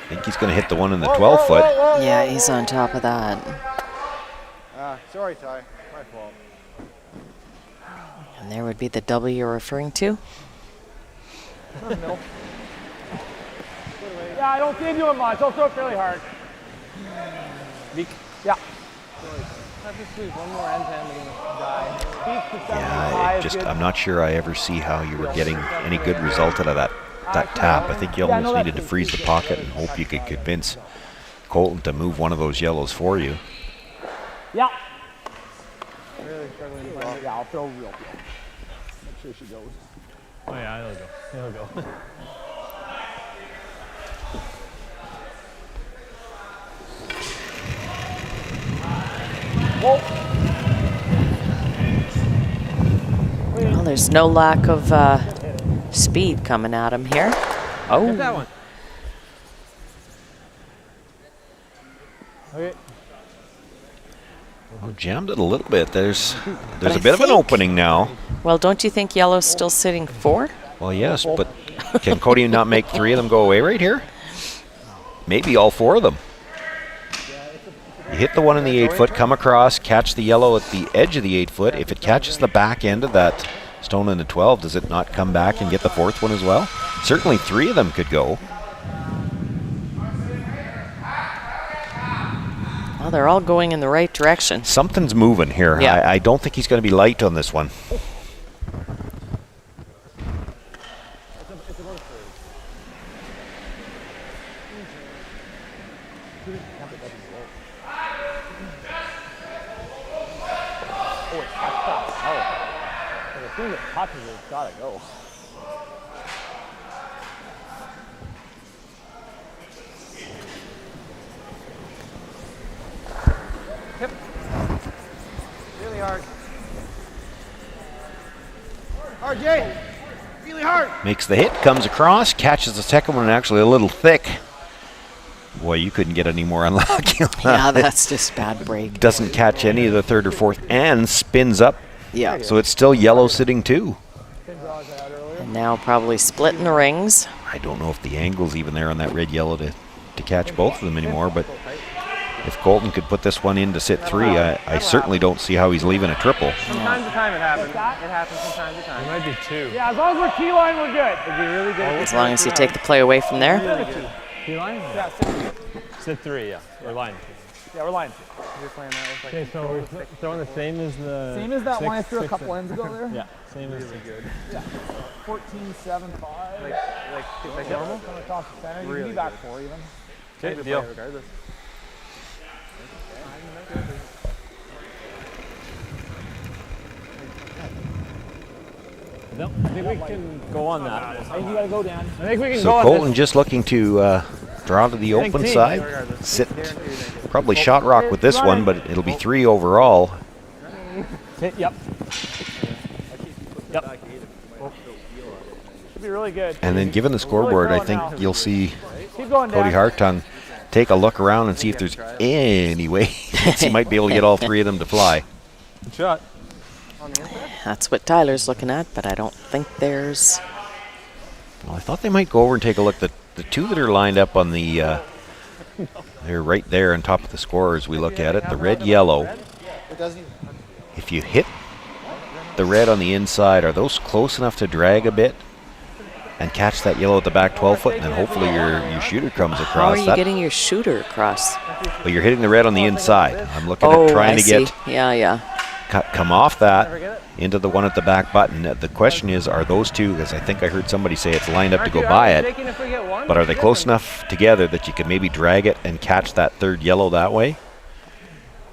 think he's going to hit the one in the 12-foot. Yeah, he's on top of that. Sorry, Ty. My fault. And there would be the double you're referring to. Yeah, I don't see him doing much. Don't throw it fairly hard. Yeah. Have to squeeze one more end and die. I'm not sure I ever see how you were getting any good result out of that tap. I think you almost needed to freeze the pocket and hope you could convince Colton to move one of those yellows for you. Yeah. Really struggling to find it. Yeah, I'll throw real quick. Make sure she goes. Oh yeah, it'll go. It'll go. Well, there's no lack of speed coming at him here. Oh. Get that one. Okay. Oh, jammed it a little bit. There's But a bit of an opening now. Well, don't you think yellow's still sitting 4? Well, yes, but can Cody not make 3 of them go away right here? Maybe all 4 of them. You hit the one in the 8-foot, come across, catch the yellow at the edge of the 8-foot. If it catches the back end of that stone in the 12, does it not come back and get the 4th one as well? Certainly 3 of them could go. Well, they're all going in the right direction. Something's moving here. Yeah. I don't think he's going to be light on this one. As soon as it touches it, it's gotta go. Hip. Really hard. Hard, Jay. Really hard. Makes the hit, comes across, catches the second one actually a little thick. Boy, you couldn't get any more unlucky on that. Yeah, that's just bad break. Doesn't catch any of the 3rd or 4th and spins up. Yeah. So it's still yellow sitting 2. And now probably splitting the rings. I don't know if the angle's even there on that red yellow to catch both of them anymore, but if Colton could put this one in to sit 3, I certainly don't see how he's leaving a triple. From time to time it happens. It happens from time to time. It might be 2. Yeah, as long as we're key line, we're good. It'd be really good. As long as you take the play away from there. Key line? Yeah, sit 3, yeah. We're line 2. Yeah, we're line 2. You're playing that with okay, so we're throwing the same as the... Same as that one I threw a couple ends ago there? Yeah, same as... Really good. Yeah. 14, 7, 5. Like normal? Coming across the center. You can be back 4 even. Okay, deal. Regardless. I think we can go on that. I think you gotta go down. I think we can go So on Colton this. just looking to draw to the open side. Sit probably shot rock with this one, but it'll be 3 overall. Yep. Yep. Should be really good. And then given the scoreboard, I think you'll see Keep going, Cody Dan. Hartung take a look around and see if there's any way he might be able to get all 3 of them to fly. Good shot. That's what Tyler's looking at, but I don't think there's... Well, I thought they might go over and take a look. The 2 that are lined up on the... they're right there on top of the score as we look at it. The red, yellow. If you hit the red on the inside, are those close enough to drag a bit and catch that yellow at the back 12-foot, and then hopefully your shooter comes across? How are you getting your shooter across? Well, you're hitting the red on the inside. I'm looking Oh, at trying I to see. get... Yeah. Come off that into the one at the back button. The question is, are those 2, because I think I heard somebody say it's lined up to go by it, but are they close enough together that you can maybe drag it and catch that 3rd yellow that way?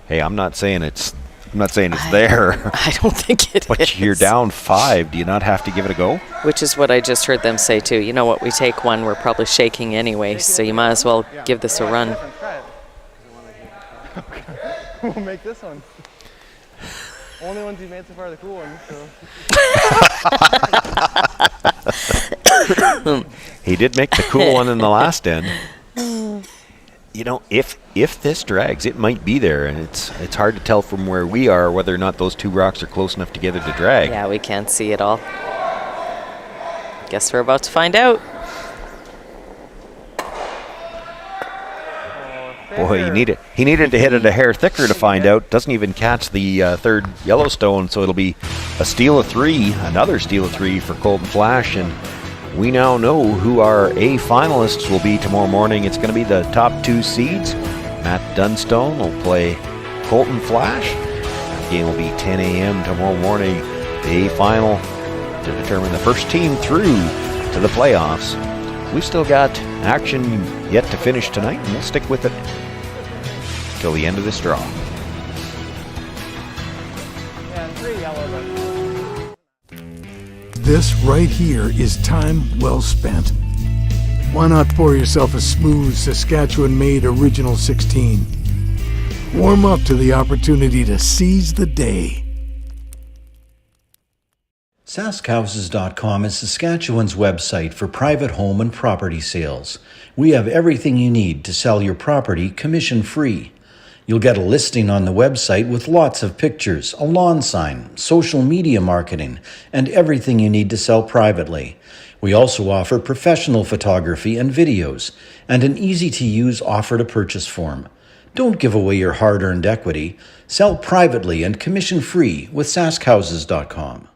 Hey, I'm not saying it's there. I don't think it but is. You're down 5. Do you not have to give it a go? Which is what I just heard them say too. You know what, we take 1, we're probably shaking anyway, so you might as well give this a run. We'll make this one. Only ones you made so far are the cool ones. So. He did make the cool one in the last end. You know, if this drags, it might be there, and it's hard to tell from where we are whether or not those 2 rocks are close enough together to drag. Yeah, we can't see it all. Guess we're about to find out. Boy, he needed to hit it a hair thicker to find out. Doesn't even catch the 3rd Yellowstone, so it'll be a steal of 3, another steal of 3 for Colton Flash, and we now know who our A finalists will be tomorrow morning. It's going to be the top 2 seeds. Matt Dunstone will play Colton Flash. The game will be 10 a.m. tomorrow morning. The A final to determine the first team through to the playoffs. We've still got action yet to finish tonight, and we'll stick with it till the end of this draw. This right here is time well spent. Why not pour yourself a smooth Saskatchewan-made Original 16? Warm up to the opportunity to seize the day. SaskHouses.com is Saskatchewan's website for private home and property sales. We have everything you need to sell your property commission-free. You'll get a listing on the website with lots of pictures, a lawn sign, social media marketing, and everything you need to sell privately. We also offer professional photography and videos, and an easy-to-use offer-to-purchase form. Don't give away your hard-earned equity. Sell privately and commission-free with SaskHouses.com.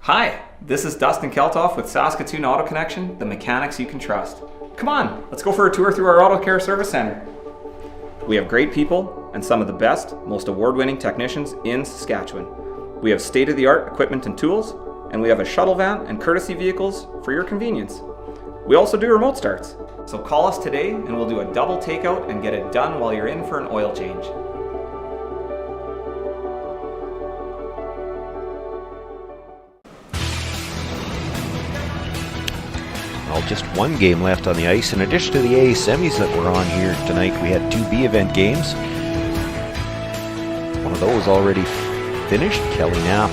Hi, this is Dustin Keltoff with Saskatoon Auto Connection, the mechanics you can trust. Come on, let's go for a tour through our auto care service center. We have great people and some of the best, most award-winning technicians in Saskatchewan. We have state-of-the-art equipment and tools, and we have a shuttle van and courtesy vehicles for your convenience. We also do remote starts. So call us today and we'll do a double takeout and get it done while you're in for an oil change. Well, just one game left on the ice. In addition to the A semis that were on here tonight, we had 2 B event games. One of those already finished. Kelly Knapp,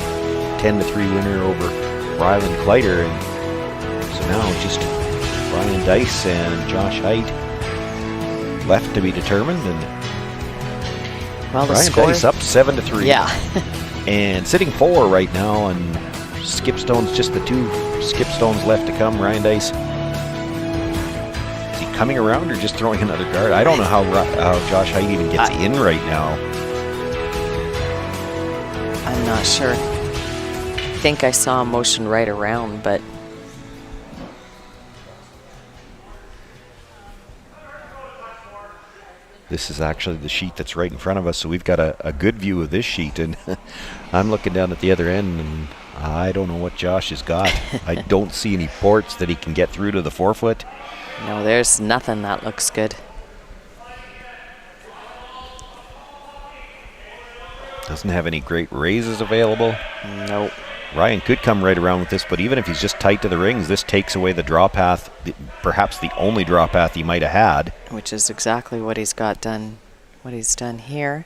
10-3 winner over Ryland Kleider. And so now just Ryan Dice and Josh Height left to be determined. And well, Ryan Dice up 7-3. Yeah. And sitting 4 right now, and Skipstone's just the 2 Skipstones left to come. Ryan Dice, is he coming around or just throwing another guard? I don't know how Josh Height even gets in right now. I'm not sure. I think I saw a motion right around, but this is actually the sheet that's right in front of us, so we've got a good view of this sheet, and I'm looking down at the other end, and I don't know what Josh has got. I don't see any ports that he can get through to the 4-foot. no, there's nothing that looks good. Doesn't have any great raises available. Nope. Ryan could come right around with this, but even if he's just tight to the rings, this takes away the draw path, perhaps the only draw path he might have had. Which is exactly what he's got done, what he's done here.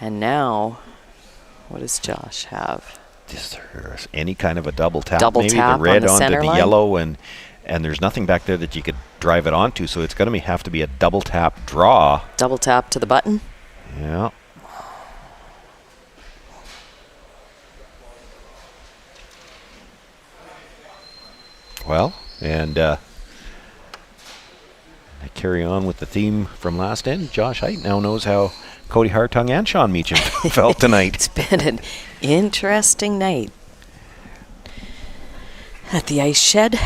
And now, what does Josh have? Is there any kind of a double tap? Double maybe tap the red on the onto center the line? yellow, and there's nothing back there that you could drive it onto, so it's going to have to be a double tap draw. Double tap to the button? Yeah. Well, and I carry on with the theme from last end. Josh Height now knows how Cody Hartung and Sean Meacham felt tonight. It's been an interesting night at the ice shed.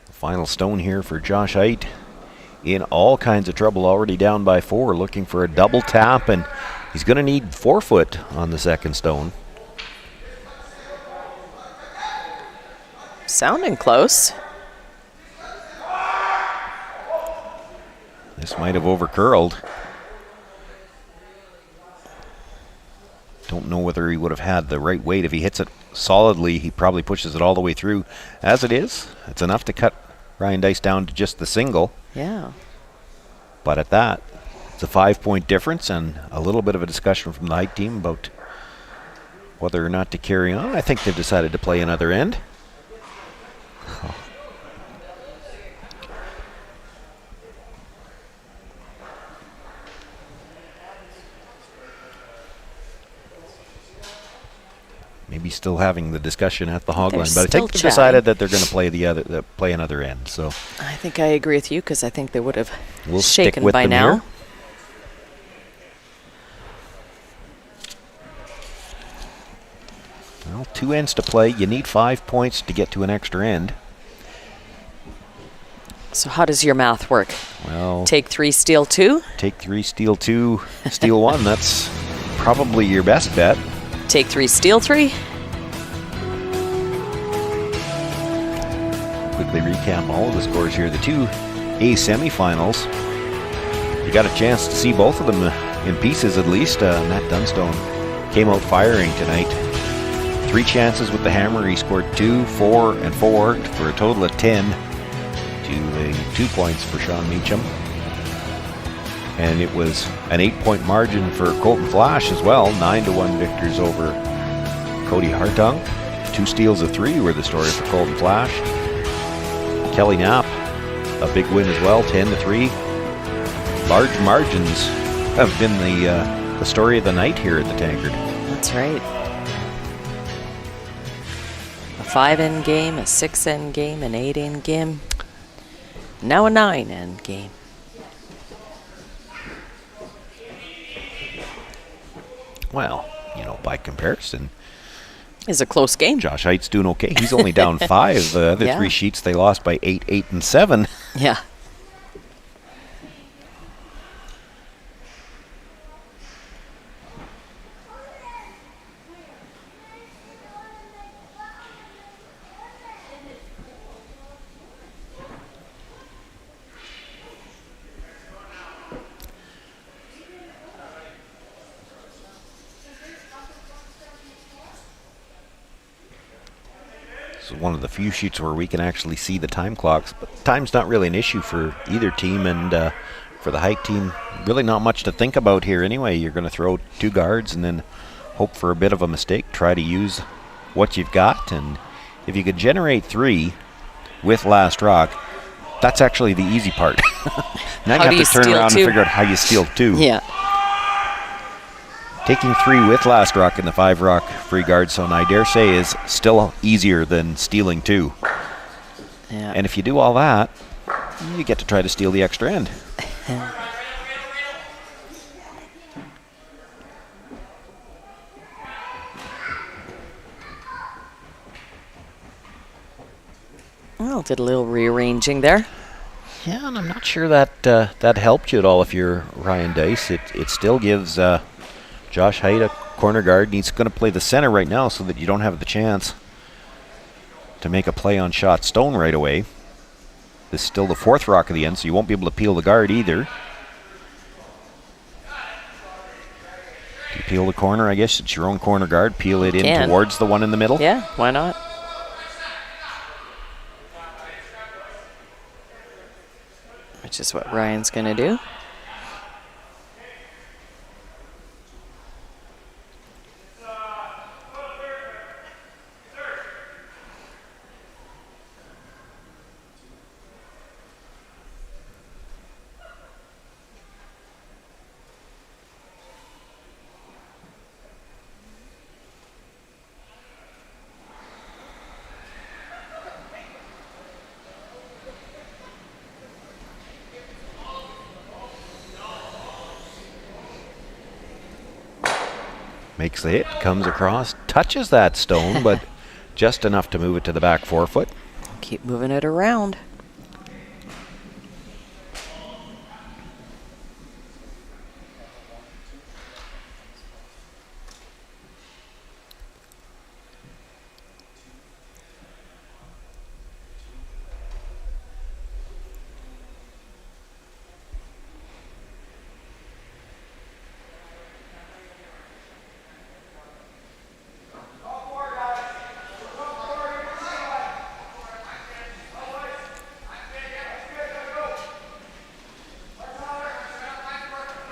Final stone here for Josh Height. In all kinds of trouble, already down by 4, looking for a double tap, and he's going to need 4-foot on the second stone. Sounding close. This might have overcurled. Don't know whether he would have had the right weight. If he hits it solidly, he probably pushes it all the way through. As it is, it's enough to cut Ryan Dice down to just the single. Yeah. But at that, it's a 5-point difference, and a little bit of a discussion from the Height team about whether or not to carry on. I think they've decided to play another end. Oh. Maybe still having the discussion at the hog line, but I think they've decided that they're going to play another end. So I think I agree with you, because I think they would have we'll shaken stick with by them now. Here. Well, 2 ends to play. You need 5 points to get to an extra end. So how does your math work? Well, take 3, steal 2? Take 3, steal 2, steal 1. That's probably your best bet. Take 3, steal 3? quickly recap all of the scores here. The two A semifinals, you got a chance to see both of them in pieces at least. Matt Dunstone came out firing tonight. 3 chances with the hammer. He scored 2, 4, and 4 for a total of 10 to 2 points for Sean Meacham. And it was an 8-point margin for Colton Flash as well. 9-1 victors over Cody Hartung. 2 steals of 3 were the story for Colton Flash. Kelly Knapp, a big win as well, 10-3. Large margins have been the story of the night here at the Tankard. That's right. A 5-end game, a 6-end game, an 8-end game. Now a 9-end game. Well, you know, by comparison, it's a close game. Josh Height's doing okay. He's only down 5. The other 3 sheets, they lost by 8, 8, and 7. Yeah. This is one of the few sheets where we can actually see the time clocks, but time's not really an issue for either team, and for the Hike team, really not much to think about here anyway. You're going to throw 2 guards and then hope for a bit of a mistake, try to use what you've got, and if you could generate 3 with last rock, that's actually the easy part. Now you have to turn around and figure out how you steal 2. Yeah. Taking 3 with last rock in the 5 rock free guard zone, I dare say, is still easier than stealing 2. Yeah. And if you do all that, you get to try to steal the extra end. Well, did a little rearranging there. Yeah, and I'm not sure that that helped you at all if you're Ryan Dice. It still gives Josh Height a corner guard, and he's going to play the center right now so that you don't have the chance to make a play on shot stone right away. This is still the 4th rock of the end, so you won't be able to peel the guard either. Do you peel the corner? I guess it's your own corner guard. Peel it in towards the one in the middle. Yeah, why not? Which is what Ryan's going to do. Makes the hit, comes across, touches that stone, but just enough to move it to the back 4 foot. Keep moving it around.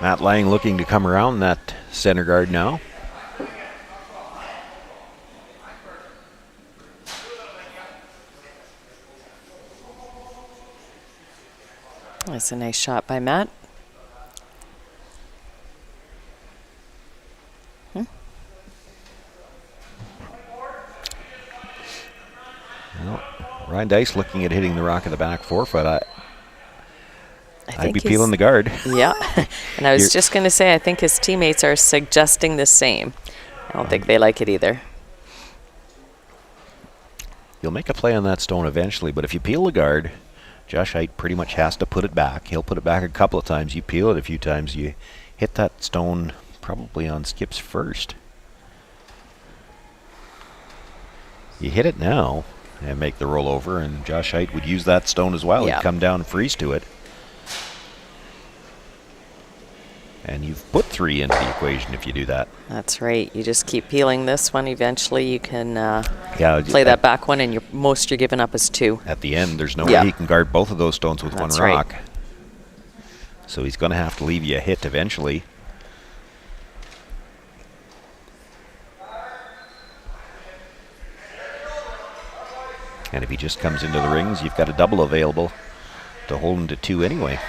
Matt Lang looking to come around that center guard now. That's a nice shot by Matt. Well, Ryan Dice looking at hitting the rock of the back 4 foot. I'd be peeling the guard. Yeah, and I was just going to say, I think his teammates are suggesting the same. I don't think they like it either. You'll make a play on that stone eventually, but if you peel the guard, Josh Height pretty much has to put it back. He'll put it back a couple of times. You peel it a few times. You hit that stone probably on skips first. You hit it now. and make the rollover, and Josh Height would use that stone as well. Yeah. He'd come down and freeze to it. And you've put 3 into the equation if you do that. That's right. You just keep peeling this one. Eventually you can Yeah, play that back one, and most you're giving up is 2. At the end, there's no way he can guard both of those stones with That's one right. rock. So he's going to have to leave you a hit eventually. And if he just comes into the rings, you've got a double available to hold him to 2 anyway.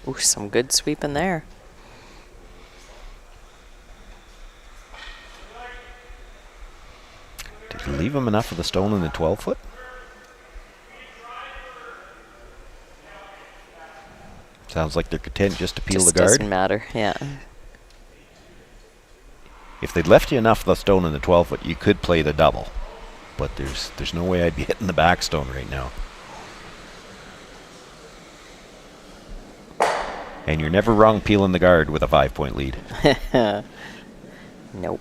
Ooh, some good sweeping there. Did you leave him enough of the stone in the 12-foot? Sounds like they're content just to peel the guard. Doesn't matter, yeah. If they'd left you enough of the stone in the 12-foot, you could play the double. But there's no way I'd be hitting the back stone right now. And you're never wrong peeling the guard with a 5-point lead. Nope.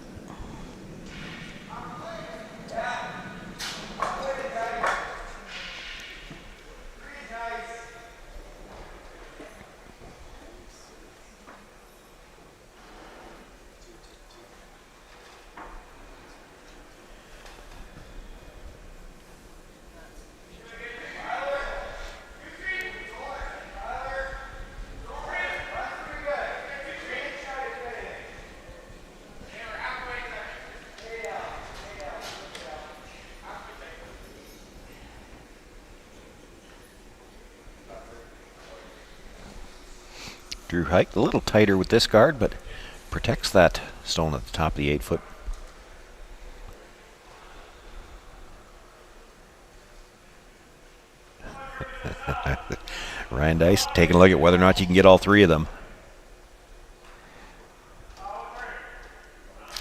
Drew Height a little tighter with this guard, but protects that stone at the top of the 8-foot. Ryan Dice taking a look at whether or not you can get all 3 of them.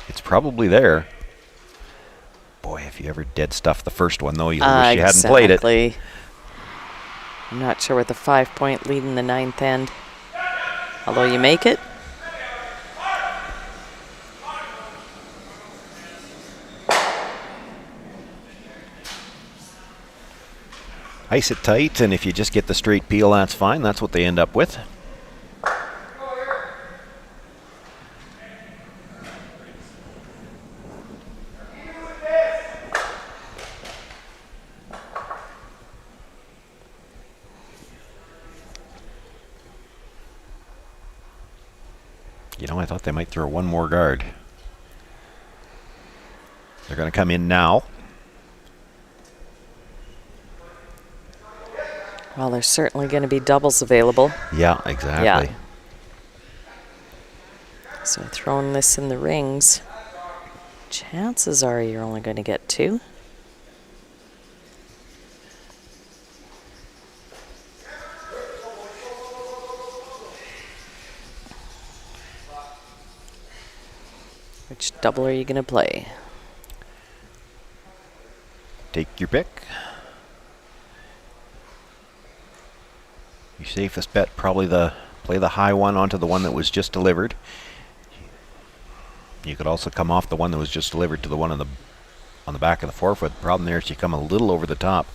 It's probably there. Boy, if you ever dead stuff the first one, though, you wish you hadn't played it. I'm not sure what the 5-point lead in the 9th end. Although you make it. Ice it tight, and if you just get the straight peel, that's fine. That's what they end up with. You know, I thought they might throw one more guard. They're going to come in now. Well, there's certainly going to be doubles available. Yeah, exactly. Yeah. So throwing this in the rings, chances are you're only going to get 2. Which double are you going to play? Take your pick. Your safest bet, probably play the high one onto the one that was just delivered. You could also come off the one that was just delivered to the one on the back of the 4-foot. The problem there is you come a little over the top,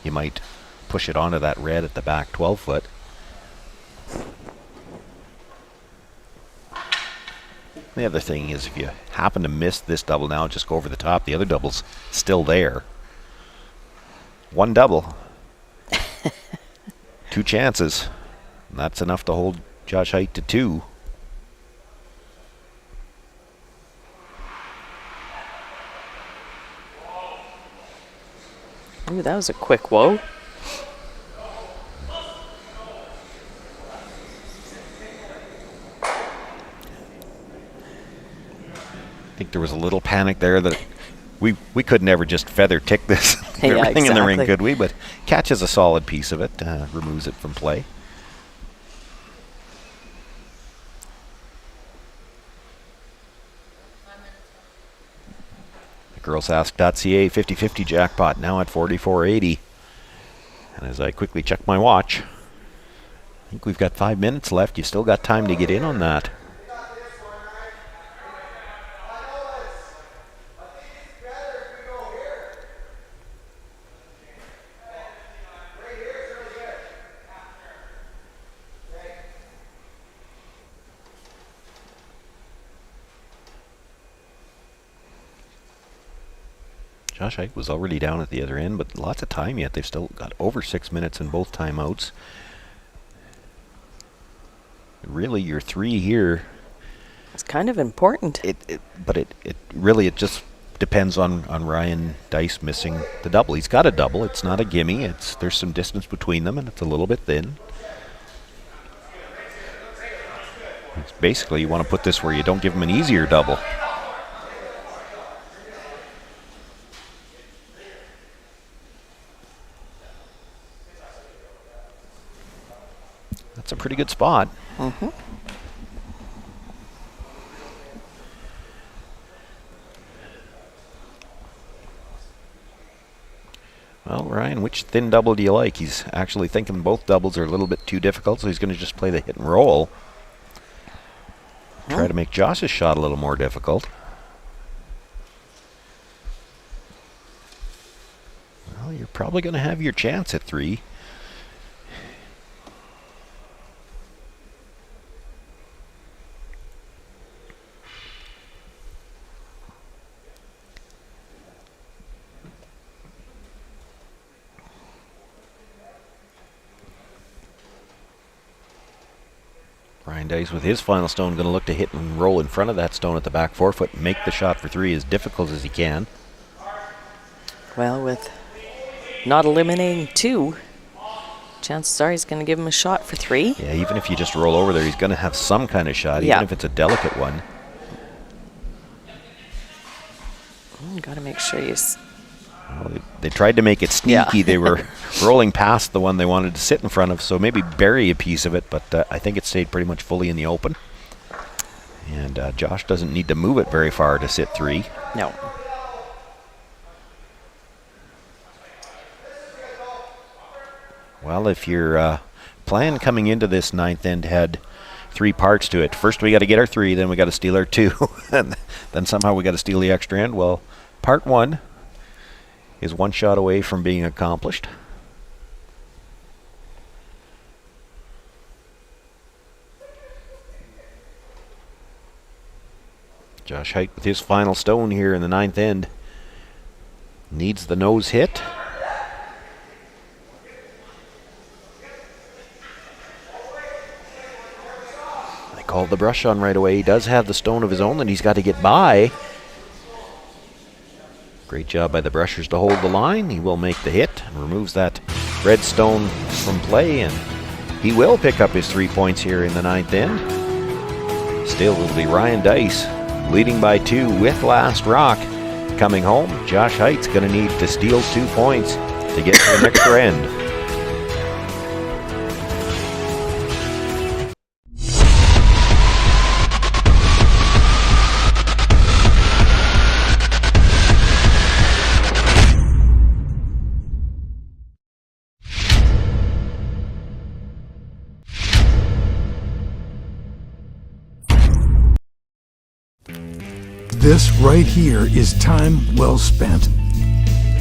you might push it onto that red at the back 12-foot. The other thing is, if you happen to miss this double now, just go over the top. The other double's still there. One double. 2 chances. And that's enough to hold Josh Height to 2. Ooh, that was a quick whoa. I think there was a little panic there that we could never just feather tick this everything in the ring, could we? But catches a solid piece of it, removes it from play. The girlsask.ca 50-50 jackpot now at $44.80. And as I quickly check my watch, think we've got 5 minutes left. You still got time to get in on that. Josh Hite was already down at the other end, but lots of time yet. They've still got over 6 minutes in both timeouts. Really, your 3 here. It's kind of important. But it really just depends on Ryan Dice missing the double. He's got a double. It's not a gimme. There's some distance between them, and it's a little bit thin. It's basically, you want to put this where you don't give him an easier double. That's a pretty good spot. Mm-hmm. Well, Ryan, which thin double do you like? He's actually thinking both doubles are a little bit too difficult, so he's going to just play the hit and roll. Try to make Josh's shot a little more difficult. Well, you're probably going to have your chance at 3. Ryan Dice with his final stone going to look to hit and roll in front of that stone at the back 4-foot and make the shot for 3 as difficult as he can. Well, with not eliminating 2, chances are he's going to give him a shot for 3. Yeah, even if you just roll over there, he's going to have some kind of shot, even if it's a delicate one. Got to make sure you... Well, they tried to make it sneaky. Yeah. They were rolling past the one they wanted to sit in front of, so maybe bury a piece of it, but I think it stayed pretty much fully in the open. And Josh doesn't need to move it very far to sit 3. No. Well, if your plan coming into this 9th end had 3 parts to it, first we got to get our 3, then we got to steal our 2, and then somehow we got to steal the extra end. Well, part 1 is 1 shot away from being accomplished. Josh Hite with his final stone here in the 9th end needs the nose hit. They called the brush on right away. He does have the stone of his own that he's got to get by. Great job by the brushers to hold the line. He will make the hit and removes that red stone from play, and he will pick up his 3 points here in the 9th end. Still, it'll be Ryan Dice leading by 2 with last rock. Coming home, Josh Hite's going to need to steal 2 points to get to the extra end. This right here is time well spent.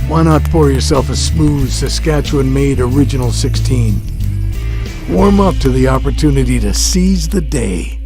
Why not pour yourself a smooth Saskatchewan-made Original 16? Warm up to the opportunity to seize the day.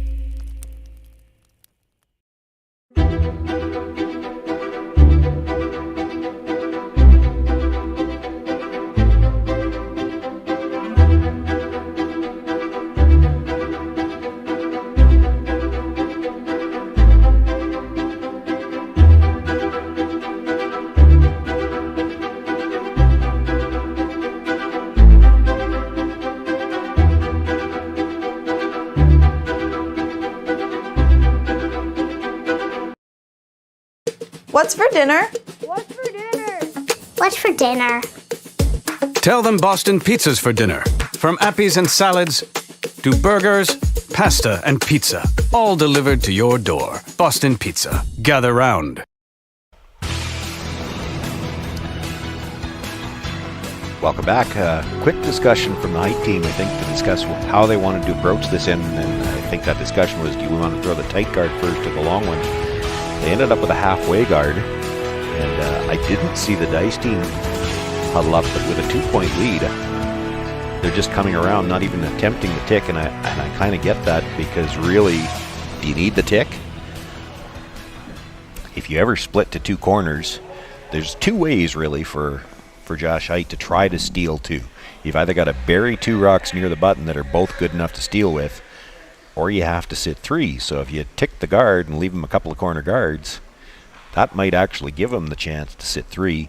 What's for dinner? What's for dinner? What's for dinner? Tell them Boston Pizza's for dinner. From appies and salads to burgers, pasta, and pizza. All delivered to your door. Boston Pizza. Gather round. Welcome back. Quick discussion from the height team, I think, to discuss how they wanted to approach this end. And I think that discussion was, do we want to throw the tight guard first or the long one? They ended up with a halfway guard. And I didn't see the Dice team huddle up, but with a 2-point lead, they're just coming around, not even attempting the tick. And I kind of get that, because really, do you need the tick? If you ever split to two corners, there's two ways really for Josh Hite to try to steal two. You've either got to bury two rocks near the button that are both good enough to steal with, or you have to sit three. So if you tick the guard and leave him a couple of corner guards, that might actually give him the chance to sit three.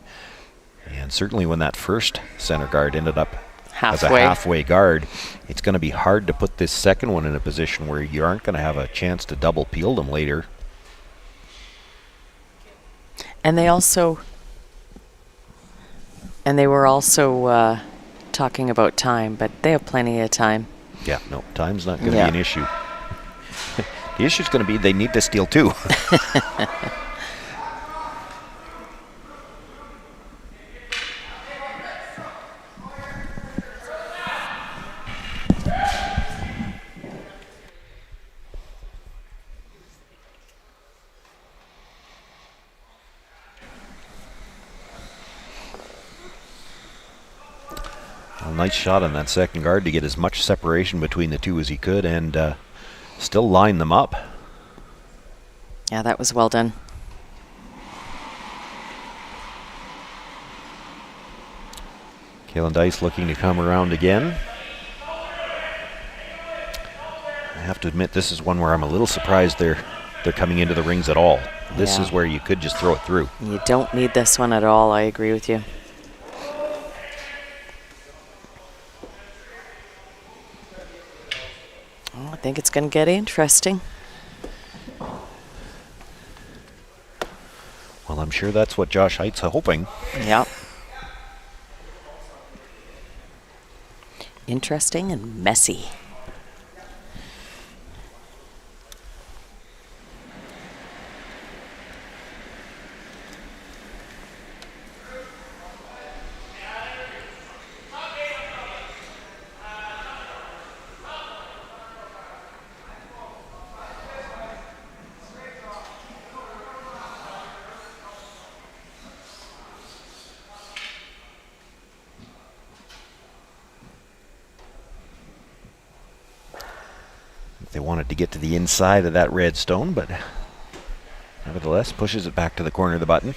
And certainly when that first center guard ended up as a halfway guard, it's going to be hard to put this second one in a position where you aren't going to have a chance to double peel them later. And they were also talking about time, but they have plenty of time. Yeah, no, time's not going to be an issue. The issue's going to be they need to steal two. Nice shot on that second guard to get as much separation between the two as he could and still line them up. Yeah, that was well done. Kalen Dice looking to come around again. I have to admit, this is one where I'm a little surprised they're coming into the rings at all. This is where you could just throw it through. You don't need this one at all. I agree with you. I think it's going to get interesting. Well, I'm sure that's what Josh Hite's hoping. Yeah. Interesting and messy. They wanted to get to the inside of that red stone, but nevertheless pushes it back to the corner of the button.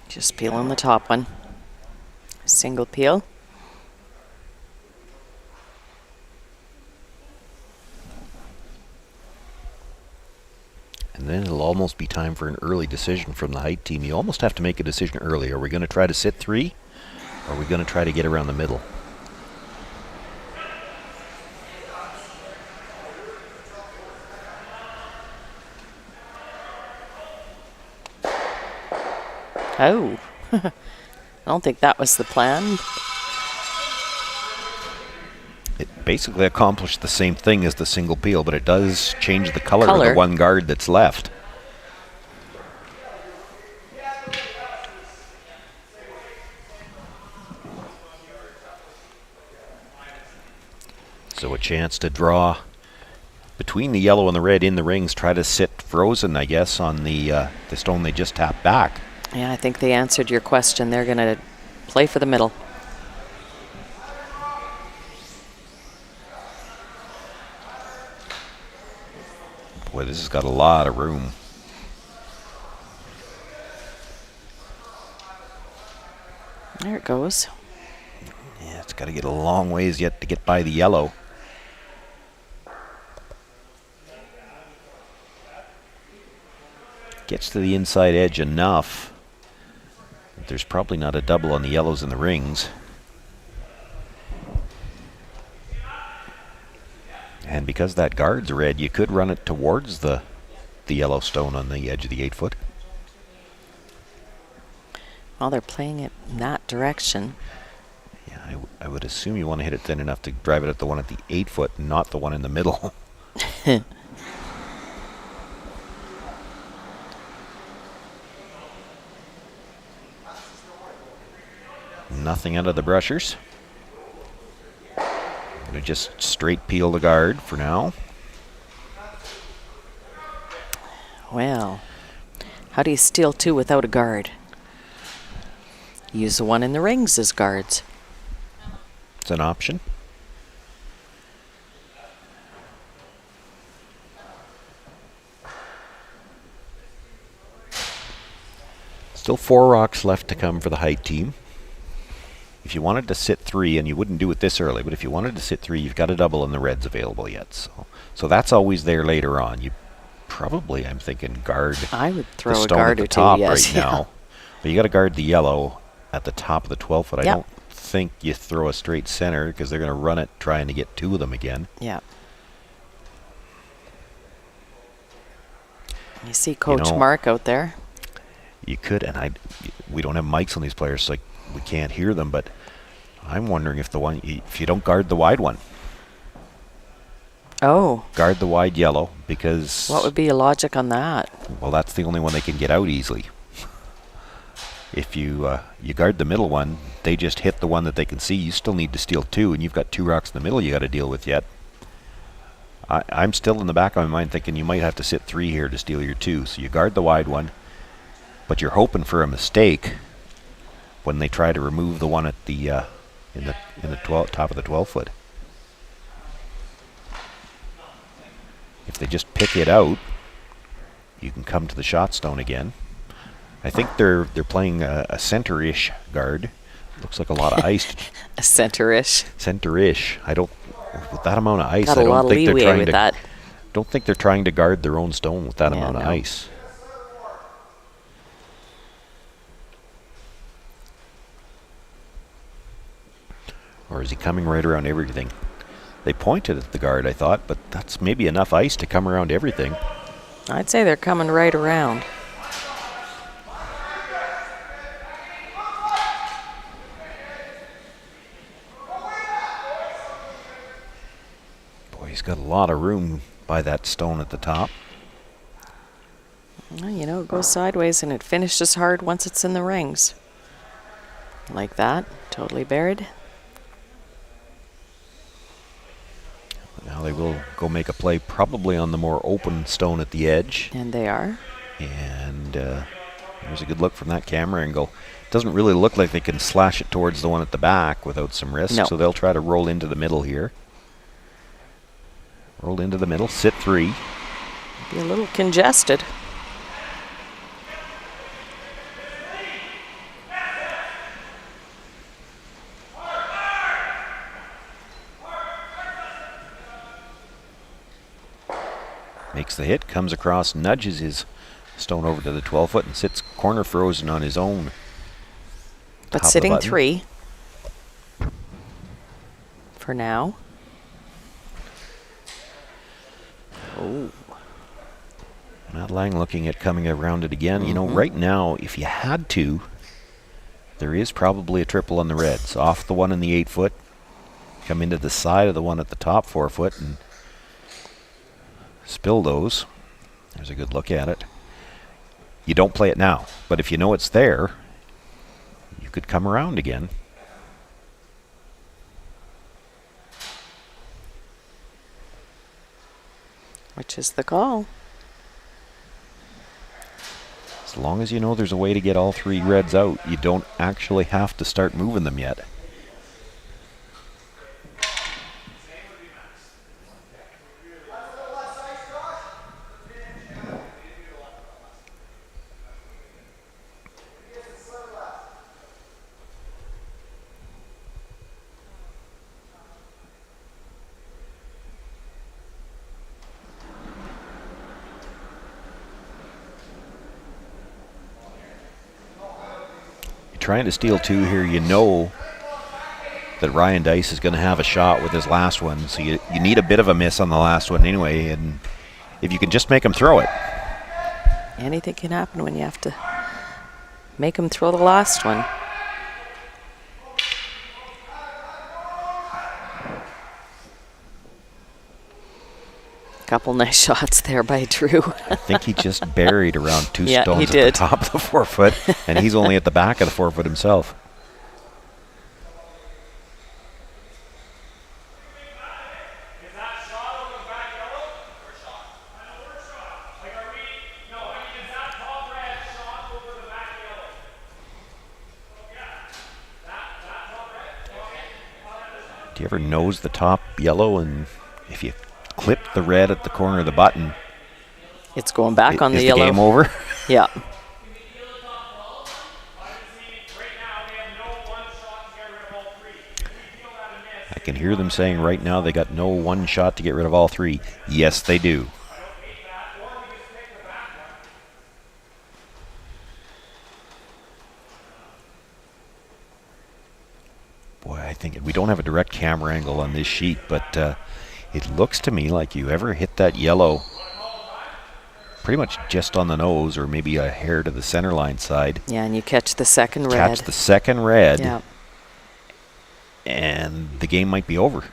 Just peel on the top one. Single peel. And then it'll almost be time for an early decision from the height team. You almost have to make a decision early. Are we going to try to sit three? Or are we going to try to get around the middle? Oh, I don't think that was the plan. It basically accomplished the same thing as the single peel, but it does change the color of the one guard that's left. So a chance to draw between the yellow and the red in the rings, try to sit frozen, I guess, on the stone they just tapped back. Yeah, I think they answered your question. They're going to play for the middle. Boy, this has got a lot of room. There it goes. Yeah, it's got to get a long ways yet to get by the yellow. Gets to the inside edge enough. There's probably not a double on the yellows and the rings. And because that guard's red, you could run it towards the yellow stone on the edge of the 8-foot. Well, they're playing it in that direction. Yeah, I would assume you want to hit it thin enough to drive it at the one at the 8-foot, not the one in the middle. Nothing out of the brushers. Gonna just straight peel the guard for now. Well, how do you steal 2 without a guard? Use the one in the rings as guards. It's an option. Still 4 rocks left to come for the height team. If you wanted to sit 3, and you wouldn't do it this early, but if you wanted to sit 3, you've got a double in the reds available yet. So that's always there later on. You probably, I'm thinking, guard. I would throw the a stone guard at or the 2, top yes. right now. But you got to guard the yellow at the top of the 12 foot. I Yep. don't think you throw a straight center because they're going to run it trying to get 2 of them again. Yeah. You see Coach Mark out there. You could, and we don't have mics on these players, so we can't hear them, but I'm wondering if if you don't guard the wide one. Oh. Guard the wide yellow, because... What would be your logic on that? Well, that's the only one they can get out easily. If you guard the middle one, they just hit the one that they can see. You still need to steal 2, and you've got 2 rocks in the middle you got to deal with yet. I'm still in the back of my mind thinking you might have to sit 3 here to steal your 2. So you guard the wide one, but you're hoping for a mistake when they try to remove the one at the in the top of the 12 foot. If they just pick it out, you can come to the shot stone again. I think they're playing a center-ish guard. Looks like a lot of ice. A center-ish. Center-ish. I don't. With that amount of ice, Got I a don't lot of think they're leeway trying with to. that. Don't think they're trying to guard their own stone with that amount of ice. Or is he coming right around everything? They pointed at the guard, I thought, but that's maybe enough ice to come around everything. I'd say they're coming right around. Boy, he's got a lot of room by that stone at the top. Well, you know, it goes sideways and it finishes hard once it's in the rings. Like that, totally buried. Now they will go make a play probably on the more open stone at the edge. And they are. And there's a good look from that camera angle. Doesn't really look like they can slash it towards the one at the back without some risk. No. So they'll try to roll into the middle here. Roll into the middle, sit 3. Be a little congested. Makes the hit, comes across, nudges his stone over to the 12 foot and sits corner frozen on his own. But Top of the sitting button. 3 for now. Oh. Matt Lang looking at coming around it again. You know, right now, if you had to, there is probably a triple on the reds. Off the one in the 8 foot, come into the side of the one at the top 4 foot and spill those. There's a good look at it. You don't play it now, but if you know it's there, you could come around again. Which is the call. As long as you know there's a way to get all 3 reds out, you don't actually have to start moving them yet. Trying to steal 2 here, you know that Ryan Dice is going to have a shot with his last one, so you need a bit of a miss on the last one anyway, and if you can just make him throw it. Anything can happen when you have to make him throw the last one. Couple nice shots there by Drew. I think he just buried around 2 Yeah, stones he at did. the top of the 4 foot, and he's only at the back of the 4 foot himself. Do you ever nose the top yellow, and if you clip the red at the corner of the button, it's going back on the yellow. Is the game over? Yeah. I can hear them saying right now they got no one shot to get rid of all three. Yes, they do. Boy, I think we don't have a direct camera angle on this sheet, but it looks to me like you ever hit that yellow pretty much just on the nose or maybe a hair to the center line side. Yeah, and you catch the second red. Catch the second red. Yeah. And the game might be over.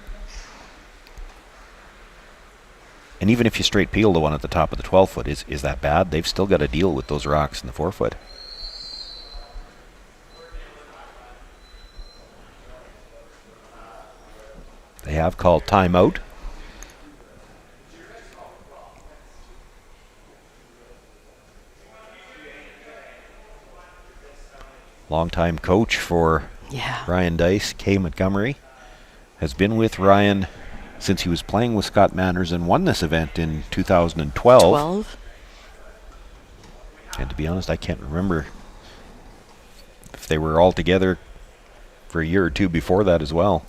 And even if you straight peel the one at the top of the 12-foot, is that bad? They've still got to deal with those rocks in the 4-foot. They have called timeout. Longtime coach for Ryan Dice, Kay Montgomery, has been with Ryan since he was playing with Scott Manners and won this event in 2012. And to be honest, I can't remember if they were all together for a year or two before that as well.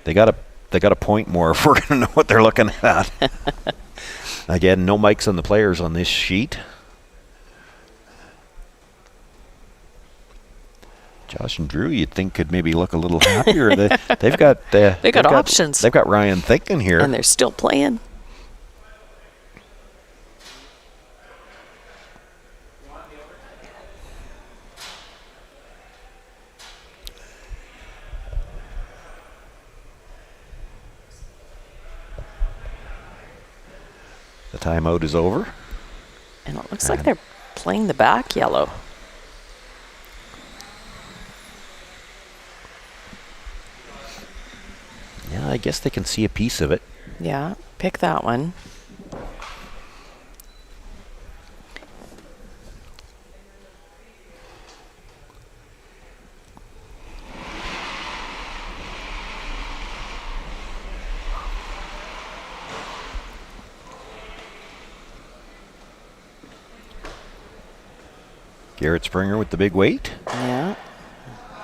They got a point more if we're going to know what they're looking at. Again, no mics on the players on this sheet. Josh and Drew, you'd think could maybe look a little happier. They've got options. They've got Ryan thinking here, and they're still playing. The timeout is over. And it looks like they're playing the back yellow. Yeah, I guess they can see a piece of it. Yeah, pick that one. Garrett Springer with the big weight. Yeah.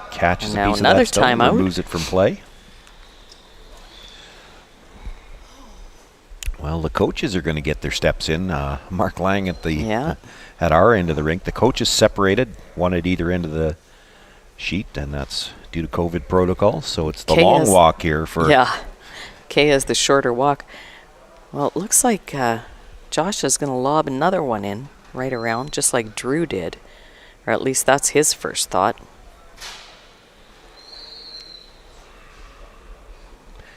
Catches and a piece of another that stone, timeout. Removes it from play. Well, the coaches are going to get their steps in. Mark Lang at the at our end of the rink. The coaches separated, one at either end of the sheet, and that's due to COVID protocol. So it's the long walk here for. Yeah. Kay has the shorter walk. Well, it looks like Josh is going to lob another one in right around, just like Drew did. Or at least that's his first thought.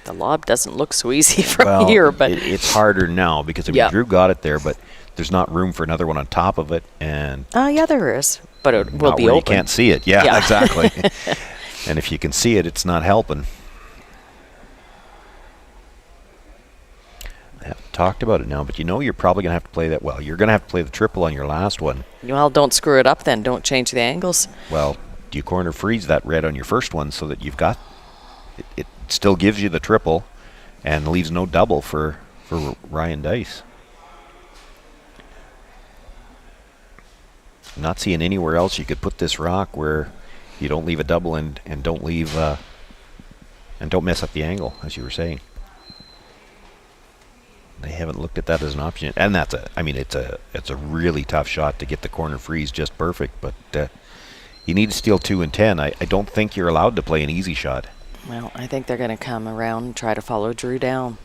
The lob doesn't look so easy from here, but it's harder now because Drew got it there, but there's not room for another one on top of it, and yeah, there is, but it will be open. You can't see it. Yeah. Exactly. And if you can see it, it's not helping. I haven't talked about it now, but you're probably going to have to play that. Well, you're going to have to play the triple on your last one. Well, don't screw it up then. Don't change the angles. Well, do you corner freeze that red on your first one so that you've got it still gives you the triple and leaves no double for Ryan Dice. Not seeing anywhere else you could put this rock where you don't leave a double and don't leave and don't mess up the angle, as you were saying. They haven't looked at that as an option, and it's a really tough shot to get the corner freeze just perfect. But you need to steal 2 and 10. I don't think you're allowed to play an easy shot. Well, I think they're going to come around and try to follow Drew down.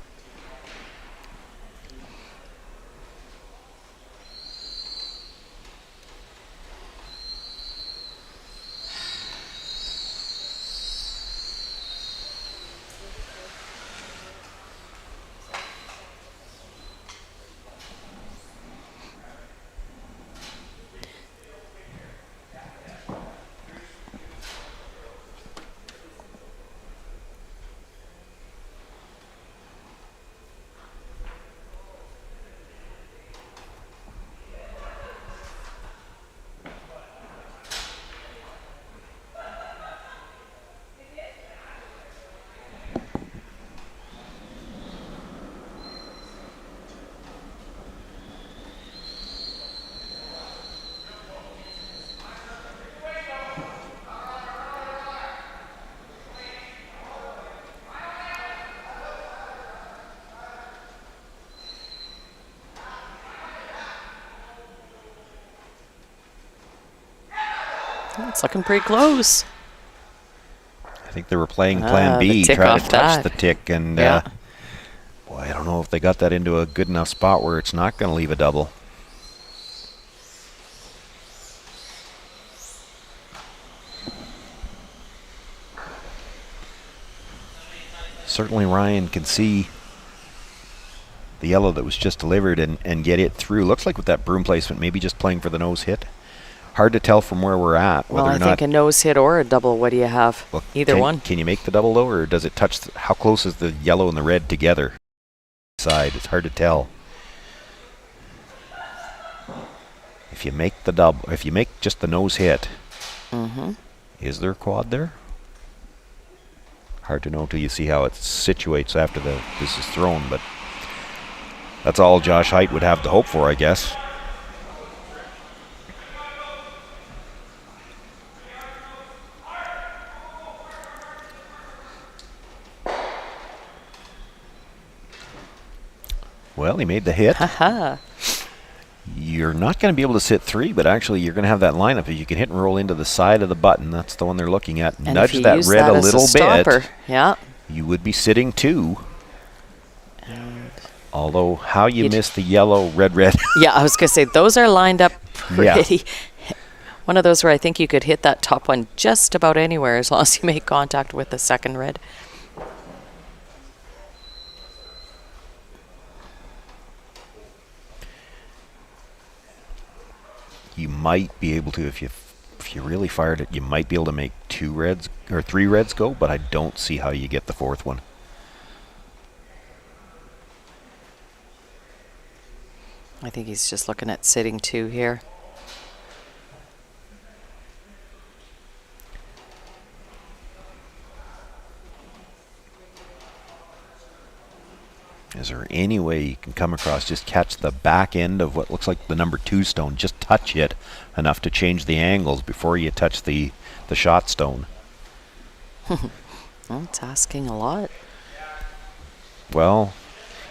It's looking pretty close. I think they were playing Plan B, try to touch the tick, and boy, I don't know if they got that into a good enough spot where it's not going to leave a double. Certainly Ryan can see the yellow that was just delivered and get it through. Looks like with that broom placement, maybe just playing for the nose hit. Hard to tell from where we're at. Well, I think a nose hit or a double. What do you have? Well, either one. Can you make the double though, or does it touch? How close is the yellow and the red together? Side, it's hard to tell. If you make the double, if you make just the nose hit, is there a quad there? Hard to know till you see how it situates after this is thrown, but that's all Josh Haidt would have to hope for, I guess. Well, he made the hit. You're not going to be able to sit 3, but actually you're going to have that lineup. If you can hit and roll into the side of the button, that's the one they're looking at. And nudge that red a little bit. Yeah. You would be sitting 2. Although, how you miss the yellow, red. Yeah, I was going to say, those are lined up pretty. Yeah. One of those where I think you could hit that top one just about anywhere as long as you make contact with the second red. You might be able to, if you really fired it, you might be able to make 2 reds or 3 reds go, but I don't see how you get the 4th one. I think he's just looking at sitting 2 here. Is there any way you can come across, just catch the back end of what looks like the number 2 stone, just touch it enough to change the angles before you touch the shot stone? Well, it's asking a lot. Well,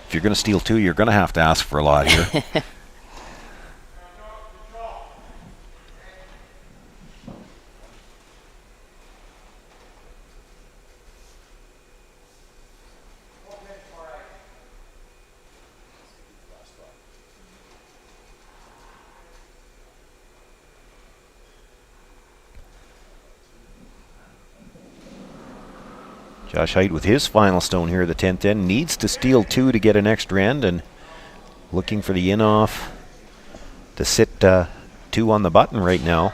if you're going to steal 2, you're going to have to ask for a lot here. Josh Haidt with his final stone here, the 10th end, needs to steal 2 to get an extra end, and looking for the in-off to sit 2 on the button right now.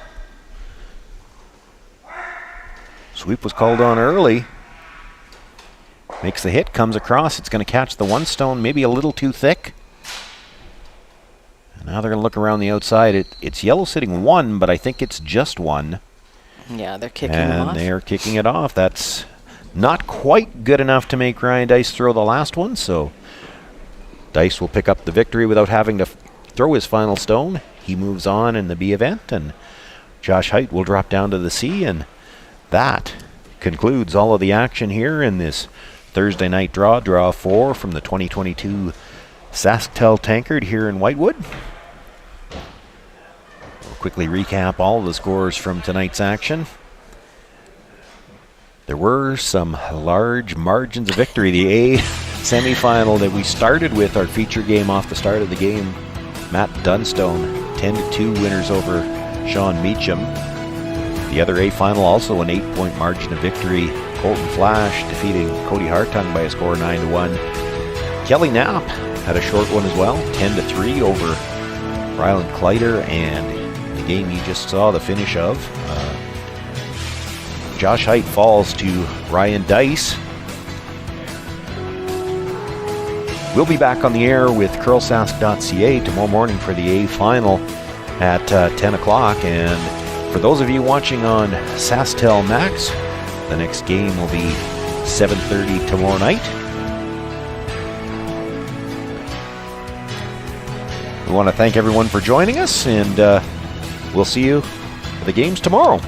Sweep was called on early. Makes the hit, comes across. It's going to catch the 1 stone, maybe a little too thick. And now they're going to look around the outside. It's yellow sitting 1, but I think it's just 1. Yeah, they're kicking it off. And they're kicking it off. That's not quite good enough to make Ryan Dice throw the last one, so Dice will pick up the victory without having to throw his final stone. He moves on in the B event, and Josh Haidt will drop down to the C, and that concludes all of the action here in this Thursday night draw 4 from the 2022 SaskTel Tankard here in Whitewood. We'll quickly recap all of the scores from tonight's action. There were some large margins of victory. The A semifinal that we started with, our feature game off the start of the game, Matt Dunstone, 10-2 winners over Sean Meacham. The other A final, also an 8-point margin of victory. Colton Flash defeating Cody Hartung by a score of 9-1. Kelly Knapp had a short one as well, 10-3 over Ryland Kleider, and the game you just saw the finish of. Josh Haidt falls to Ryan Dice. We'll be back on the air with curlsask.ca tomorrow morning for the A final at 10 o'clock. And for those of you watching on SaskTel Max, the next game will be 7:30 tomorrow night. We want to thank everyone for joining us, and we'll see you for the games tomorrow.